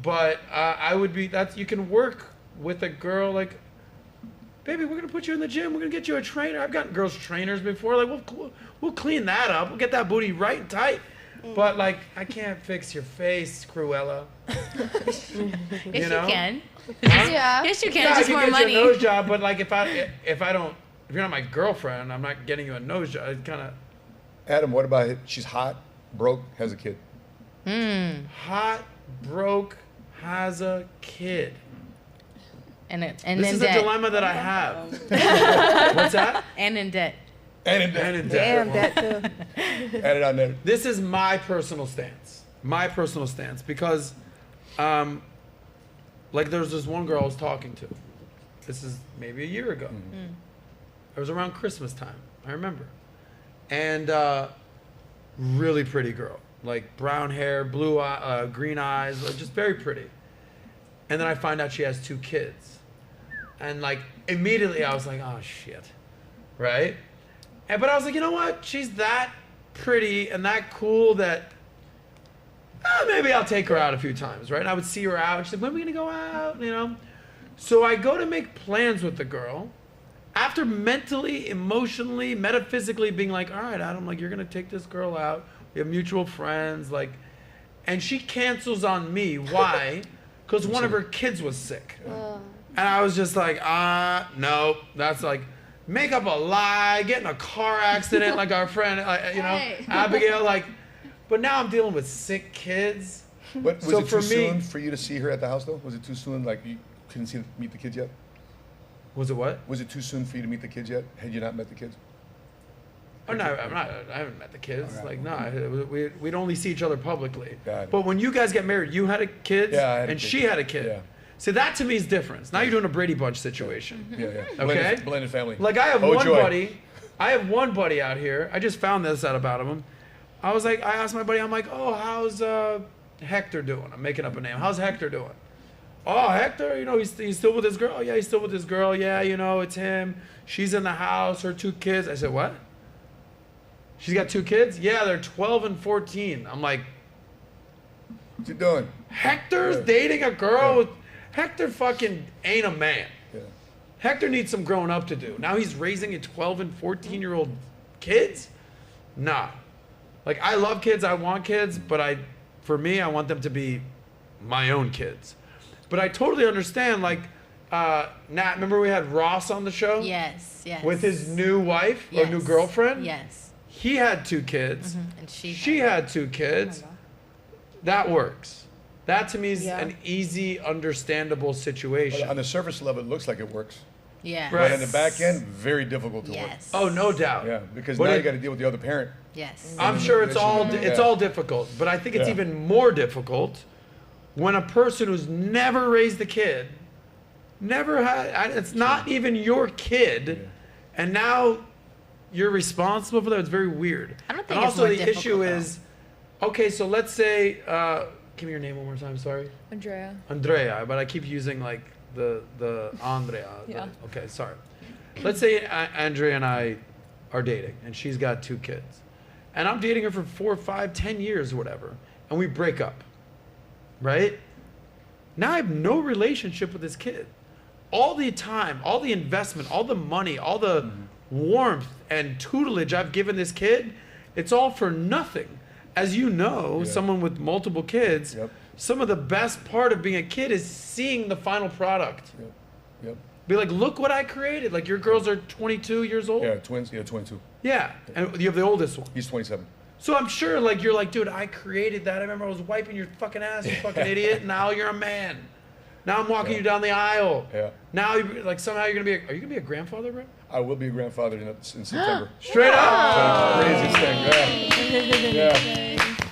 but I would be, you can work with a girl like, baby, we're gonna put you in the gym. We're gonna get you a trainer. I've gotten girls trainers before. Like, we'll clean that up. We'll get that booty right and tight. But like, I can't fix your face, Cruella. Yes, you can. Yeah. Yes, you can. Yeah, Just I more can get money. you a nose job, but like, if you're not my girlfriend, I'm not getting you a nose job. It's kind of. Adam, what about it? She's hot, broke, has a kid. Hot, broke, has a kid. And This in is debt. a dilemma that I have. What's that? And in debt. And in debt. Damn, that too. Add it on there. This is my personal stance. Because, like, there's this one girl I was talking to. This is maybe a year ago. It was around Christmas time. I remember. And really pretty girl. Like, brown hair, blue green eyes, like, just very pretty. And then I find out she has 2 kids. And, like, immediately I was like, oh, shit. Right? But I was like, you know what? She's that pretty and that cool that maybe I'll take her out a few times, right? And I would see her out. She's like, when are we going to go out? You know? So I go to make plans with the girl. After mentally, emotionally, metaphysically being like, all right, Adam, like, you're going to take this girl out. We have mutual friends. Like, and she cancels on me. Why? Because one of her kids was sick. And I was just like, no. That's like, make up a lie, get in a car accident like our friend, Abigail. Like, but now I'm dealing with sick kids. But was it too soon for you to see her at the house, though? Was it too soon? Like, you couldn't meet the kids yet? Was it what? Was it too soon for you to meet the kids yet? Had you not met the kids? Oh no, I haven't met the kids. Like, no, we'd only see each other publicly. Got it. But when you guys get married, you had a kid, and she had a kid. Yeah. So that to me is different. Now you're doing a Brady Bunch situation. Yeah. Okay. Blended family. Like, I have Oh, one joy. buddy. I have one buddy out here. I just found this out about him. I was like, I asked my buddy, I'm like, oh, how's Hector doing? I'm making up a name. How's Hector doing? Oh, Hector, he's still with his girl. Oh, yeah, he's still with his girl. Yeah, it's him. She's in the house. Her 2 kids. I said, what? She's got 2 kids? Yeah, they're 12 and 14. I'm like, what you doing? Hector's dating a girl with... Hector fucking ain't a man. Yeah. Hector needs some growing up to do. Now he's raising a 12 and 14-year-old kids? Nah. Like, I love kids. I want kids. But for me, I want them to be my own kids. But I totally understand, like, Nat, remember we had Ross on the show? Yes. With his new wife or new girlfriend? Yes. He had 2 kids. And she had 2 kids. That works. That to me is an easy, understandable situation. Well, on the surface level, it looks like it works. Yeah. But on the back end, very difficult to work. Oh, no doubt. Yeah, because now you got to deal with the other parent. Yes. I'm sure it's all difficult, but I think it's even more difficult when a person who's never raised a kid, never had, it's not even your kid, and now you're responsible for that. It's very weird. I don't think and it's also more the difficult, issue is, okay, so let's say, give me your name one more time. Sorry. Andrea, but I keep using like the Andrea. Yeah. Okay, sorry. Let's say Andrea and I are dating, and she's got 2 kids, and I'm dating her for 4, 5, 10 years, or whatever, and we break up. Right? Now I have no relationship with this kid. All the time, all the investment, all the money, all the warmth and tutelage I've given this kid, it's all for nothing. As you know, someone with multiple kids, some of the best part of being a kid is seeing the final product. Be like, look what I created. Like, your girls are 22 years old? Yeah, twins. Yeah, 22. Yeah, and you have the oldest one. He's 27. So I'm sure, like, you're like, dude, I created that. I remember I was wiping your fucking ass, you fucking idiot. Now you're a man. Now I'm walking you down the aisle. Yeah. Now, like, somehow you're gonna be. Are you gonna be a grandfather, bro? I will be a grandfather in September. Straight up. Craziest thing. Yeah.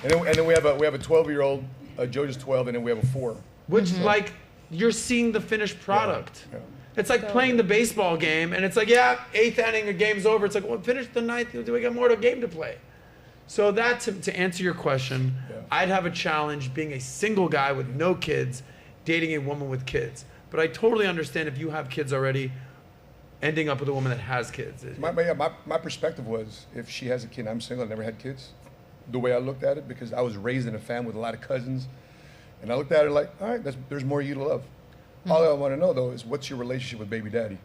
And then we have a 12-year-old. Jojo's 12, and then we have a 4. Which, like, you're seeing the finished product. Yeah. It's like playing the baseball game, and it's like, 8th inning, the game's over. It's like, well, finish the 9th. Do we got more to game to play? So that, to answer your question, I'd have a challenge being a single guy with no kids, dating a woman with kids. But I totally understand if you have kids already, ending up with a woman that has kids. My perspective was, if she has a kid and I'm single, I never had kids, the way I looked at it, because I was raised in a family with a lot of cousins, and I looked at it like, all right, there's more of you to love. All I want to know, though, is what's your relationship with baby daddy?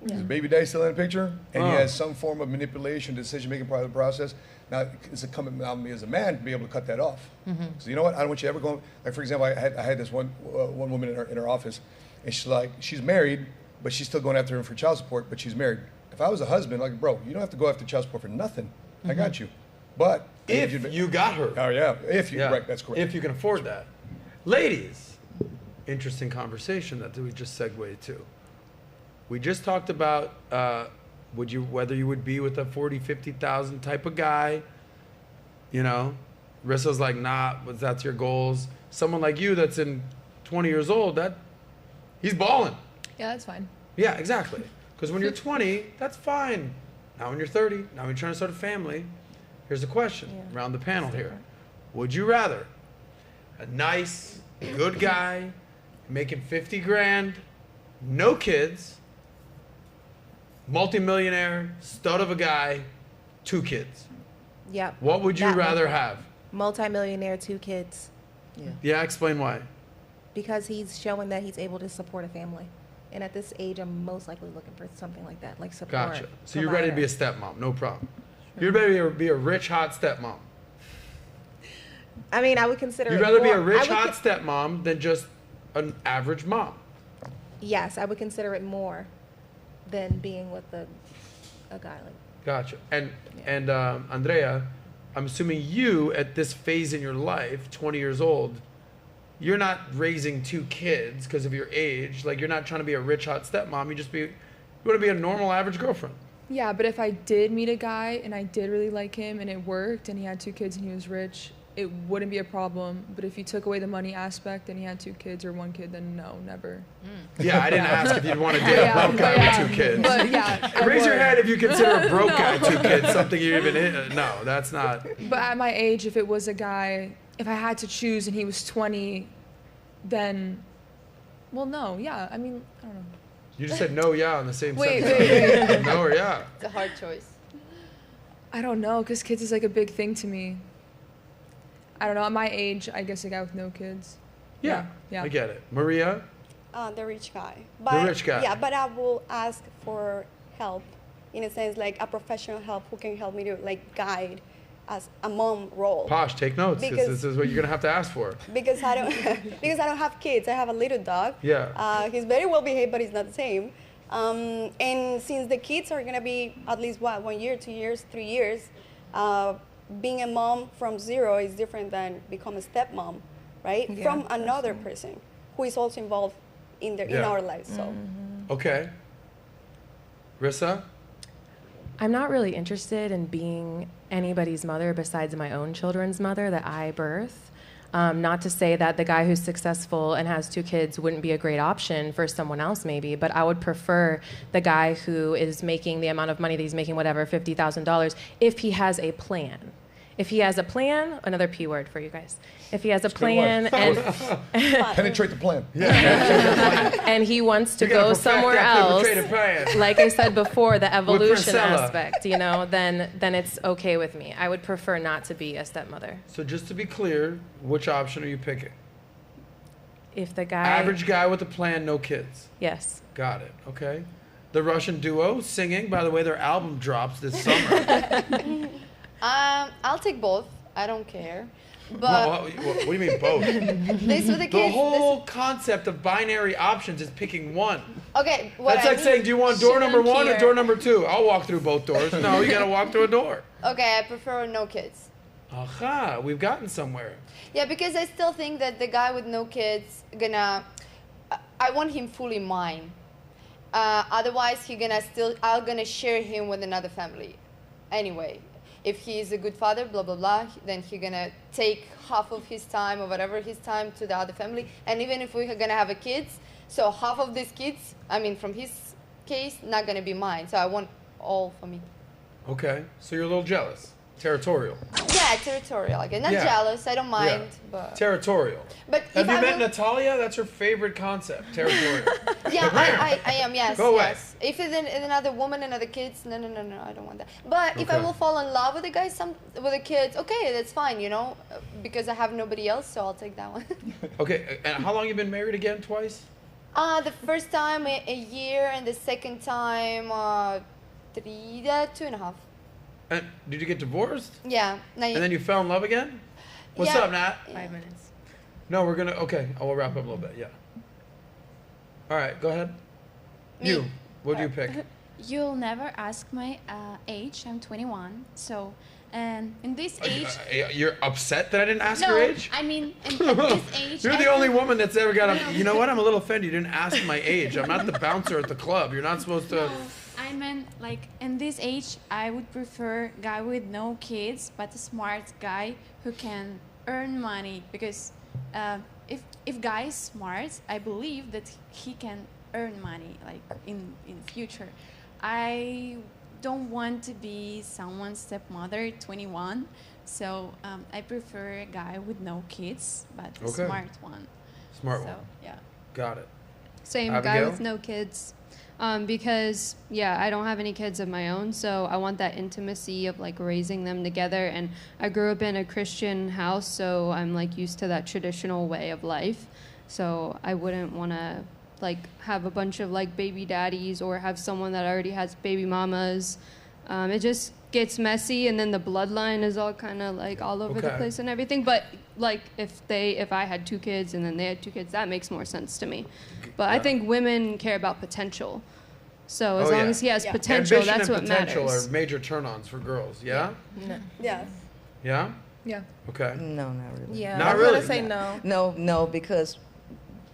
Is baby daddy still in the picture? And he has some form of manipulation, decision-making part of the process. Now, it's incumbent on me as a man to be able to cut that off. So you know what? I don't want you ever going, like, for example, I had this one woman in her office, and she's like, she's married, but she's still going after him for child support, but she's married. If I was a husband, like, bro, you don't have to go after child support for nothing. I got you. But if you got her. Oh, yeah. If you, right, that's correct. If you can afford that. Ladies, interesting conversation that we just segued to. We just talked about whether you would be with a 40, 50,000 type of guy. You know, Rissa's like, nah, but that's your goals. Someone like you that's in 20 years old, he's balling. Yeah, that's fine. Yeah, exactly. Because when you're 20, that's fine. Now when you're 30, now when you're trying to start a family, here's a question around the panel here. Would you rather a nice, good guy making 50 grand, no kids, multimillionaire, stud of a guy, 2 kids? Yep. What would you rather have? Multi-millionaire, 2 kids. Yeah, explain why. Because he's showing that he's able to support a family. And at this age, I'm most likely looking for something like that, like support. Gotcha. So you're ready to be a stepmom, no problem. You're ready to be a rich, hot stepmom. I mean, I would consider You'd rather be a rich, hot stepmom than just an average mom. Yes, I would consider it more than being with a guy like. Gotcha. And Andrea, I'm assuming you at this phase in your life, 20 years old, you're not raising 2 kids because of your age. Like, you're not trying to be a rich, hot stepmom. You want to be a normal, average girlfriend. Yeah, but if I did meet a guy and I did really like him and it worked and he had 2 kids and he was rich, it wouldn't be a problem. But if you took away the money aspect and he had 2 kids or 1 kid, then no, never. Yeah, I didn't ask if you'd want to date a broke guy with 2 kids. But yeah, raise your hand if you consider a broke guy 2 kids something you even. No, that's not. But at my age, if it was a guy, if I had to choose and he was 20, then, well, no, yeah. I mean, I don't know. You just said no, yeah, on the same Wait. sentence. No or yeah. It's a hard choice. I don't know, because kids is like a big thing to me. I don't know. At my age, I guess a guy with no kids. Yeah. I get it. Maria? The rich guy. The rich guy. Yeah, but I will ask for help, in a sense, like a professional help who can help me to like guide as a mom role. Posh, take notes, because this is what you're gonna have to ask for. Because I don't, because I don't have kids. I have a little dog. Yeah. He's very well behaved, but he's not the same. And since the kids are gonna be at least 1 year, 2 years, 3 years, being a mom from 0 is different than become a stepmom, right? Yeah, from another person who is also involved in our lives. So. Okay. Rissa? I'm not really interested in being anybody's mother besides my own children's mother that I birth. Not to say that the guy who's successful and has 2 kids wouldn't be a great option for someone else maybe, but I would prefer the guy who is making the amount of money that he's making, whatever, $50,000, if he has a plan. If he has a plan, another P word for you guys. If he has a plan and penetrate the plan. And he wants to go somewhere else, like I said before, the evolution aspect, you know, then it's okay with me. I would prefer not to be a stepmother. So just to be clear, which option are you picking? If the guy... Average guy with a plan, no kids. Yes. Got it. Okay. The Russian duo singing, by the way, their album drops this summer. I'll take both. I don't care. But what do you mean both? The whole concept of binary options is picking one. Okay. That's like saying, do you want door number 1 or door number 2? I'll walk through both doors. No, you gotta walk through a door. Okay, I prefer no kids. Aha, we've gotten somewhere. Yeah, because I still think that the guy with no kids I want him fully mine. Otherwise, I'm gonna share him with another family. Anyway. If he is a good father, blah, blah, blah, then he's going to take half of his time or whatever his time to the other family. And even if we're going to have a kids, so half of these kids, I mean, from his case, not going to be mine. So I want all for me. Okay. So you're a little jealous. Territorial. Yeah, territorial. Again, not Yeah. jealous. I don't mind, but Territorial. But Have if you I met will- Natalia? That's her favorite concept. Territorial. yeah, I am. Yes, Go away. yes. If it's another woman and other kids, no, I don't want that. But if I Okay. will fall in love with a guy, with the kids, okay, that's fine, because I have nobody else, so I'll take that one. Okay, and how long you been married again? Twice? The first time a year, and the second time 2.5. And did you get divorced? Yeah. And then you fell in love again? What's Yeah. up, Nat? 5 minutes. No, we're gonna. Okay, we'll wrap up a little bit. Yeah. All right, go ahead. You. What do you pick? You'll never ask my age. I'm 21. So, and in this age. You're upset that I didn't ask no, your age? I mean, at this age. You're I the only think- woman that's ever got a. You know what? I'm a little offended. You didn't ask my age. I'm not the bouncer at the club. You're not supposed to. No, I meant like in this age, I would prefer guy with no kids, but a smart guy who can earn money. Because if guy is smart, I believe that he can earn money like in future. I don't want to be someone's stepmother, 21. So I prefer a guy with no kids, but a Okay. smart one. Smart So, one. yeah. Got it. Same, guy Abigail? with no kids. Because, yeah, I don't have any kids of my own, so I want that intimacy of, like, raising them together. And I grew up in a Christian house, so I'm, like, used to that traditional way of life. So I wouldn't want to, like, have a bunch of, like, baby daddies or have someone that already has baby mamas. It just gets messy, and then the bloodline is all kind of, like, all over the Okay. place and everything. But, like, if I had 2 kids and then they had 2 kids, that makes more sense to me. But I think women care about potential. So as long as he has potential, Ambition that's and what potential matters. are major turn-ons for girls. Yeah? Yes. Yeah? Yeah. Okay. No, not really. Yeah, Not I was really. gonna say no. No, because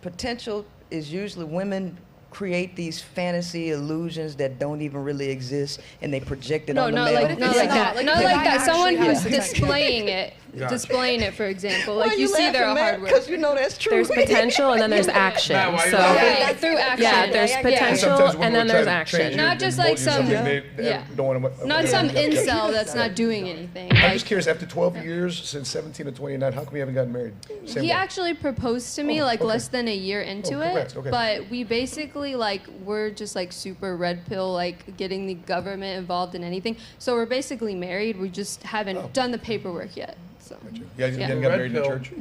potential is usually women create these fantasy illusions that don't even really exist, and they project it No, on the not male. like that. Not like that. Someone who's Yeah. displaying it. Gotcha. Displaying it, for example. Why Like are you you see they're a laughing, hard Matt? work. 'Cause you know that's true. There's potential and then there's action. Matt, why are you So laughing? Yeah, through action. yeah, there's Yeah. potential Sometimes women and then will there's try to train action. you Not and just mold like you to something some- they yeah. don't want to. Not some incel that's not doing anything. I'm Like, just curious. After 12 years, since 17 to 29, how come you haven't gotten married? Same he way. actually proposed to me like less than a year into it, congrats, okay. but we basically like we're just like super red pill, like getting the government involved in anything. So we're basically married. We just haven't done the paperwork yet. So Yeah, you didn't get Red married in pill. church.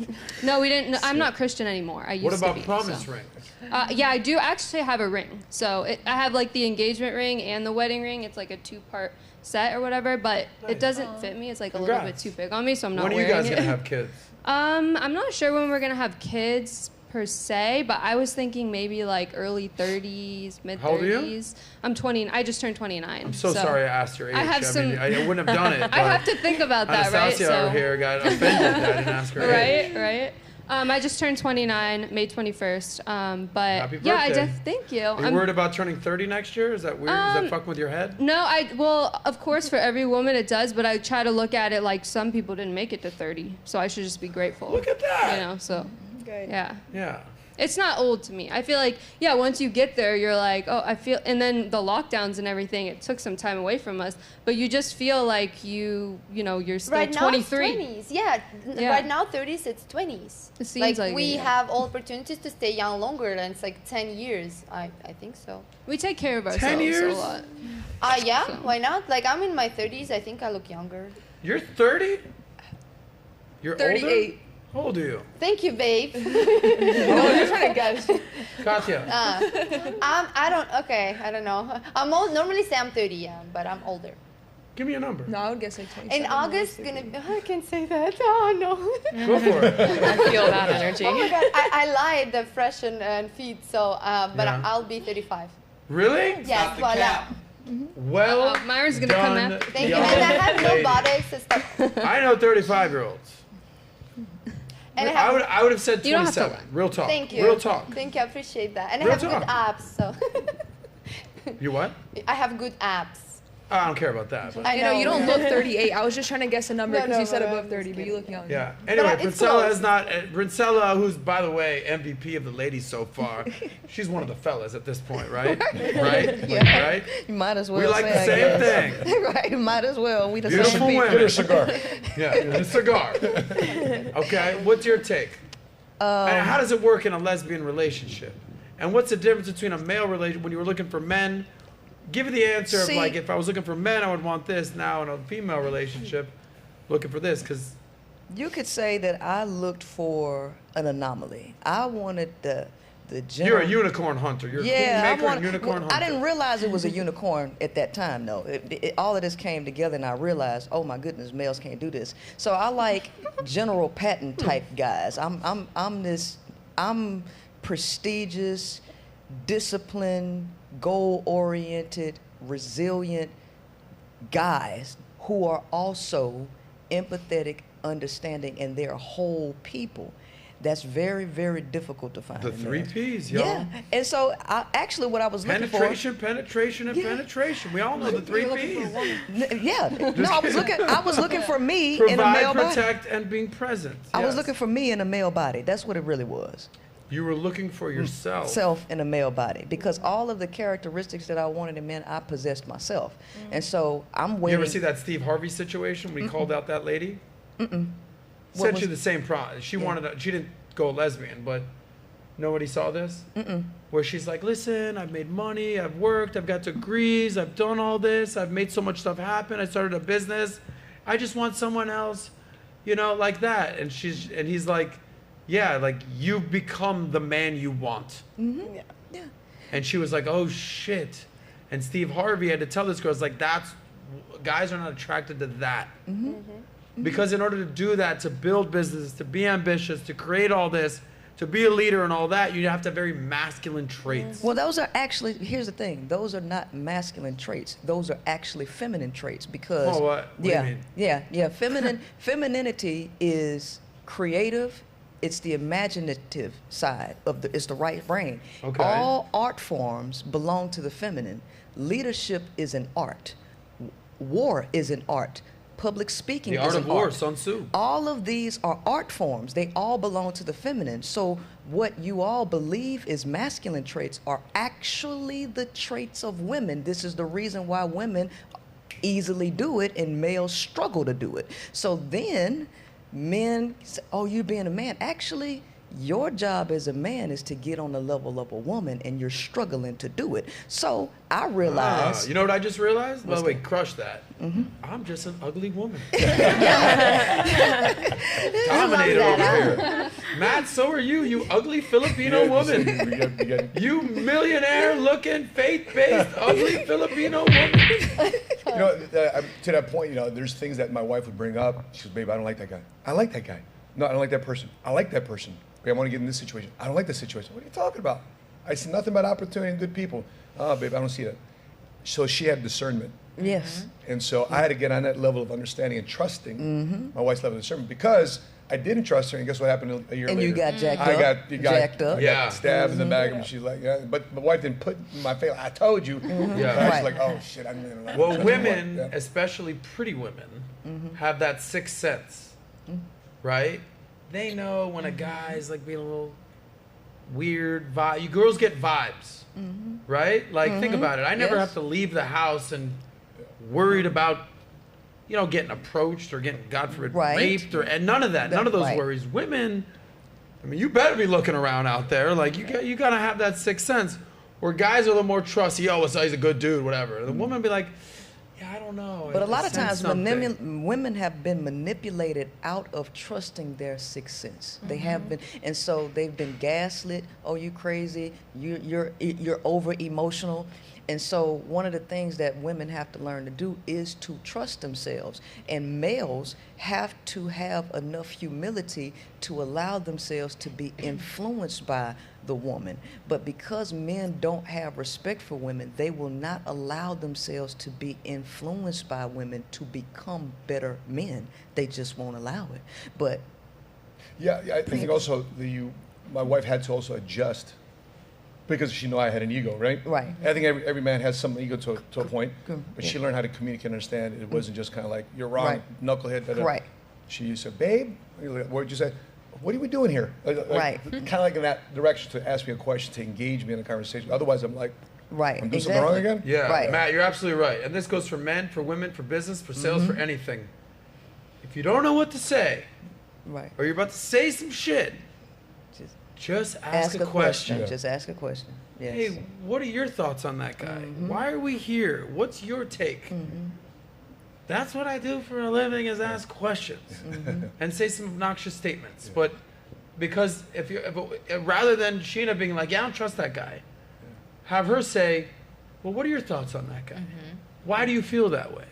no, we didn't. No, I'm not Christian anymore. I used What to about be. promise so. ring? Yeah, I do actually have a ring. So I have like the engagement ring and the wedding ring. It's like a 2-part set or whatever, but it doesn't fit me. It's like a little bit Congrats. too big on me, so I'm not When are you wearing guys it. gonna have kids? I'm not sure when we're gonna have kids per se, but I was thinking maybe like early 30s, mid 30s. How old are you? I'm 20. I just turned 29. I'm so sorry I asked your age. I have mean, I wouldn't have done it. I have to think about that, right? Anastasia over here got offended that I didn't ask her age. Right. I just turned 29, May 21st. But Happy yeah, birthday. thank you. Are you worried about turning 30 next year? Is that weird? Is that fucking with your head? No, well, of course, for every woman it does, but I try to look at it like some people didn't make it to 30, so I should just be grateful. Look at that. You know, so Good. yeah. Yeah. It's not old to me. I feel like, yeah, once you get there, you're like, oh, I feel, and then the lockdowns and everything, it took some time away from us, but you just feel like you know, you're still Right now, it's 23. 20s. Yeah. Yeah. Right now, 30s, it's 20s. It seems like we it, yeah. have all opportunities to stay young longer, and it's like 10 years. I think so. We take care of ourselves years? a lot. Yeah, why not? Like, I'm in my 30s. I think I look younger. You're 30? You're 38. older? How old are you? Thank you, babe. No, you're trying to guess. Katya. I don't know. I'm old. Normally say I'm 30, yeah, but I'm older. Give me a number. No, I would guess like 27. In August, I can't say that. Oh, no. Go for it. I feel that energy. Oh, my God. I lied, the fresh and feet, so, but Yeah. I'll be 35. Really? Yes, voila. Well, Myron's gonna come done, after. Thank you. young And I have no lady. buttocks and stuff. I know 35-year-olds. And I I would have said You don't have to 27. Real talk. Thank you. Real talk. Thank you. I appreciate that. And I Real have good talk. abs, so. You what? I have good abs. I don't care about that. But. I know you don't look 38. I was just trying to guess a number No, because no, you said no, above I'm 30, just but you look young. Yeah. Anyway, it's Princella close. is not. Princella, who's by the way MVP of the ladies so far, she's one of the fellas at this point, right? Right? Yeah. Right? You might as well. We like the say, same I guess. thing. Right. You might as well. We the Beautiful same people. women. Get her a cigar. Yeah, a cigar. Okay, what's your take? And how does it work in a lesbian relationship? And what's the difference between a male relation when you were looking for men? Give me the answer of like, if I was looking for men, I would want this. Now in a female relationship, looking for this, because you could say that I looked for an anomaly. I wanted the general. You're a unicorn hunter. You're a queen maker and unicorn hunter. I didn't realize it was a unicorn at that time, though. All of this came together, and I realized, oh my goodness, males can't do this. So I like General Patton type guys. I'm prestigious, disciplined, goal-oriented, resilient guys who are also empathetic, understanding, and they're whole people. That's very, very difficult to find. The in 3 males. Ps, y'all. Yeah, and so actually what I was looking for... Penetration, and penetration. We all know the 3 Ps. Yeah, no, I was looking for me Provide, in a male body. protect, and being present. I was Yes. looking for me in a male body. That's what it really was. You were looking for yourself. Self in a male body, because all of the characteristics that I wanted in men, I possessed myself. And so I'm waiting. You ever see that Steve Harvey situation when he called out that lady? Mm-mm. Essentially the same problem. She she didn't go lesbian, but nobody saw this? Mm-mm. Where she's like, listen, I've made money, I've worked, I've got degrees, I've done all this, I've made so much stuff happen, I started a business. I just want someone else, like that. And he's like, yeah, like you've become the man you want. Mm-hmm. Yeah. And she was like, oh shit. And Steve Harvey had to tell this girl, it's like, guys are not attracted to that. Mm-hmm. Mm-hmm. Because in order to do that, to build business, to be ambitious, to create all this, to be a leader and all that, you have to have very masculine traits. Well, those are actually, here's the thing, those are not masculine traits. Those are actually feminine traits because... Oh, what? What do you mean? Yeah. Femininity is creative. It's the imaginative side it's the right brain. Okay. All art forms belong to the feminine. Leadership is an art. War is an art. Public speaking The is Art an of War, art. Sun Tzu. All of these are art forms. They all belong to the feminine. So what you all believe is masculine traits are actually the traits of women. This is the reason why women easily do it and males struggle to do it. So then men say, oh, you being a man. Actually, your job as a man is to get on the level of a woman, and you're struggling to do it. So I realized... you know what I just realized? By the way, crush that. Mm-hmm. I'm just an ugly woman. Dominator over here. Matt, so are you, you ugly Filipino woman. You millionaire-looking, faith-based, ugly Filipino woman. To that point, there's things that my wife would bring up. She goes, babe, I don't like that guy. I like that guy. No, I don't like that person. I like that person. Okay, I want to get in this situation. I don't like this situation. What are you talking about? I see nothing but opportunity and good people. Oh, babe, I don't see that. So she had discernment. Yes. And so I had to get on that level of understanding and trusting my wife's level of discernment, because I didn't trust her, and guess what happened a year later? And you got jacked up. I got up. stabbed in the back, and she's like, yeah. But my wife didn't put in my face, I told you. Yeah. She's like, oh shit, I didn't know. Well, women, especially pretty women, have that sixth sense, right? They know when a guy's like being a little weird vibe. You girls get vibes, right? Like, think about it. I never have to leave the house and worried about, getting approached or getting, God forbid, raped and none of that. None of those worries. Women, I mean, you better be looking around out there. Like, you gotta have that sixth sense. Where guys are a little more trusty. Oh, he's a good dude, whatever. The woman be like, yeah, I don't know. But a lot of times women have been manipulated out of trusting their sixth sense. They have been, and so they've been gaslit. Oh, you crazy. You're over emotional. And so one of the things that women have to learn to do is to trust themselves. And males have to have enough humility to allow themselves to be influenced by the woman. But because men don't have respect for women, they will not allow themselves to be influenced by women to become better men. They just won't allow it. But I think also my wife had to also adjust because she knew I had an ego, right? Right. I think every man has some ego to a point, but Yeah. she learned how to communicate and understand. It wasn't just kind of like, you're wrong, Right. knucklehead. Da-da. Right. She said, babe, what'd you say? What are we doing here? Right. Kind of like in that direction to ask me a question, to engage me in a conversation. Otherwise, I'm like, Right. I'm doing something wrong again? Yeah, Right. Matt, you're absolutely right. And this goes for men, for women, for business, for sales, for anything. If you don't know what to say, Right. or you're about to say some shit, just ask a question. Yeah. Just ask a question. Yes. Hey, what are your thoughts on that guy? Why are we here? What's your take? That's what I do for a living, is ask questions and say some obnoxious statements. But because if rather than Sheena being like, yeah, I don't trust that guy, have her say, well, what are your thoughts on that guy? Why do you feel that way?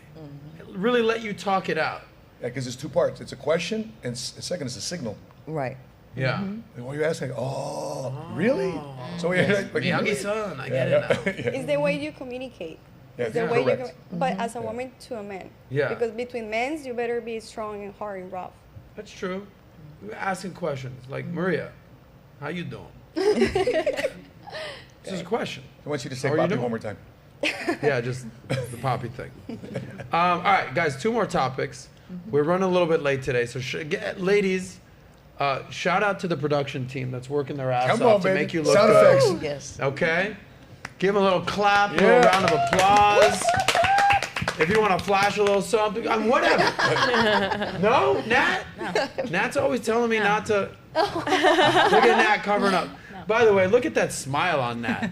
Really let you talk it out. Yeah, because it's two parts. It's a question, and second, it's a signal. Right. Yeah. Like, what are you asking? Oh, really? So you're like, Miyagi-san, I get it now. It's the way you communicate. Yeah, It's the way you correct. but as a woman to a man. Yeah. Because between men, you better be strong and hard and rough. That's true. You're asking questions like, Maria, how you doing? This is a question. I want you to say How are you Bobby doing? one more time. Yeah, just the poppy thing. All right, guys, 2 more topics. We're running a little bit late today, so ladies, shout out to the production team that's working their ass Come off on, to baby. make you look Sound good. effects. Yes. Okay? Give them a little clap, a little round of applause. If you want to flash a little something, whatever. No? Nat? No. Nat's always telling me not to. Look at Nat covering up. By the way, look at that smile on Nat.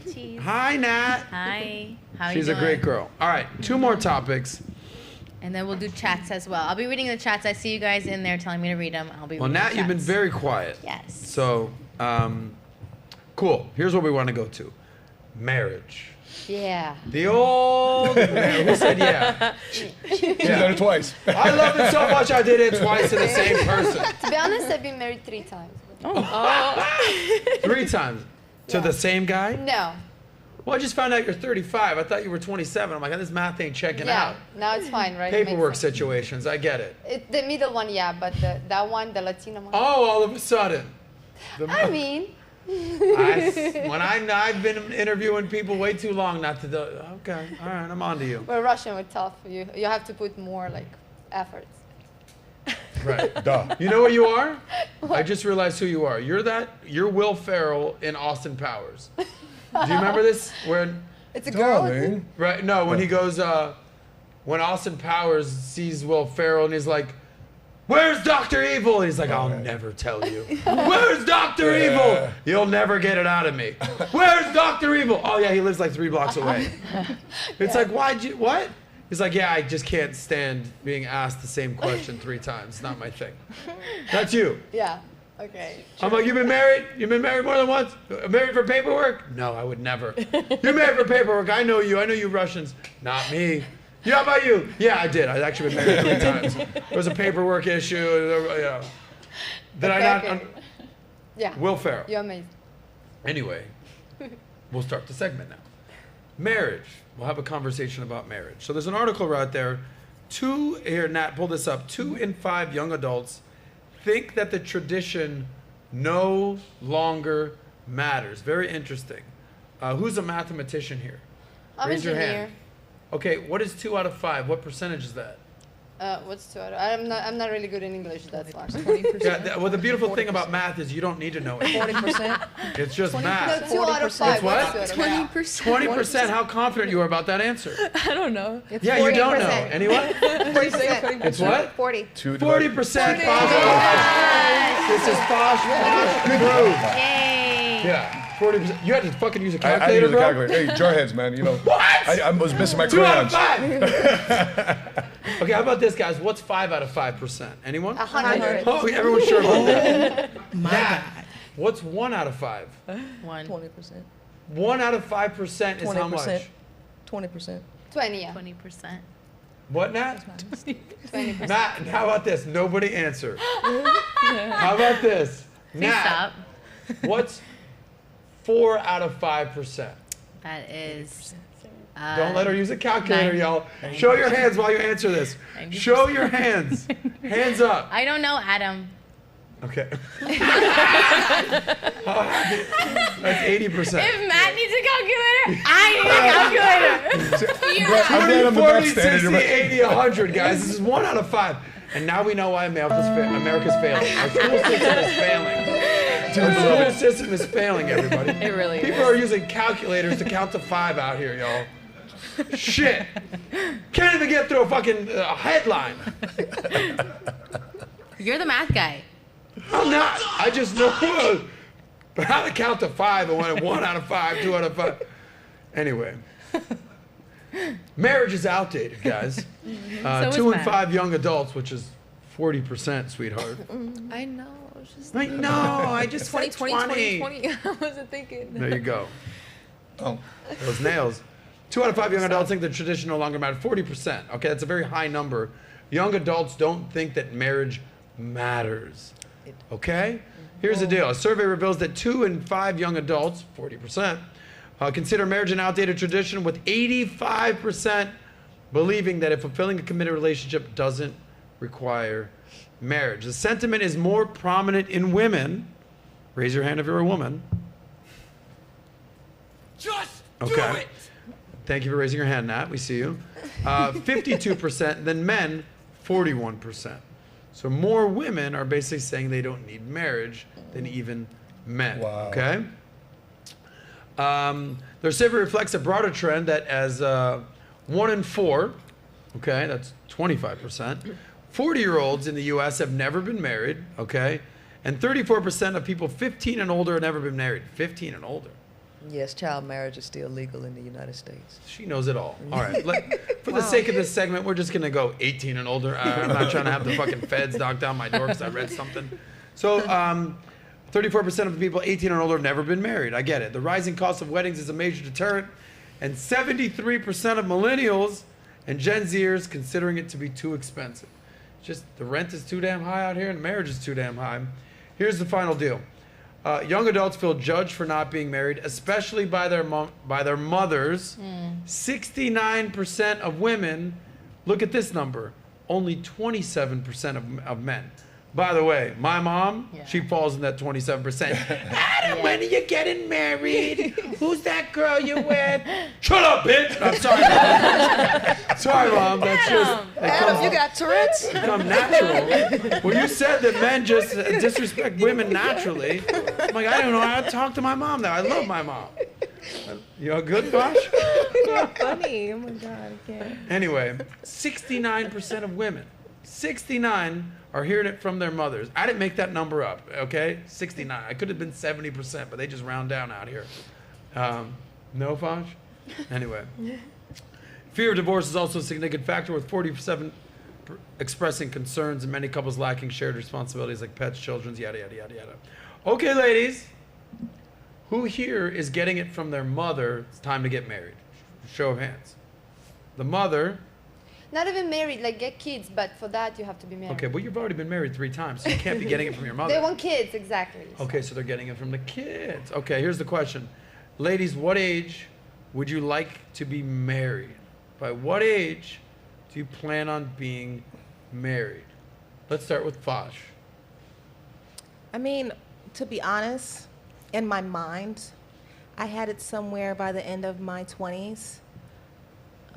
Jeez. Hi, Nat. Hi. How She's you a doing? great girl. All right, 2 more topics. And then we'll do chats as well. I'll be reading the chats. I see you guys in there telling me to read them. I'll be Well, reading Nat, the you've been chats. very quiet. Yes. So, cool. Here's what we want to go to. Marriage. Yeah. The old man. Who said yeah? She's done it twice. I loved it so much I did it twice to the same person. To be honest, I've been married 3 times. 3 times. To the same guy? No. Well, I just found out you're 35. I thought you were 27. I'm like, this math ain't checking Yeah. out. Now it's fine, right? It makes Paperwork sense. situations. I get it. The middle one, yeah, but that one, the Latina one. Oh, all of a sudden. I mean. I've been interviewing people way too long not to do. Okay, all right, I'm on to you. Well, Russian was tough. You have to put more like efforts. Right. Duh. You know what you are? I just realized who you are. You're Will Ferrell in Austin Powers. Do you remember this? When it's a girl. Darling. Right. No, when he goes, when Austin Powers sees Will Ferrell and he's like, "Where's Dr. Evil?" And he's like, "I'll never tell you." "Where's Dr. Evil?" "You'll never get it out of me." "Where's Dr. Evil?" "Oh yeah, he lives like 3 blocks away." It's like, what? He's like, "Yeah, I just can't stand being asked the same question 3 times. It's not my thing." That's you. Yeah. Okay. I'm like, "You've been married? You've been married more than once? Married for paperwork?" "No, I would never." "You're married for paperwork. I know you. I know you Russians." "Not me." "Yeah, how about you?" "Yeah, I did. I've actually been married 3 times. There was a paperwork issue. Yeah. Did I not? Okay. Yeah. Will Ferrell. You're amazing. Anyway, we'll start the segment now. Marriage. We'll have a conversation about marriage. So there's an article out there. Nat, pull this up. 2 in 5 young adults think that the tradition no longer matters. Very interesting. Who's a mathematician here? I'm Raise your engineer. hand. Okay, what is 2 out of 5? What percentage is that? What's 2 out of? I'm not really good in English. That's why. 20%. Yeah, well, the beautiful thing about math is you don't need to know it. 40%. It's just 20%. math. No, 2 out of 5. It's what? What's 2 out of 5? 20%. How confident you are about that answer? I don't know. It's Yeah, you don't 40%. know. Anyone? 40%. It's what? 40. 40%. This is Posh Proof. Yay. Yeah, 40%. You had to fucking use a I calculator, use a bro? calculator. Hey, jarheads, man. You know. What? I was missing my 2 out of crayons. 5. Okay, how about this, guys? What's 5 out of 5%? Anyone? 100. Oh, everyone's sure about that. Nat, what's 1 out of 5? 1. 20%. 1 out of 5% is how much? 20%. 20. Yeah. 20%. What, Nat? 20%. Nat, how about this? Nobody answer. How about this? Please Nat, stop. what's 4 out of 5%? That is. Don't let her use a calculator, 9. y'all. Show your hands while you answer this. Show your hands. Hands up. I don't know, Adam. Okay. That's 80%. If Matt needs a calculator, I need a calculator. 20, 40, 60, 80, 100, guys. This is 1 out of 5. And now we know why America's failing. Our school system is failing. Our school system is failing, everybody. It really People are using calculators to count to 5 out here, y'all. Shit. Can't even get through a fucking headline. You're the math guy. I'm not. I just know how to count to 5 and when 1 out of 5, 2 out of 5. Anyway. Marriage is outdated, guys. 2 in 5 young adults, which is 40%, sweetheart. I know. I know. I just 2020. I wasn't thinking. There you go. Oh, those nails. 2 out of 5 young adults think that tradition no longer matters. 40%. Okay, that's a very high number. Young adults don't think that marriage matters. Okay? Here's the deal. A survey reveals that 2 in 5 young adults, 40%, consider marriage an outdated tradition, with 85% believing that a fulfilling a committed relationship doesn't require marriage. The sentiment is more prominent in women. Raise your hand if you're a woman. Just do it. Thank you for raising your hand, Nat. We see you. 52% than men, 41%. So more women are basically saying they don't need marriage than even men. Wow. Okay? Their survey reflects a broader trend that as 1 in 4, okay, that's 25%, 40-year-olds in the U.S. have never been married, okay? And 34% of people 15 and older have never been married. 15 and older. Yes, child marriage is still legal in the United States. She knows it all. All right. For the sake of this segment, we're just going to go 18 and older. I'm not trying to have the fucking feds knock down my door because I read something. So 34% of the people 18 and older have never been married. I get it. The rising cost of weddings is a major deterrent. And 73% of millennials and Gen Zers considering it to be too expensive. Just the rent is too damn high out here and marriage is too damn high. Here's the final deal. Young adults feel judged for not being married, especially by their mothers. 69% of women, look at this number, only 27% of men. By the way, my mom, she falls in that 27%. Adam, when are you getting married? Who's that girl you with? Shut up, bitch! I'm sorry, Mom. Sorry, Mom. That's just... Adam, you got Tourette's? Become natural. Well, you said that men just disrespect women naturally. I'm like, I don't know how to talk to my mom now. I love my mom. You all good, Bosh? You're funny. Oh, my God. I can't. Anyway, 69% of women, 69 are hearing it from their mothers. I didn't make that number up, okay? 69. I could have been 70%, but they just round down out here. No, Fosh? Anyway. Fear of divorce is also a significant factor, with 47 expressing concerns and many couples lacking shared responsibilities like pets, children, yada, yada, yada, yada. Okay, ladies. Who here is getting it from their mother, it's time to get married? Show of hands. The mother... Not even married, like get kids, but for that you have to be married. Okay, well, you've already been married 3 times, so you can't be getting it from your mother. They want kids, exactly. Okay, so they're getting it from the kids. Okay, here's the question. Ladies, what age would you like to be married? By what age do you plan on being married? Let's start with Fosh. I mean, to be honest, in my mind, I had it somewhere by the end of my 20s.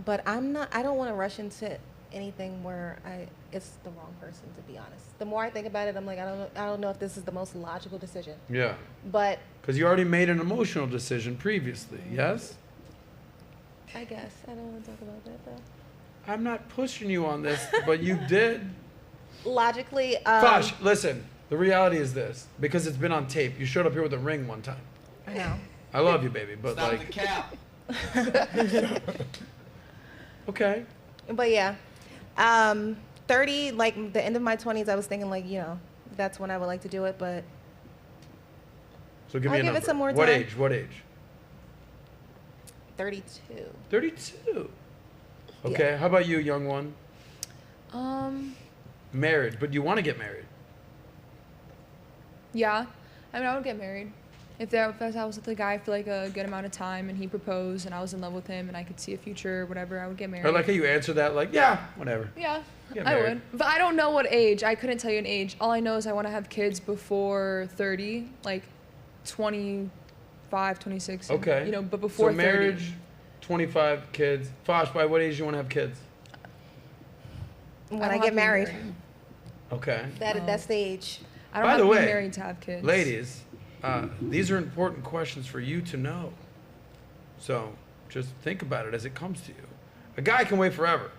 But I don't want to rush into anything where it's the wrong person, to be honest. The more I think about it, I'm like, I don't know if this is the most logical decision. Yeah. But because you already made an emotional decision previously, yes? I guess. I don't want to talk about that, though. I'm not pushing you on this, but you did. Logically, Fosh, listen. The reality is this. Because it's been on tape, you showed up here with a ring one time. I know. I love you, baby, but Stop like... the cap. Okay. But yeah, 30, like the end of my 20s, I was thinking like, you know, that's when I would like to do it, but so give me a number. I'll give it some more time. What age? What age? 32. 32. Okay. Yeah. How about you, young one? Married, but you want to get married. Yeah. I mean, I would get married If I was with a guy for like a good amount of time and he proposed and I was in love with him and I could see a future or whatever, I would get married. I like how you answer that like, yeah, whatever. Yeah, Get I married. would. But I don't know what age. I couldn't tell you an age. All I know is I want to have kids before 30, like 25, 26. Okay. You know, but before so marriage, 25 kids. Fosh, by what age do you want to have kids? When I get married. Okay. That's the age. I don't By have the to way, be married to have kids. Ladies, these are important questions for you to know. So just think about it as it comes to you. A guy can wait forever.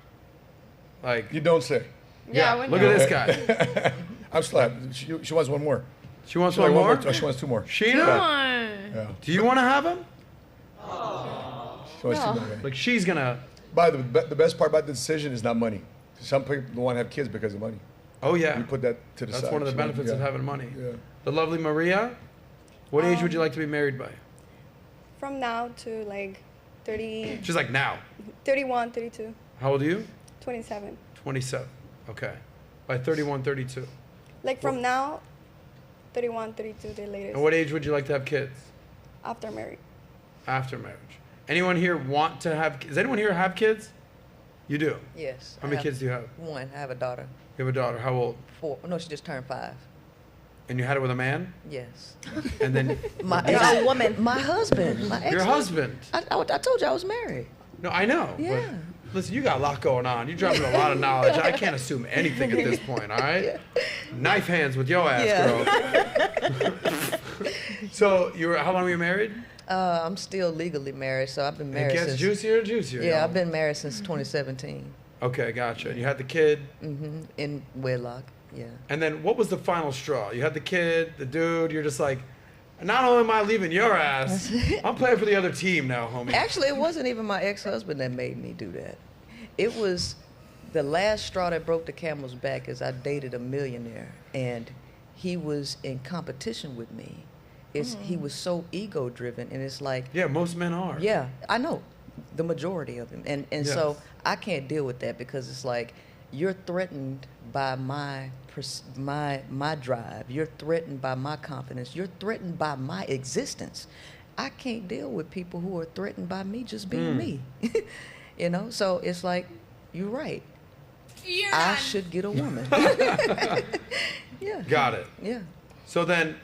Like you don't say. Yeah, look at this guy. I'm slapped. She wants one more. She wants Like one more? She wants two more. Sheena? Yeah. Do you want to have him? She wants two more. Like she's gonna. By the best part about the decision is not money. Some people don't want to have kids because of money. Oh yeah. You put that to the side. That's one of the She benefits of yeah. having money. Yeah. The lovely Maria, what age would you like to be married by? From now to like 30. She's like now. 31, 32, How old are you? 27. 27. Okay. By 31, 32. Like from now, 31, 32, the latest. And what age would you like to have kids? After married. After marriage. Anyone here want to have? Does anyone here have kids? You do. Yes. How many kids do you have? One. I have a daughter. You have a daughter. How old? 4. No, she just turned 5. And you had it with a man? Yes. And then My woman. My husband. My your ex-husband. husband. I told you I was married. No, I know. Yeah. But listen, you got a lot going on. You're dropping a lot of knowledge. I can't assume anything at this point. All right. Yeah. Knife hands with your ass, girl. So how long were you married? I'm still legally married, so I've been married It gets since. juicier and juicier. Yeah, y'all. I've been married since 2017. Okay, gotcha. And you had the kid. In wedlock. Yeah. And then what was the final straw? You had the kid, the dude. You're just like, not only am I leaving your ass, I'm playing for the other team now, homie. Actually, it wasn't even my ex-husband that made me do that. It was the last straw that broke the camel's back. Is I dated a millionaire, and he was in competition with me. He was so ego-driven, and it's like, yeah, most men are. Yeah, I know, the majority of them, and Yes. so I can't deal with that because it's like you're threatened by my drive. You're threatened by my confidence. You're threatened by my existence. I can't deal with people who are threatened by me just being me. You know, so it's like, you're right. I should get a woman. Yeah. Got it. Yeah. So then,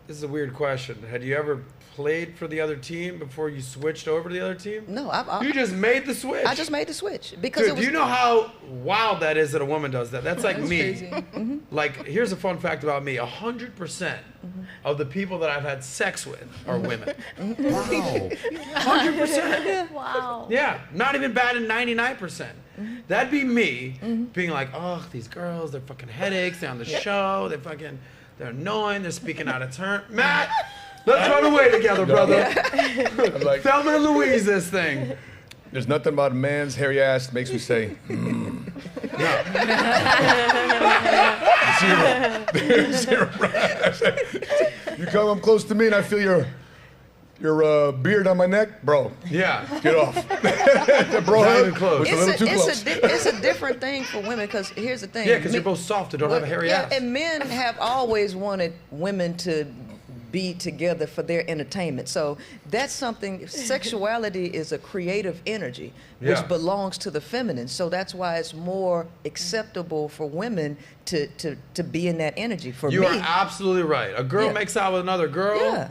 this is a weird question. Had you ever played for the other team before you switched over to the other team? No, you just made the switch. I just made the switch because Dude, it was. do you know how wild that is that a woman does that? That's like That's me. crazy. Like, here's a fun fact about me. 100% of the people that I've had sex with are women. Wow. 100%. Wow. Yeah, not even bad in 99%. That'd be me being like, oh, these girls, they're fucking headaches. They're on the show. They're annoying. They're speaking out of turn. Matt, let's run away together, brother. I'm like, Thelma and Louise this thing. there's nothing about a man's hairy ass that makes me say, You come up close to me and I feel your beard on my neck, bro. Yeah. Get off. Bro, Not even close. was a little too close. It's a different thing for women because here's the thing. Yeah, because you're both soft and don't have a hairy ass. And men have always wanted women to be together for their entertainment. So that's something, sexuality is a creative energy, which Yeah. belongs to the feminine. So that's why it's more acceptable for women to be in that energy. For You me, are absolutely right. A girl Yeah. makes out with another girl. Yeah.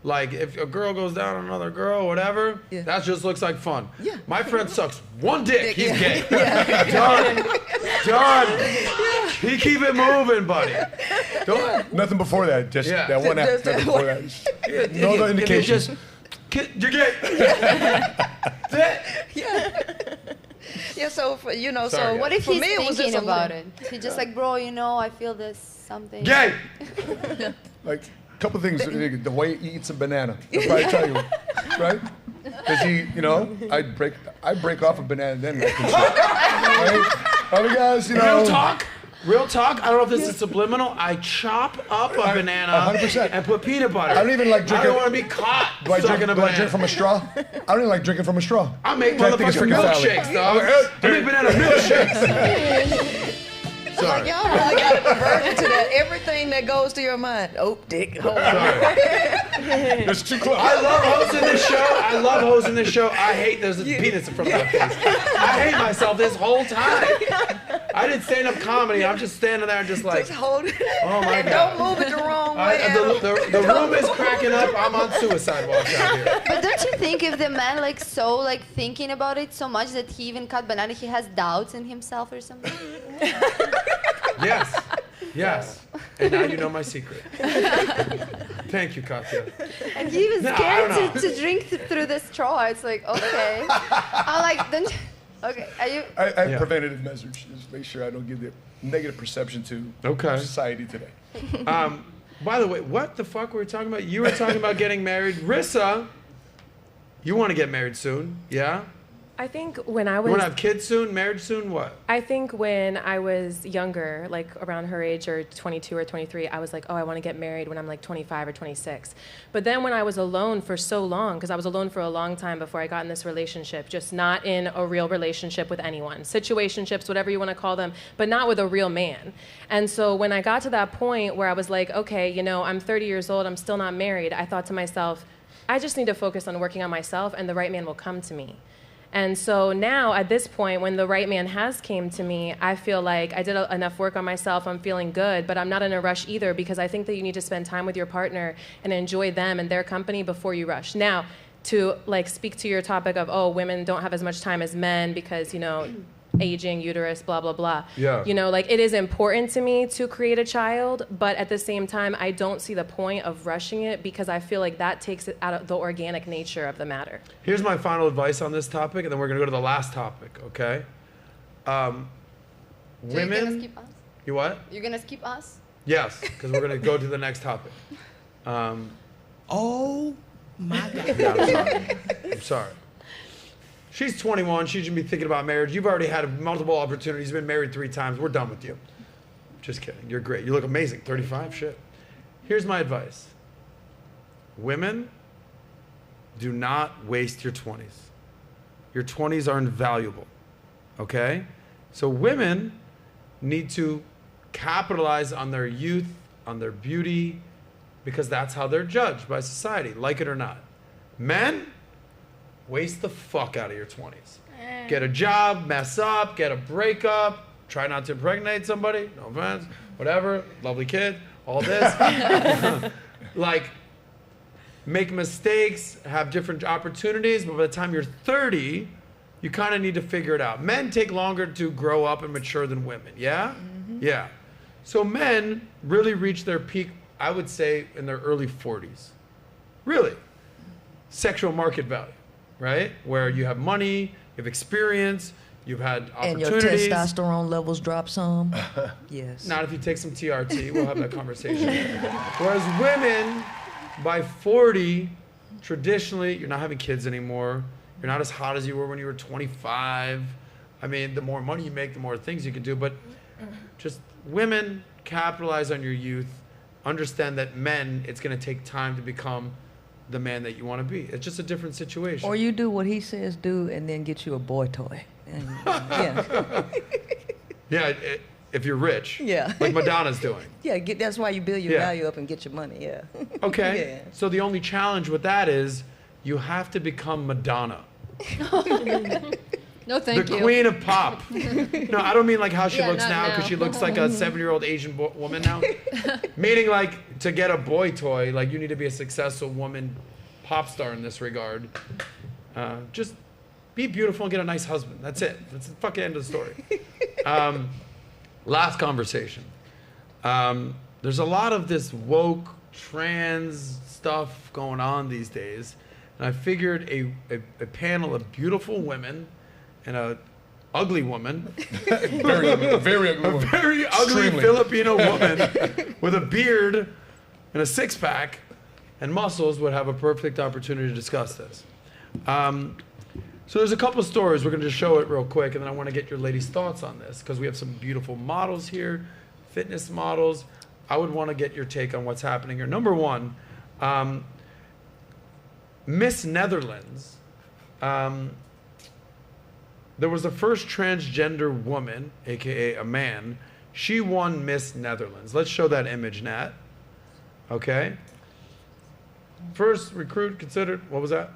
Like, if a girl goes down on another girl, whatever, that just looks like fun. Yeah. My friend sucks one dick. He's gay. Yeah. Done. He keep it moving, buddy. Nothing before that. Just that one act. Nothing before that. No other indication. You're gay. Yeah, so for, you know, Sorry, so What if for he's me, it was thinking just about it? He's just like, bro, you know, I feel this something. Gay. Like, a couple things. The way he eats a banana. I'll probably tell you. Right? Because I break off a banana then. Right? Other guys, Real talk, I don't know if this is subliminal. I chop up a banana 100%. and put peanut butter. I don't even like drinking. I don't want to be caught Do I sucking a banana. drink from a straw? I don't even like drinking from a straw. I make I think it's motherfucking freaking milkshakes, dog. I make banana milkshakes. Like y'all really got to convert into that. Everything that goes to your mind. Oh, dick. Oh. It's too close. I love hosting this show. I hate there's a penis in front of my face. I hate myself this whole time. I did stand-up comedy. I'm just standing there just like, Just hold it. oh my And God. don't move it the wrong way. The room is cracking up. I'm on suicide watch out here. But don't you think if the man like so like thinking about it so much that he even cut banana, he has doubts in himself or something? Yes. And now you know my secret. Thank you, Katya. And he was scared to drink through the straw. It's like, okay. I'm like, don't you... Okay, are you... I have preventative measures. Just make sure I don't give the negative perception to society today. By the way, what the fuck were we talking about? You were talking about getting married. Rissa, you want to get married soon, yeah? I think when I was... You want to have kids soon, married soon, what? I think when I was younger, like around her age or 22 or 23, I was like, oh, I want to get married when I'm like 25 or 26. But then when I was alone for so long, because I was alone for a long time before I got in this relationship, just not in a real relationship with anyone, situationships, whatever you want to call them, but not with a real man. And so when I got to that point where I was like, okay, you know, I'm 30 years old, I'm still not married, I thought to myself, I just need to focus on working on myself and the right man will come to me. And so now, at this point, when the right man has came to me, I feel like I did enough work on myself, I'm feeling good, but I'm not in a rush either because I think that you need to spend time with your partner and enjoy them and their company before you rush. Now, to like speak to your topic of, oh, women don't have as much time as men because, you know, aging, uterus, blah, blah, blah. Yeah. You know, like it is important to me to create a child, but at the same time, I don't see the point of rushing it because I feel like that takes it out of the organic nature of the matter. Here's my final advice on this topic, and then we're going to go to the last topic, okay? So you're gonna Women... skip us? You what? You're gonna skip us? Yes, because we're going to go to the next topic. Oh, my God. Yeah, I'm sorry. She's 21. She shouldn't be thinking about marriage. You've already had multiple opportunities. You've been married 3 times. We're done with you. Just kidding. You're great. You look amazing. 35? Shit. Here's my advice. Women, do not waste your 20s. Your 20s are invaluable. Okay? So women need to capitalize on their youth, on their beauty, because that's how they're judged by society, like it or not. Men, waste the fuck out of your 20s. Get a job, mess up, get a breakup, try not to impregnate somebody, no offense, whatever, lovely kid, all this. Like, make mistakes, have different opportunities, but by the time you're 30, you kind of need to figure it out. Men take longer to grow up and mature than women, yeah? Yeah. So men really reach their peak, I would say, in their early 40s. Really. Sexual market value. Right? Where you have money, you have experience, you've had opportunities. And your testosterone levels drop some? Yes. Not if you take some TRT, we'll have that conversation. Whereas women, by 40, traditionally, you're not having kids anymore. You're not as hot as you were when you were 25. I mean, the more money you make, the more things you can do. But just women, capitalize on your youth. Understand that men, it's going to take time to become the man that you want to be. It's just a different situation. Or you do what he says do and then get you a boy toy. And, yeah. Yeah, if you're rich. Yeah. Like Madonna's doing. Yeah, that's why you build your value up and get your money, yeah. Okay. Yeah. So the only challenge with that is you have to become Madonna. No, thank you. The queen of pop. No, I don't mean like how she looks now, because she looks like a 7-year-old Asian woman now. Meaning like to get a boy toy, like you need to be a successful woman pop star in this regard. Just be beautiful and get a nice husband. That's it. That's the fucking end of the story. Last conversation. There's a lot of this woke, trans stuff going on these days. And I figured a panel of beautiful women and a ugly woman, very ugly woman. A very ugly Extremely. Filipino woman with a beard and a six-pack and muscles would have a perfect opportunity to discuss this. So there's a couple stories. We're going to just show it real quick, and then I want to get your ladies' thoughts on this because we have some beautiful models here, fitness models. I would want to get your take on what's happening here. Number one, Miss Netherlands. There was the first transgender woman, aka a man, She won Miss Netherlands. Let's show that image, Nat. Okay. First recruit considered, what was that?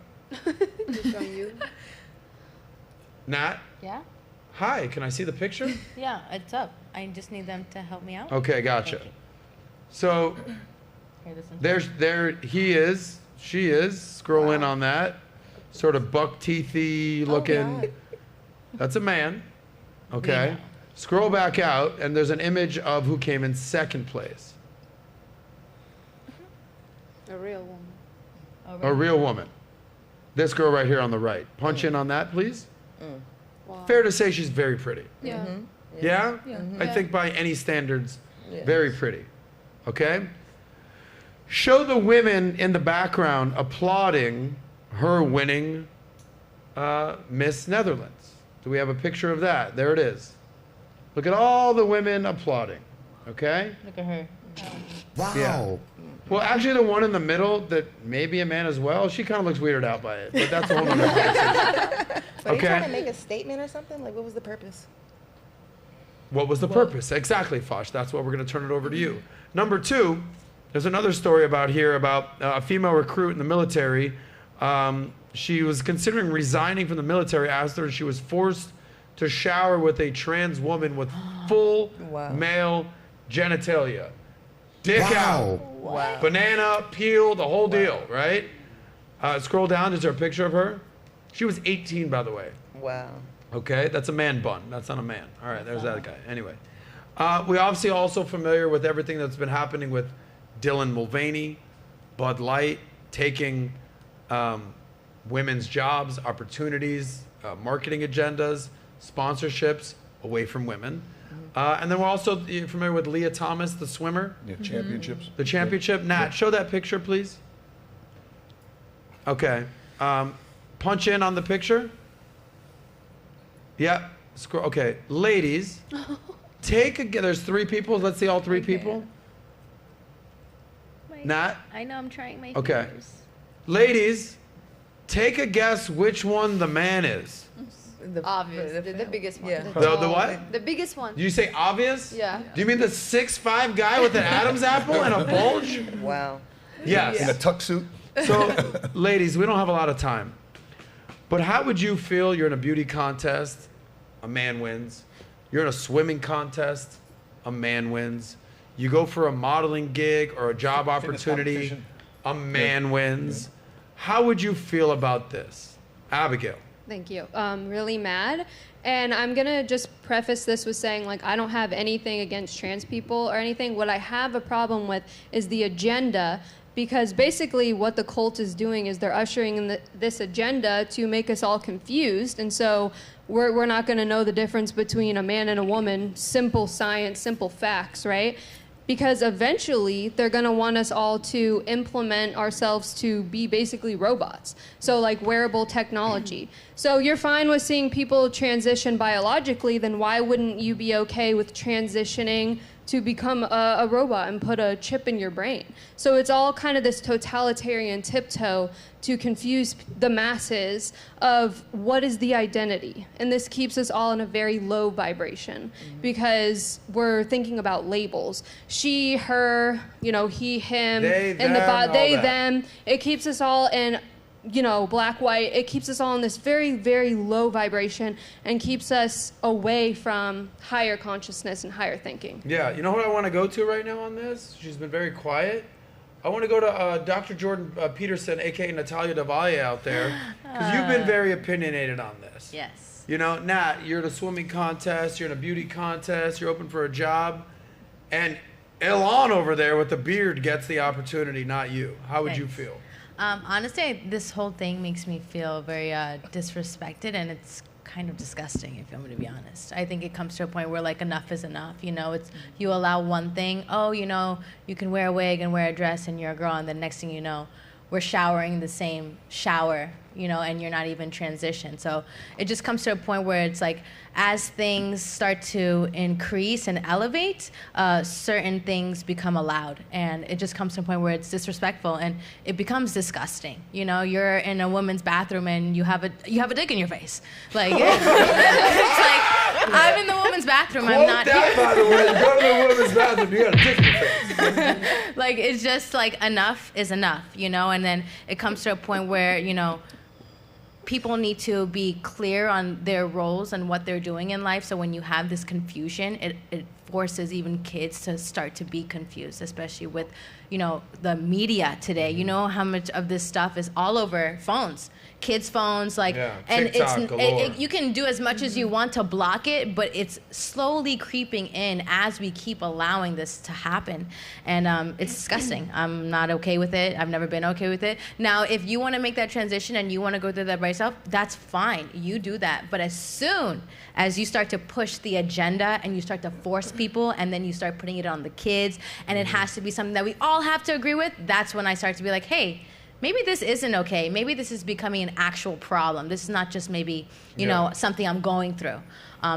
Nat? Yeah? Hi, can I see the picture? Yeah, it's up. I just need them to help me out. Okay, gotcha. So he is, she is. Scroll in on that. Sort of buck teethy looking. That's a man. Okay. Yeah. Scroll back out, and there's an image of who came in second place. A real woman. A real woman. This girl right here on the right. Punch in on that, please. Wow. Fair to say she's very pretty. Yeah. Mm-hmm. Yeah? Yeah. I think by any standards, very pretty. Okay? Show the women in the background applauding her winning Miss Netherlands. Do we have a picture of that? There it is. Look at all the women applauding. Okay? Look at her. Wow. Yeah. Well, actually, the one in the middle that may be a man as well, she kind of looks weirded out by it. But that's a whole other conversation. But are you trying to make a statement or something? Like, what was the purpose? What was the purpose? Exactly, Fosh. That's what we're going to turn it over to you. Number two, there's another story about a female recruit in the military. She was considering resigning from the military after she was forced to shower with a trans woman with full male genitalia. Dick out. Wow. Banana, peel, the whole deal, right? Scroll down. Is there a picture of her? She was 18, by the way. Wow. Okay, that's a man bun. That's not a man. All right, there's that guy. Anyway, we obviously also familiar with everything that's been happening with Dylan Mulvaney, Bud Light, taking women's jobs, opportunities, marketing agendas, sponsorships away from women. And then we're also familiar with Leah Thomas, the swimmer. Yeah, championships. The championship. Nat, show that picture, please. Okay. Punch in on the picture. Yeah. Scroll. Okay. Ladies, there's three people. Let's see all three people. Nat? I know, I'm trying my Okay. fingers. Ladies, take a guess which one the man is. Obvious. The biggest one. Yeah. The what? The biggest one. Do you say obvious? Yeah. Do you mean the 6'5" guy with an Adam's apple and a bulge? Wow. Yes. In a tuck suit. So, ladies, we don't have a lot of time. But how would you feel you're in a beauty contest, a man wins. You're in a swimming contest, a man wins. You go for a modeling gig or a job opportunity, a man wins. How would you feel about this? Abigail. Thank you. Really mad. And I'm going to just preface this with saying, like, I don't have anything against trans people or anything. What I have a problem with is the agenda, because basically what the cult is doing is they're ushering in this agenda to make us all confused. And so we're not going to know the difference between a man and a woman, simple science, simple facts, right? Because eventually they're going to want us all to implement ourselves to be basically robots. So like wearable technology. So you're fine with seeing people transition biologically, then why wouldn't you be okay with transitioning to become a robot and put a chip in your brain? So it's all kind of this totalitarian tiptoe to confuse the masses of what is the identity. And this keeps us all in a very low vibration because we're thinking about labels. She, her, he, him, they, and them, they, them. It keeps us all in black, white. It keeps us all in this very, very low vibration and keeps us away from higher consciousness and higher thinking. Yeah, you know what I want to go to right now on this? She's been very quiet. I want to go to Dr. Jordan Peterson, a.k.a. Natalia Davalle out there, because you've been very opinionated on this. Yes. Nat, you're in a swimming contest, you're in a beauty contest, you're open for a job, and Elon over there with the beard gets the opportunity, not you. How would you feel? Honestly, this whole thing makes me feel very disrespected, and it's kind of disgusting, if I'm going to be honest. I think it comes to a point where, like, enough is enough. It's you allow one thing. Oh, you can wear a wig and wear a dress, and you're a girl, and then next thing you know, we're showering the same shower, and you're not even transitioned. So it just comes to a point where it's like, as things start to increase and elevate, certain things become allowed, and it just comes to a point where it's disrespectful and it becomes disgusting. You're in a woman's bathroom and you have a dick in your face. Like, it's like, I'm in the woman's bathroom bathroom, Quote I'm not that, here. by the way. You go to the women's bathroom, you got a dick in your face. Like, it's just like enough is enough, you know? And then it comes to a point where, you know, people need to be clear on their roles and what they're doing in life. So when you have this confusion, it forces even kids to start to be confused, especially with, you know, the media today. You know how much of this stuff is all over phones, kids' phones, like, and you can do as much as you want to block it, but it's slowly creeping in as we keep allowing this to happen, and it's disgusting. I'm not okay with it. I've never been okay with it. Now, if you want to make that transition and you want to go through that by yourself, that's fine. You do that. But as soon as you start to push the agenda and you start to force people, and then you start putting it on the kids, and it has to be something that we all have to agree with, that's when I start to be like, hey, maybe this isn't okay. Maybe this is becoming an actual problem. This is not just maybe, you know, something I'm going through.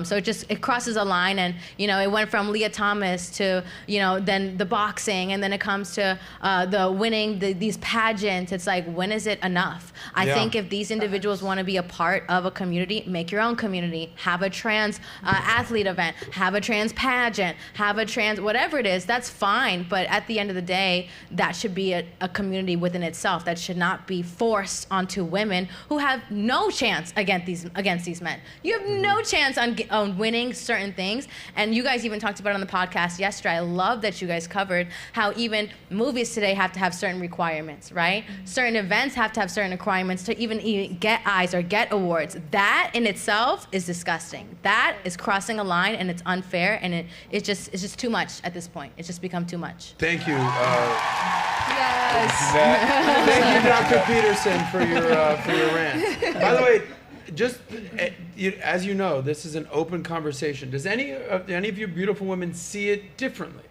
So it crosses a line, and, you know, it went from Leah Thomas to, you know, then the boxing, and then it comes to the winning these pageants. It's like, when is it enough? I think if these individuals want to be a part of a community, make your own community, have a trans athlete event, have a trans pageant, have a trans, whatever it is, that's fine. But at the end of the day, that should be a community within itself. That should not be forced onto women who have no chance against these men. You have no chance on winning certain things. And you guys even talked about it on the podcast yesterday. I love that you guys covered how even movies today have to have certain requirements, right? Certain events have to have certain requirements to even get eyes or get awards. That in itself is disgusting. That is crossing a line, and it's unfair, and it's just too much at this point. It's just become too much. Thank you. Yes. Thank you, Dr. Peterson, for your rant. By the way, just as you know, this is an open conversation. Does any of you beautiful women see it differently?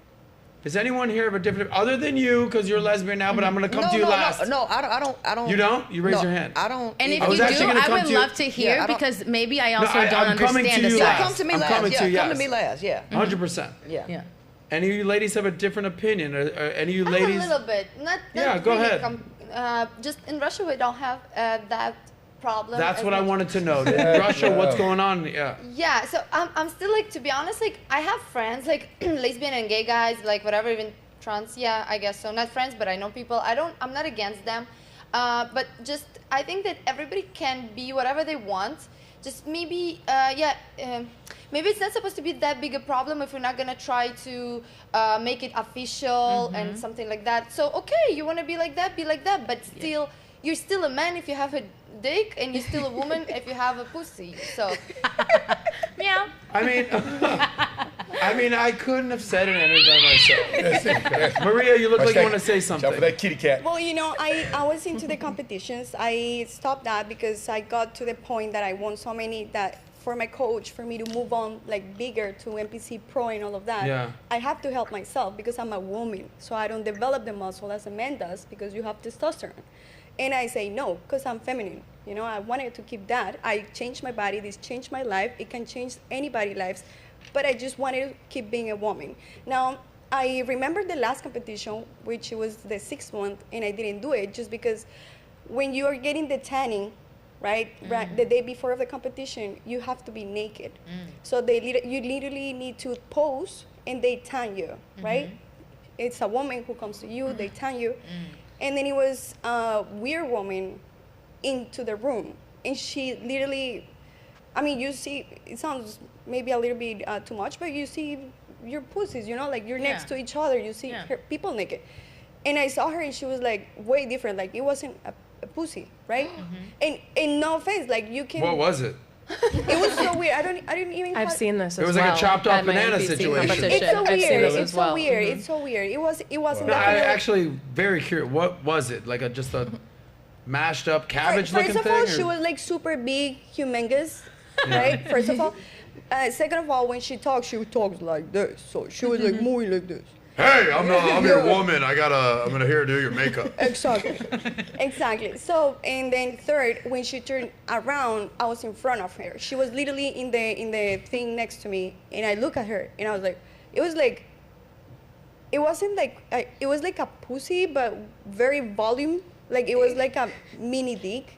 Does anyone here have a different, other than you, because you're a lesbian now, but I'm going to come to you last. No, I don't. You don't? You raise your hand. I don't. And if you do, I would love to hear, because maybe I also don't understand the side. Come to me last. Come to me last. Yeah. 100%. Yeah. Any of you ladies have a different opinion? Or any of you ladies? A little bit. Not go really ahead. Just in Russia, we don't have that problem. That's what I wanted to know. In Russia, what's going on? Yeah, so I'm still, like, to be honest, like, I have friends, like, lesbian and gay guys, like, whatever, even trans, I guess so. Not friends, but I know people. I'm not against them. But just, I think that everybody can be whatever they want. Just maybe, maybe it's not supposed to be that big a problem if we're not going to try to make it official and something like that. So, okay, you want to be like that, but still, you're still a man if you have a dick, and you're still a woman if you have a pussy. So, meow. I mean, I couldn't have said it any by myself. Maria, you look like you want to say something. For that kitty cat. Well, you know, I was into the competitions. I stopped that because I got to the point that I won so many that for my coach, for me to move on like bigger to NPC Pro and all of that, I have to help myself because I'm a woman. So I don't develop the muscle as a man does because you have testosterone. And I say no, because I'm feminine. You know, I wanted to keep that. I changed my body. This changed my life. It can change anybody's lives. But I just wanted to keep being a woman. Now, I remember the last competition, which was the 6th one, and I didn't do it just because when you are getting the tanning, right, the day before of the competition, you have to be naked. So you literally need to pose, and they tan you, right? It's a woman who comes to you, they tan you. And then it was a weird woman into the room. And she literally, I mean, you see, it sounds maybe a little bit too much, but you see your pussies, you know, like you're next to each other. You see people naked. And I saw her and she was like way different. Like it wasn't a pussy, right? And no offense, like you can. What was it? It was so weird. I didn't even. I've seen this. It was like a chopped off banana situation. It's so weird. It's so weird. It's so weird. It wasn't. No, I actually very curious. What was it? Like just a mashed up cabbage looking thing? First of all, she was like super big, humongous, right? First of all. Second of all, when she talks like this. So she was like moving like this. Hey, I'm your woman. I'm gonna here do your makeup. Exactly. So, and then third, when she turned around, I was in front of her. She was literally in the thing next to me, and I look at her, and I was like, it was like a pussy, but very volume, Like it was like a mini dick.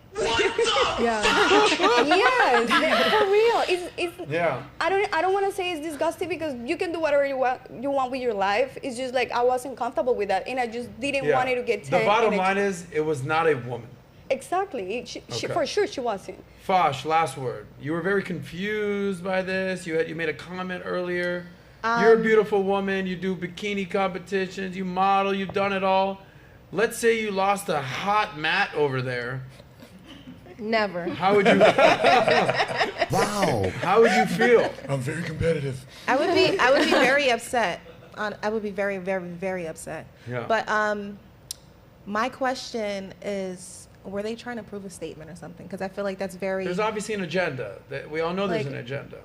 Yeah. Yes, for real. It's Yeah. I don't want to say it's disgusting because you can do whatever you want with your life. It's just like I wasn't comfortable with that, and I just didn't want it to get The bottom line is, it was not a woman. Exactly. She, Okay. for sure, she wasn't. Fosh, last word. You were very confused by this. You made a comment earlier. You're a beautiful woman. You do bikini competitions. You model. You've done it all. Let's say you lost a hot Matt over there. Never. How would you? Wow. How would you feel? I'm very competitive. I would be very upset. I would be very, very, very upset. Yeah. But my question is, were they trying to prove a statement or something? Because I feel like that's very. There's obviously an agenda. We all know there's Like, an agenda.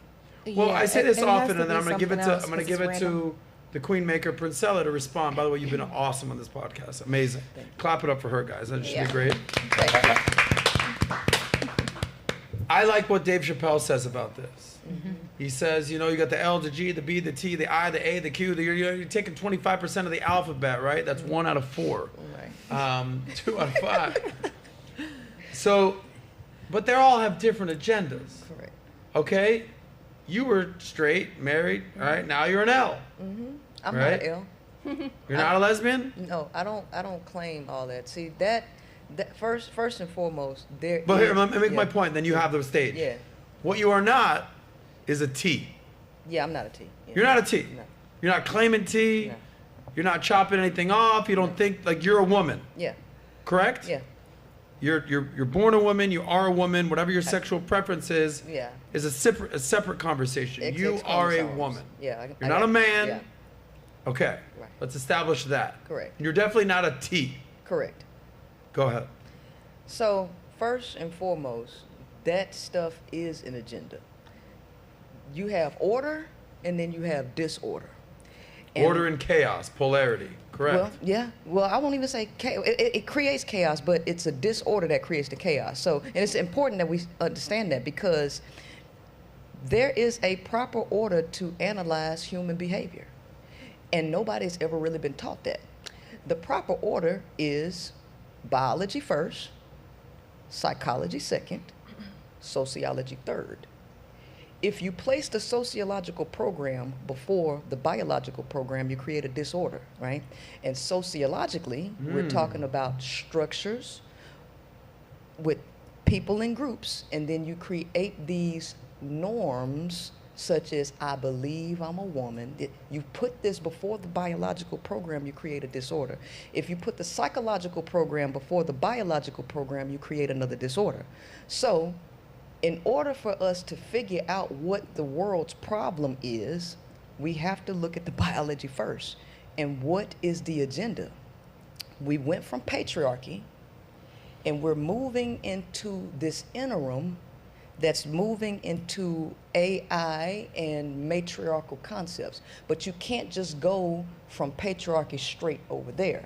Well, yeah, I say this it has often, to and then be I'm going to give it something to else, 'cause give it's it to random. the Queen Maker, Princella, to respond. By the way, you've been awesome on this podcast. Amazing. Clap it up for her, guys. That should be great. I like what Dave Chappelle says about this. He says, you know, you got the L, the G, the B, the T, the I, the A, the Q. You're taking 25% of the alphabet, right? That's 1 out of 4. 2 out of 5. So, but they all have different agendas. Correct. Okay? You were straight, married, all right? Now you're an L. I'm right? not an L. You're not a lesbian? No, I don't claim all that. See, that first and foremost, there. But here, is- let me make my yeah. point, then you have the stage. Yeah. What you are not is a T. Yeah, I'm not a T. Yeah. You're not a T. No. You're not claiming T. No. You're not chopping anything off. You don't think, like, you're a woman. Yeah. Correct? Yeah. You're born a woman, you are a woman, whatever your sexual preference is Yeah. a separate conversation. XX you are a chromosomes. woman. Yeah. You're not a man. Yeah. Okay. Right. Let's establish that. Correct. You're definitely not a T. Correct. Go ahead. So first and foremost, that stuff is an agenda. You have order, and then you have disorder. And Order and chaos, polarity. Correct. Well, yeah. Well, I won't even say chaos. It creates chaos, but it's a disorder that creates the chaos. So, and it's important that we understand that because there is a proper order to analyze human behavior, and nobody's ever really been taught that. The proper order is biology first, psychology second, sociology third. If you place the sociological program before the biological program, you create a disorder, right? And sociologically, we're talking about structures with people in groups, and then you create these norms such as, I believe I'm a woman. You put this before the biological program, you create a disorder. If you put the psychological program before the biological program, you create another disorder. So, in order for us to figure out what the world's problem is, we have to look at the biology first. And what is the agenda? We went from patriarchy, and we're moving into this interim that's moving into AI and matriarchal concepts. But you can't just go from patriarchy straight over there.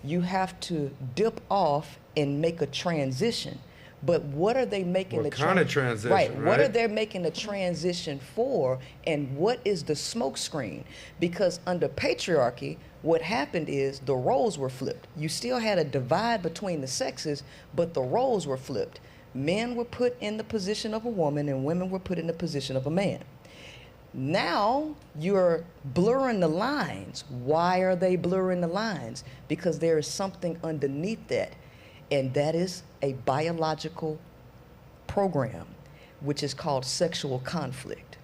You have to dip off and make a transition. But what are they making What the kind of transition, Right. What are right? they making the transition for, and what is the smoke screen? Because under patriarchy, what happened is the roles were flipped. You still had a divide between the sexes, but the roles were flipped. Men were put in the position of a woman, and women were put in the position of a man. Now you're blurring the lines. Why are they blurring the lines? Because there is something underneath that, and that is a biological program, which is called sexual conflict.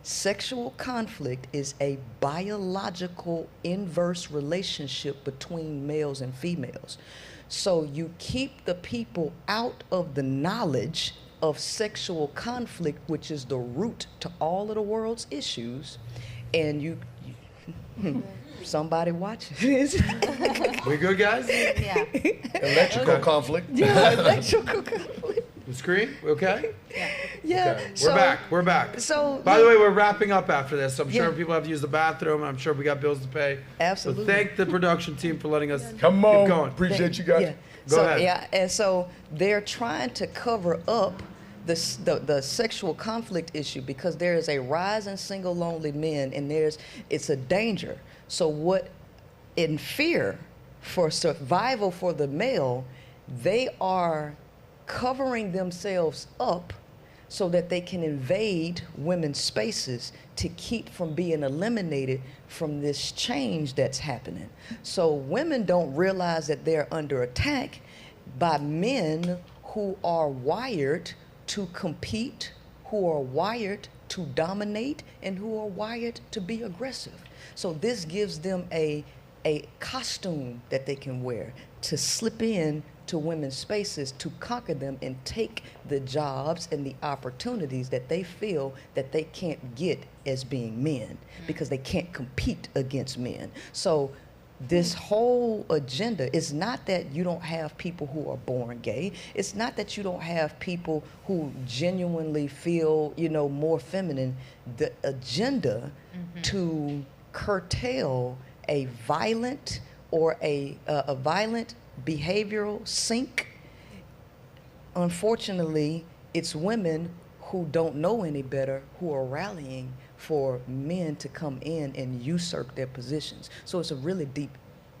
Sexual conflict is a biological inverse relationship between males and females. So you keep the people out of the knowledge of sexual conflict, which is the root to all of the world's issues, and you somebody watching this. We good, guys? Yeah. Electrical conflict. Yeah, electrical conflict. The screen? We okay? Yeah. Okay. So, We're back. So, by the way, we're wrapping up after this. So I'm sure Yeah. people have to use the bathroom. I'm sure we got bills to pay. Absolutely. So thank the production team for letting us Come keep on. going. Appreciate you guys. Yeah. Go so, ahead. Yeah, and so they're trying to cover up the sexual conflict issue because there is a rise in single lonely men, and it's a danger. So what, in fear for survival for the male, they are covering themselves up so that they can invade women's spaces to keep from being eliminated from this change that's happening. So women don't realize that they're under attack by men who are wired to compete, who are wired to dominate, and who are wired to be aggressive. So this gives them a costume that they can wear to slip in to women's spaces, to conquer them and take the jobs and the opportunities that they feel that they can't get as being men, because they can't compete against men. So this whole agenda is not that you don't have people who are born gay. It's not that you don't have people who genuinely feel, more feminine. The agenda to curtail a violent or a violent behavioral sink, unfortunately, it's women who don't know any better who are rallying for men to come in and usurp their positions. So it's a really deep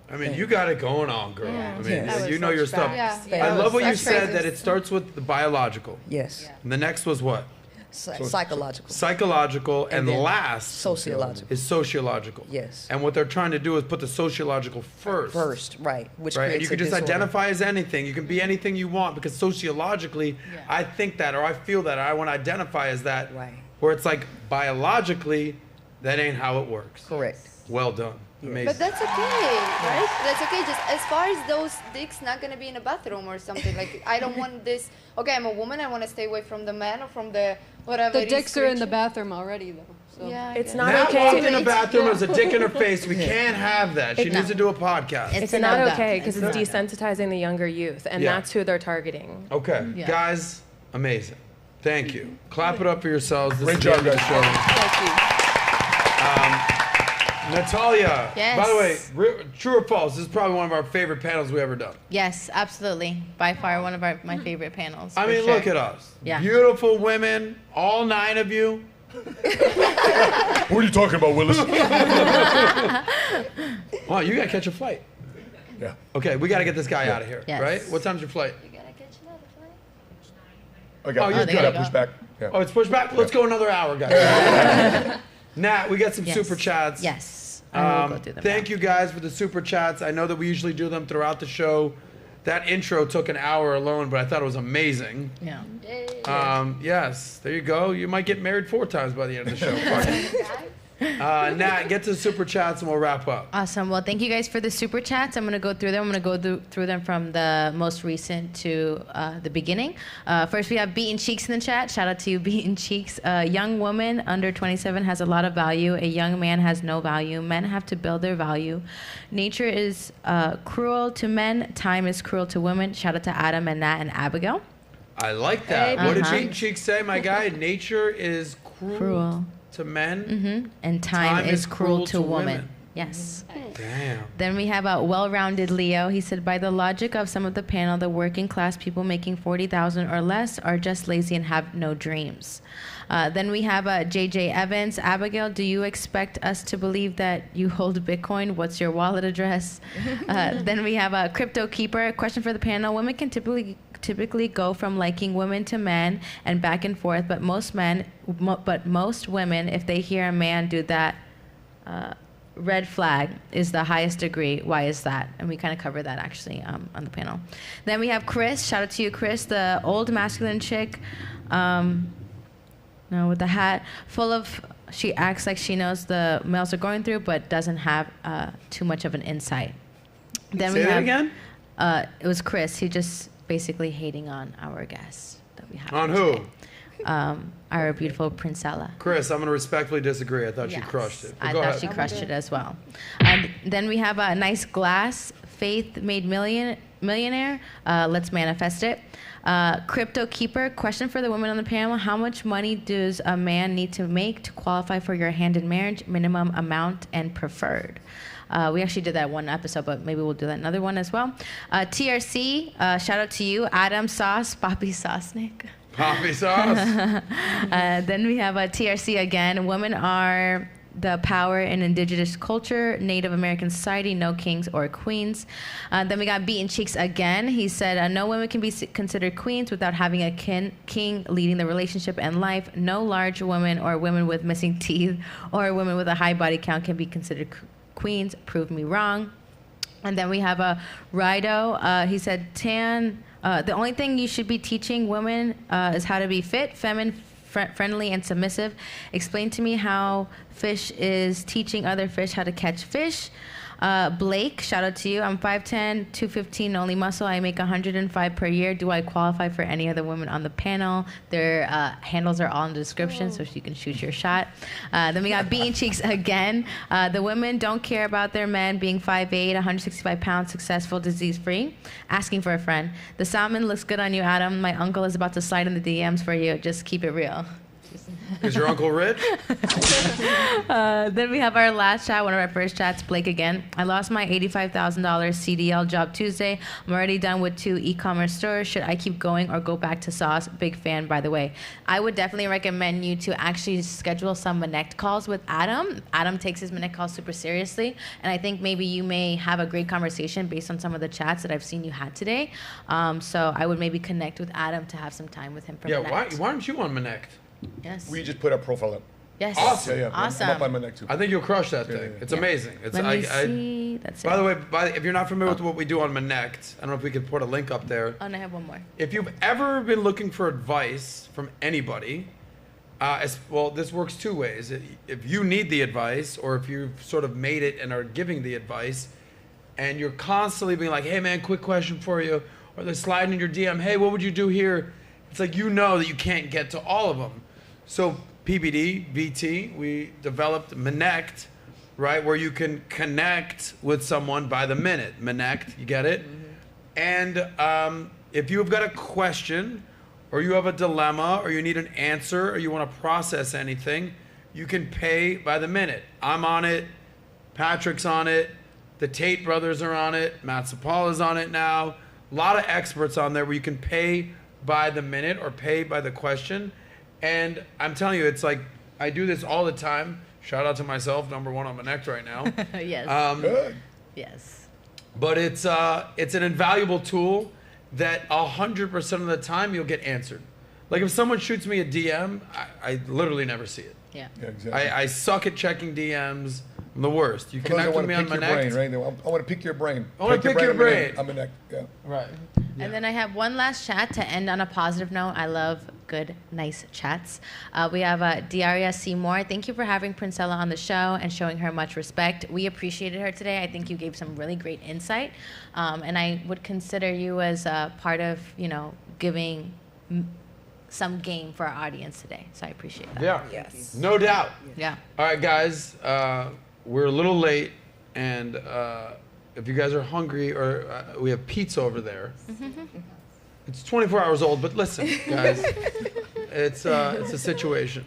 thing. You got it going on, girl. Yeah. You know your stuff. Yeah. I love what you said, that it starts with the biological. Yes. Yeah. And the next was what? Psychological. Psychological, and last sociological. Is sociological. Yes. And what they're trying to do is put the sociological first. Right. Which right. And creates you can just disorder. identify as anything. You can be anything you want, because sociologically, I think that, or I feel that, or I want to identify as that. Right. Where it's like biologically, that ain't how it works. Correct. Well done. Amazing. But that's okay, right? That's okay. Just as far as those dicks not gonna be in a bathroom or something. Like, I don't want this. Okay, I'm a woman. I want to stay away from the man or from the whatever. The dicks are in the bathroom already, though. So. Yeah, it's not Matt okay. walked in the bathroom. There's a dick in her face. We can't have that. She needs to do a podcast. It's not okay, because it's desensitizing the younger youth, and that's who they're targeting. Okay, guys, amazing. Thank you. Clap it up for yourselves. This Great job, guys. Thank you. Natalia, Yes. by the way, true or false, this is probably one of our favorite panels we've ever done. Yes, absolutely. By far one of my favorite panels. I for mean, sure. look at us. Yeah. Beautiful women, all 9 of you. What are you talking about, Willis? Well, you got to catch a flight. Yeah. Okay, we got to get this guy out of here, Yes. right? What time's your flight? You gotta catch another flight. I got you're it. good. Push back. Yeah. Oh, it's pushed back? Let's go another hour, guys. Nat, we got some Yes. super chats. Yes. I will go through them Thank now. you guys for the super chats. I know that we usually do them throughout the show. That intro took an hour alone, but I thought it was amazing. Yeah. Yes, there you go. You might get married 4 times by the end of the show. Fuck it. Nat, get to the super chats and we'll wrap up. Awesome. Well, thank you guys for the super chats. I'm going to go through them. I'm going to go through them from the most recent to the beginning. First, we have Beaten Cheeks in the chat. Shout out to you, Beaten Cheeks. A young woman under 27 has a lot of value. A young man has no value. Men have to build their value. Nature is cruel to men. Time is cruel to women. Shout out to Adam and Nat and Abigail. I like that. What did Uh-huh. Beaten Cheeks say, my guy? Nature is cruel. To men, and time is cruel to women. Yes. Damn. Then we have a well-rounded Leo. He said, by the logic of some of the panel, the working class people making $40,000 or less are just lazy and have no dreams. Then we have JJ Evans. Abigail, do you expect us to believe that you hold Bitcoin? What's your wallet address? Then we have a Crypto Keeper. Question for the panel. Women can typically go from liking women to men and back and forth, but most women, if they hear a man do that, red flag is the highest degree. Why is that? And we kind of covered that actually on the panel. Then we have Chris. Shout out to you, Chris, the old masculine chick. With the hat full of, she acts like she knows the males are going through, but doesn't have too much of an insight. Then Say that again? It was Chris. He just basically hating on our guest that we have. On who? Our beautiful Princella. Chris, I'm going to respectfully disagree. I thought she Yes. crushed it. But I go thought ahead. she crushed it as well. Then we have a nice glass. Faith made millionaire. Let's manifest it. Crypto Keeper. Question for the women on the panel. How much money does a man need to make to qualify for your hand in marriage? Minimum amount and preferred. We actually did that one episode, but maybe we'll do that another one as well. TRC. Shout out to you. Adam Sauce. Poppy Sosnick. Poppy sauce. Then we have a TRC again. Women are the power in indigenous culture, Native American society, no kings or queens. Then we got Beaten Cheeks again. He said, no women can be considered queens without having a king leading the relationship and life. No large woman or women with missing teeth or women with a high body count can be considered queens. Prove me wrong. And then we have a Rido. He said, the only thing you should be teaching women is how to be fit, feminine, friendly, and submissive. Explain to me how fish is teaching other fish how to catch fish. Blake, shout out to you. I'm 5'10", 215, only muscle. I make 105 per year. Do I qualify for any other women on the panel? Their handles are all in the description, so you can shoot your shot. Then we got Beaten Cheeks again. The women don't care about their men being 5'8", 165 pounds, successful, disease-free. Asking for a friend. The salmon looks good on you, Adam. My uncle is about to slide in the DMs for you. Just keep it real. Is your uncle rich? Then we have our last chat, one of our first chats, Blake again. I lost my $85,000 CDL job Tuesday. I'm already done with 2 e-commerce stores. Should I keep going or go back to Sauce? Big fan, by the way. I would definitely recommend you to actually schedule some Connect calls with Adam. Adam takes his Connect calls super seriously, and I think maybe you may have a great conversation based on some of the chats that I've seen you had today. So I would maybe connect with Adam to have some time with him for Connect. Why aren't you on Connect? Yes. We just put our profile up. Yes. Awesome. Yeah, Awesome. I'm up on my neck too. I think you'll crush that thing. It's amazing. It's, Let me see. That's by it. the way, if you're not familiar with what we do on Connect, I don't know if we could put a link up there. Oh, and I have one more. If you've ever been looking for advice from anybody, this works 2 ways. If you need the advice, or if you've sort of made it and are giving the advice, and you're constantly being like, hey man, quick question for you, or they're sliding in your DM, hey, what would you do here? It's like, you know that you can't get to all of them. So PBD, VT, we developed Connect, right, where you can connect with someone by the minute. Connect, you get it? And if you've got a question, or you have a dilemma, or you need an answer, or you want to process anything, you can pay by the minute. I'm on it, Patrick's on it, the Tate brothers are on it, Matt Sapaula's on it now. A lot of experts on there where you can pay by the minute or pay by the question. And I'm telling you, it's like, I do this all the time. Shout out to myself, #1 on Connect right now. Yes. Good. Yes. But it's an invaluable tool that 100% of the time you'll get answered. Like if someone shoots me a DM, I literally never see it. Yeah. Yeah, exactly. I suck at checking DMs. I'm the worst. You For those that connect with wanna me on pick your Connect. brain, right? I want to pick your brain. I want to pick your brain. I'm Connect. Yeah. Right. And then I have one last chat to end on a positive note. I love good, nice chats. We have Diaria Seymour. Thank you for having Princella on the show and showing her much respect. We appreciated her today. I think you gave some really great insight. And I would consider you as part of, giving some game for our audience today. So I appreciate that. Yeah. Yes. No doubt. Yeah. All right, guys. We're a little late, and if you guys are hungry, or we have pizza over there. It's 24 hours old, but listen, guys, it's a situation.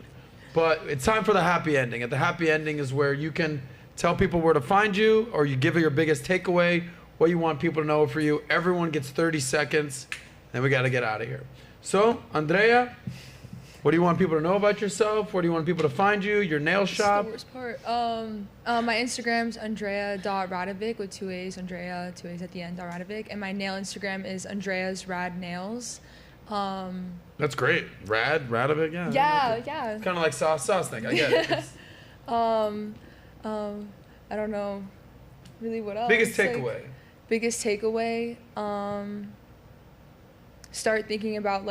But it's time for the happy ending. And the happy ending is where you can tell people where to find you, or you give your biggest takeaway, what you want people to know for you. Everyone gets 30 seconds, and we got to get out of here. So, Andrea, what do you want people to know about yourself? Where do you want people to find you? Your nail shop? That's the worst part. My Instagram's Andrea.Radovic with 2 A's, Andrea, 2 A's at the end, .Radovic. And my nail Instagram is Andrea's Rad Nails. That's great. Radovic, yeah. Yeah. Kind of like Sosnick, I get it. I don't know really what else. Biggest takeaway? Biggest takeaway, start thinking about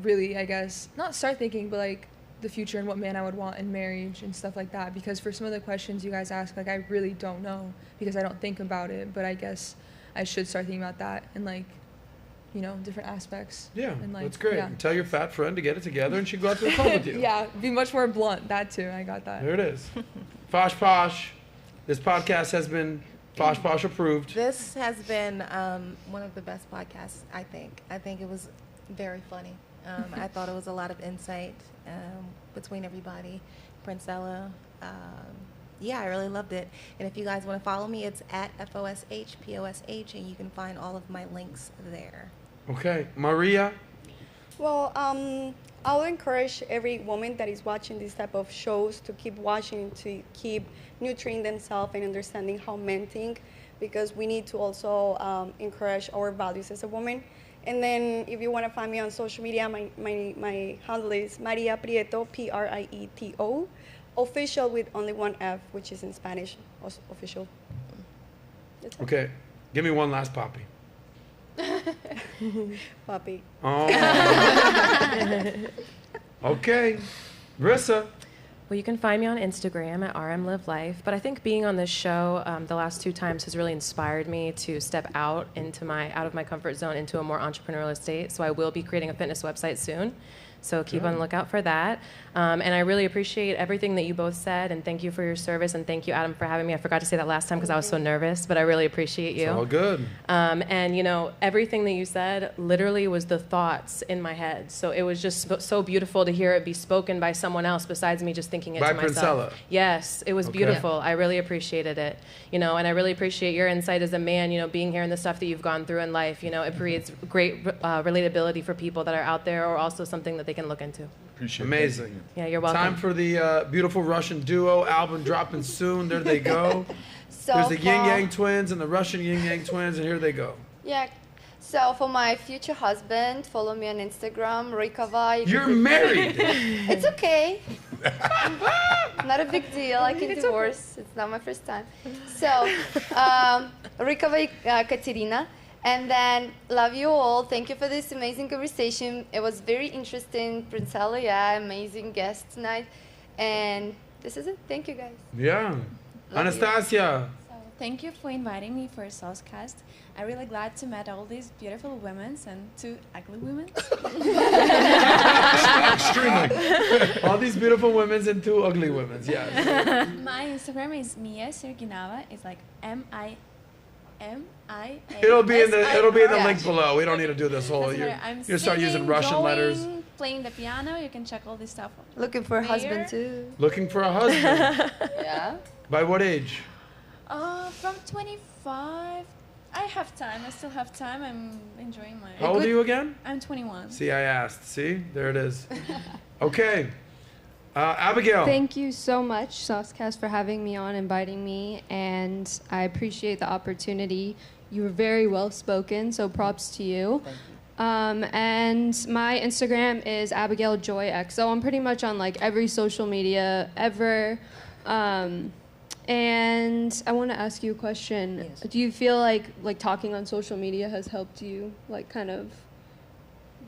really, I guess, not start thinking, but the future and what man I would want in marriage and stuff like that. Because for some of the questions you guys ask, I really don't know because I don't think about it. But I guess I should start thinking about that and different aspects. Yeah, and that's great. Yeah. Tell your fat friend to get it together and she'll go out to the club with you. Yeah, be much more blunt. That too. I got that. There it is. Fosh Posh. This podcast has been Fosh Posh approved. This has been one of the best podcasts, I think. I think it was very funny. I thought it was a lot of insight between everybody. Princella, yeah, I really loved it. And if you guys want to follow me, it's at FOSHPOSH, and you can find all of my links there. Okay. Maria? Well, I'll encourage every woman that is watching this type of shows to keep watching, to keep nurturing themselves and understanding how men think, because we need to also encourage our values as a woman. And then if you want to find me on social media, my handle is Maria Prieto, Prieto, official with only one F, which is in Spanish, official. Okay, give me one last poppy. Papi. Oh. Okay, Marissa. Well, you can find me on Instagram at rmlivelife, but I think being on this show the last 2 times has really inspired me to step out of my comfort zone into a more entrepreneurial state. So I will be creating a fitness website soon. So keep on the lookout for that. And I really appreciate everything that you both said, and thank you for your service, and thank you, Adam, for having me. I forgot to say that last time because I was so nervous, but I really appreciate you. It's all good. And, you know, everything that you said literally was the thoughts in my head. So it was just so beautiful to hear it be spoken by someone else besides me just thinking it By to myself. Princella. Yes, it was beautiful. I really appreciated it. You know, and I really appreciate your insight as a man, you know, being here and the stuff that you've gone through in life. You know, it creates great relatability for people that are out there, or also something that they can look into. Appreciate Amazing. Yeah, you're welcome. Time for the beautiful Russian duo album dropping soon. There they go. So There's the Yin for- Yang twins and the Russian Yin Yang twins, and here they go. Yeah. So for my future husband, follow me on Instagram, Rikava. You're married. It's okay. Not a big deal. I can divorce. It's not my first time. So, Rikava Katerina. And then, love you all. Thank you for this amazing conversation. It was very interesting. Princella, yeah, amazing guest tonight. And this is it. Thank you, guys. Yeah. Anastasia. Thank you for inviting me for SOSCAST. I'm really glad to meet all these beautiful women and 2 ugly women. Extremely. All these beautiful women and 2 ugly women. Yes. My Instagram is Mia Serginava. It's like M-I-A. It'll be in the link below. We don't need to do this whole. Doesn't You matter. I'm start using singing, Russian drawing, letters. Playing the piano. You can check all this stuff. Looking for a there. husband too. Looking for a husband. Yeah. By what age? From 25. I have time. I still have time. I'm enjoying my. How old are you again? I'm 21. See, I asked. See, there it is. Okay. Abigail. Thank you so much, SOSCAST, for having me on, inviting me, and I appreciate the opportunity. You were very well spoken, so props to you. And my Instagram is Abigail Joy XO. I'm pretty much on like every social media ever. And I want to ask you a question. Yes. Do you feel like talking on social media has helped you like kind of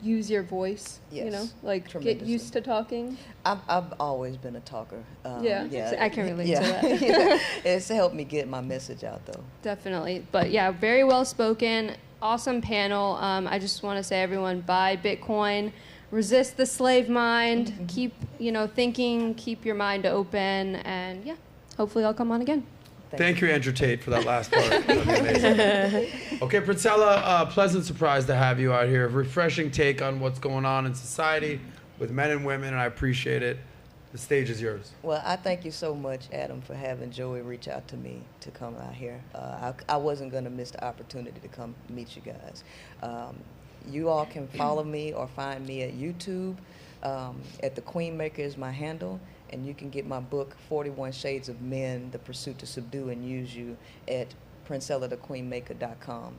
use your voice? Yes, You know, like get tremendously. used to talking? I've always been a talker. Yeah, I can relate to that. Yeah. It's helped me get my message out, though. Definitely. But yeah, very well spoken. Awesome panel. I just want to say, everyone, buy Bitcoin. Resist the slave mind. Keep, thinking. Keep your mind open. And yeah, hopefully I'll come on again. Thank you, Andrew Tate, for that last part. That'd be amazing. Okay, Princella, pleasant surprise to have you out here. A refreshing take on what's going on in society with men and women, and I appreciate it. The stage is yours. Well, I thank you so much, Adam, for having Joey reach out to me to come out here. I wasn't going to miss the opportunity to come meet you guys. You all can follow me or find me at YouTube. At The Queen Maker is my handle. And you can get my book, 41 Shades of Men, The Pursuit to Subdue and Use You, at PrincellaTheQueenMaker.com.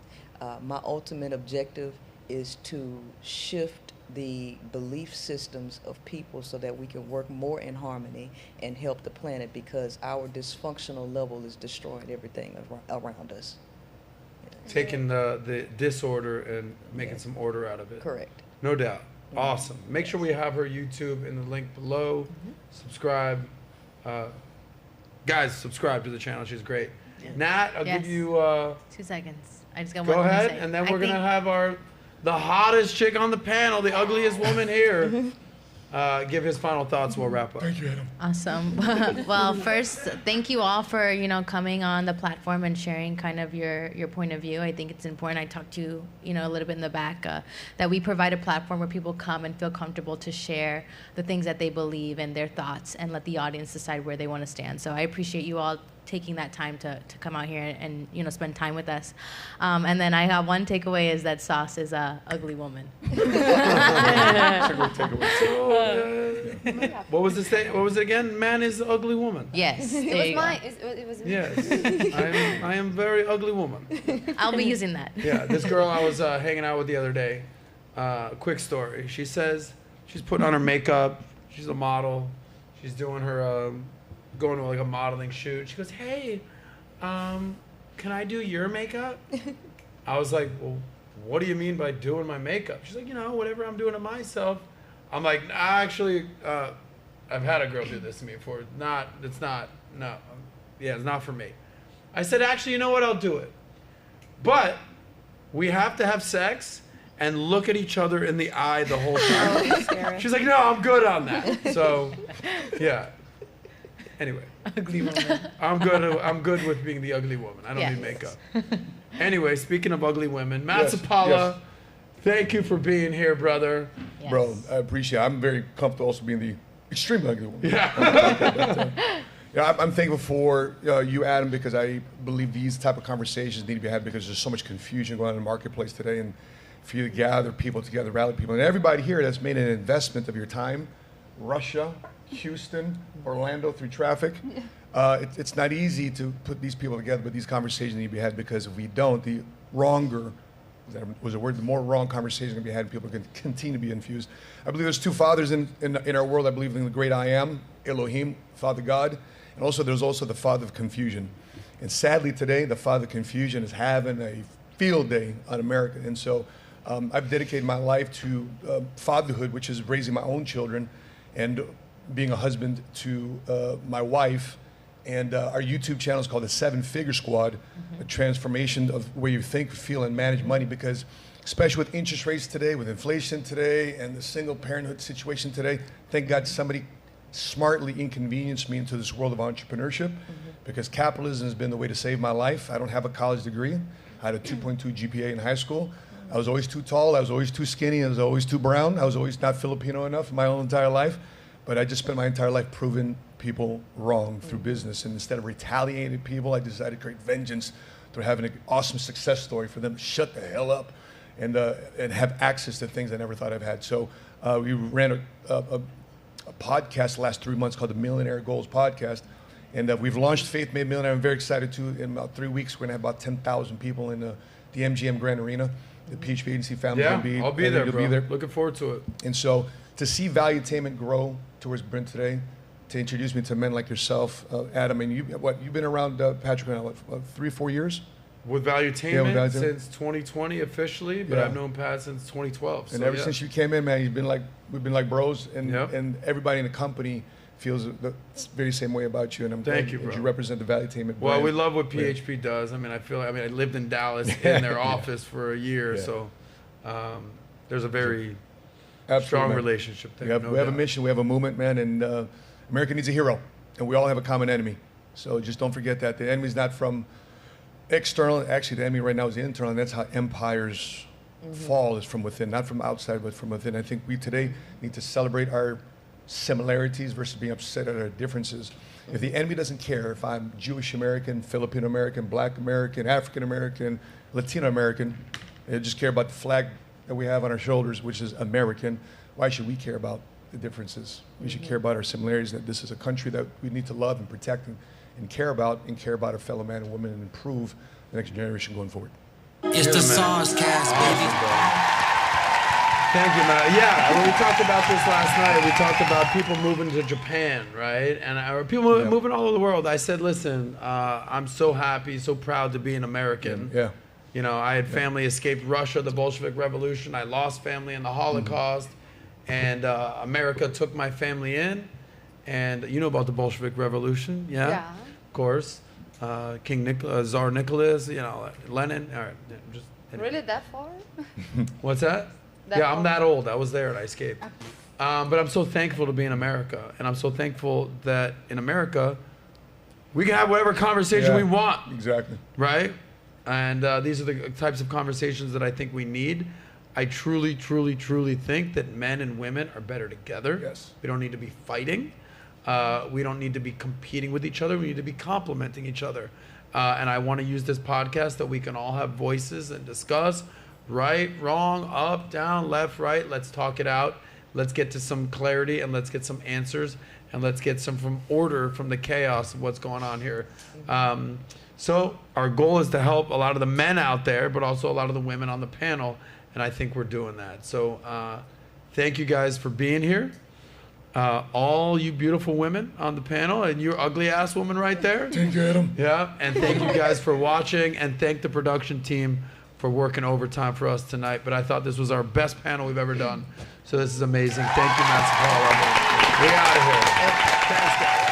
My ultimate objective is to shift the belief systems of people so that we can work more in harmony and help the planet, because our dysfunctional level is destroying everything around us. Taking the disorder and making some order out of it. Correct. No doubt. Awesome. Make sure we have her YouTube in the link below. Subscribe. Guys, subscribe to the channel. She's great. Nat, I'll give you 2 seconds. I just got go one thing to ahead, say. and then we're gonna have the hottest chick on the panel, the ugliest woman here. Give his final thoughts. We'll wrap up. Thank you, Adam. Awesome. Well, first, thank you all for coming on the platform and sharing kind of your point of view. I think it's important. I talked to you a little bit in the back that we provide a platform where people come and feel comfortable to share the things that they believe and their thoughts, and let the audience decide where they want to stand. So I appreciate you all taking that time to come out here and spend time with us. And then I got one takeaway is that Sauce is a ugly woman. What was it? What was it again? Man is an ugly woman. Yes. It was mine. It was me. Yes. I am very ugly woman. I'll be using that. Yeah. This girl I was hanging out with the other day. Quick story. She says she's putting on her makeup. She's a model. She's doing her going to like a modeling shoot. She goes, "Hey, can I do your makeup?" I was like, "Well, what do you mean by doing my makeup?" She's like, "Whatever I'm doing to myself." I'm like, "Actually, I've had a girl do this to me before. It's not for me." I said, "Actually, you know what? I'll do it. But we have to have sex and look at each other in the eye the whole time." She's like, "No, I'm good on that." So, yeah. Anyway, ugly woman. I'm good with being the ugly woman. I don't need makeup. Anyway, speaking of ugly women, Matt Sapaula, thank you for being here, brother. Yes. Bro, I appreciate it. I'm very comfortable also being the extremely ugly woman. Yeah. I'm thankful for you, Adam, because I believe these type of conversations need to be had because there's so much confusion going on in the marketplace today. And for you to gather people together, rally people, and everybody here that's made an investment of your time, Russia, Houston, Orlando through traffic. It's not easy to put these people together, but these conversations need to be had because if we don't, the more wrong conversations can be had, people can continue to be infused. I believe there's two fathers in our world. I believe in the great I am, Elohim, Father God, and also there's also the father of confusion. And sadly today, the father of confusion is having a field day on America. And so I've dedicated my life to fatherhood, which is raising my own children and being a husband to my wife. And our YouTube channel is called the 7-Figure Squad, a transformation of the way you think, feel, and manage money. Because especially with interest rates today, with inflation today, and the single parenthood situation today, thank God somebody smartly inconvenienced me into this world of entrepreneurship because capitalism has been the way to save my life. I don't have a college degree. I had a 2.2 GPA in high school. I was always too tall. I was always too skinny. I was always too brown. I was always not Filipino enough in my whole entire life. But I just spent my entire life proving people wrong through business. And instead of retaliating people, I decided to create vengeance through having an awesome success story for them to shut the hell up and have access to things I never thought I've had. So we ran a podcast the last 3 months called the Millionaire Goals Podcast. And we've launched Faith Made Millionaire. I'm very excited to. In about 3 weeks, we're going to have about 10,000 people in the MGM Grand Arena. The PHP Agency family will be. I'll be there, bro. Be there. Looking forward to it. And so to see Valuetainment grow towards Brent today, to introduce me to men like yourself, Adam, and you've been around Patrick now, what 3 or 4 years? With Valuetainment since 2020 officially, but I've known Pat since 2012. And ever since you came in, man, we've been like bros, and everybody in the company feels the very same way about you. And I'm Thank glad you, bro. You represent the Valuetainment brand. Well, we love what PHP does. I mean, I lived in Dallas in their office for a year, so there's a very strong relationship there. We have a mission, we have a movement, man, and America needs a hero, and we all have a common enemy. So just don't forget that the enemy's not from external. Actually, the enemy right now is internal, and that's how empires fall, is from within, not from outside, but from within. I think we today need to celebrate our similarities versus being upset at our differences. If the enemy doesn't care if I'm Jewish American, Filipino American, Black American, African American, Latino American, they just care about the flag that we have on our shoulders, which is American, why should we care about the differences? We should care about our similarities, that this is a country that we need to love and protect and care about our fellow man and woman and improve the next generation going forward. It's the SOSCAST, baby. Thank you, Matt. Yeah, when we talked about this last night, we talked about people moving to Japan, right? And people moving all over the world. I said, listen, I'm so happy, so proud to be an American. Yeah. You know, I had family escaped Russia, the Bolshevik Revolution. I lost family in the Holocaust. And America took my family in. And you know about the Bolshevik Revolution, yeah? Yeah. Of course. Tsar Nicholas, Lenin. All right, Really that far? What's that? I'm that old. I was there and I escaped. But I'm so thankful to be in America. And I'm so thankful that in America, we can have whatever conversation we want. Exactly. Right? And these are the types of conversations that I think we need. I truly, truly, truly think that men and women are better together. Yes. We don't need to be fighting. We don't need to be competing with each other. We need to be complementing each other. And I want to use this podcast that we can all have voices and discuss right, wrong, up, down, left, right. Let's talk it out. Let's get to some clarity and let's get some answers and let's get some from order from the chaos of what's going on here. So our goal is to help a lot of the men out there, but also a lot of the women on the panel. And I think we're doing that. So thank you guys for being here. All you beautiful women on the panel and your ugly ass woman right there. Thank you, Adam. Yeah, and thank you guys for watching and thank the production team for working overtime for us tonight. But I thought this was our best panel we've ever done. So this is amazing. Thank you, Matt Sapaula. We out of here. Thanks, guys.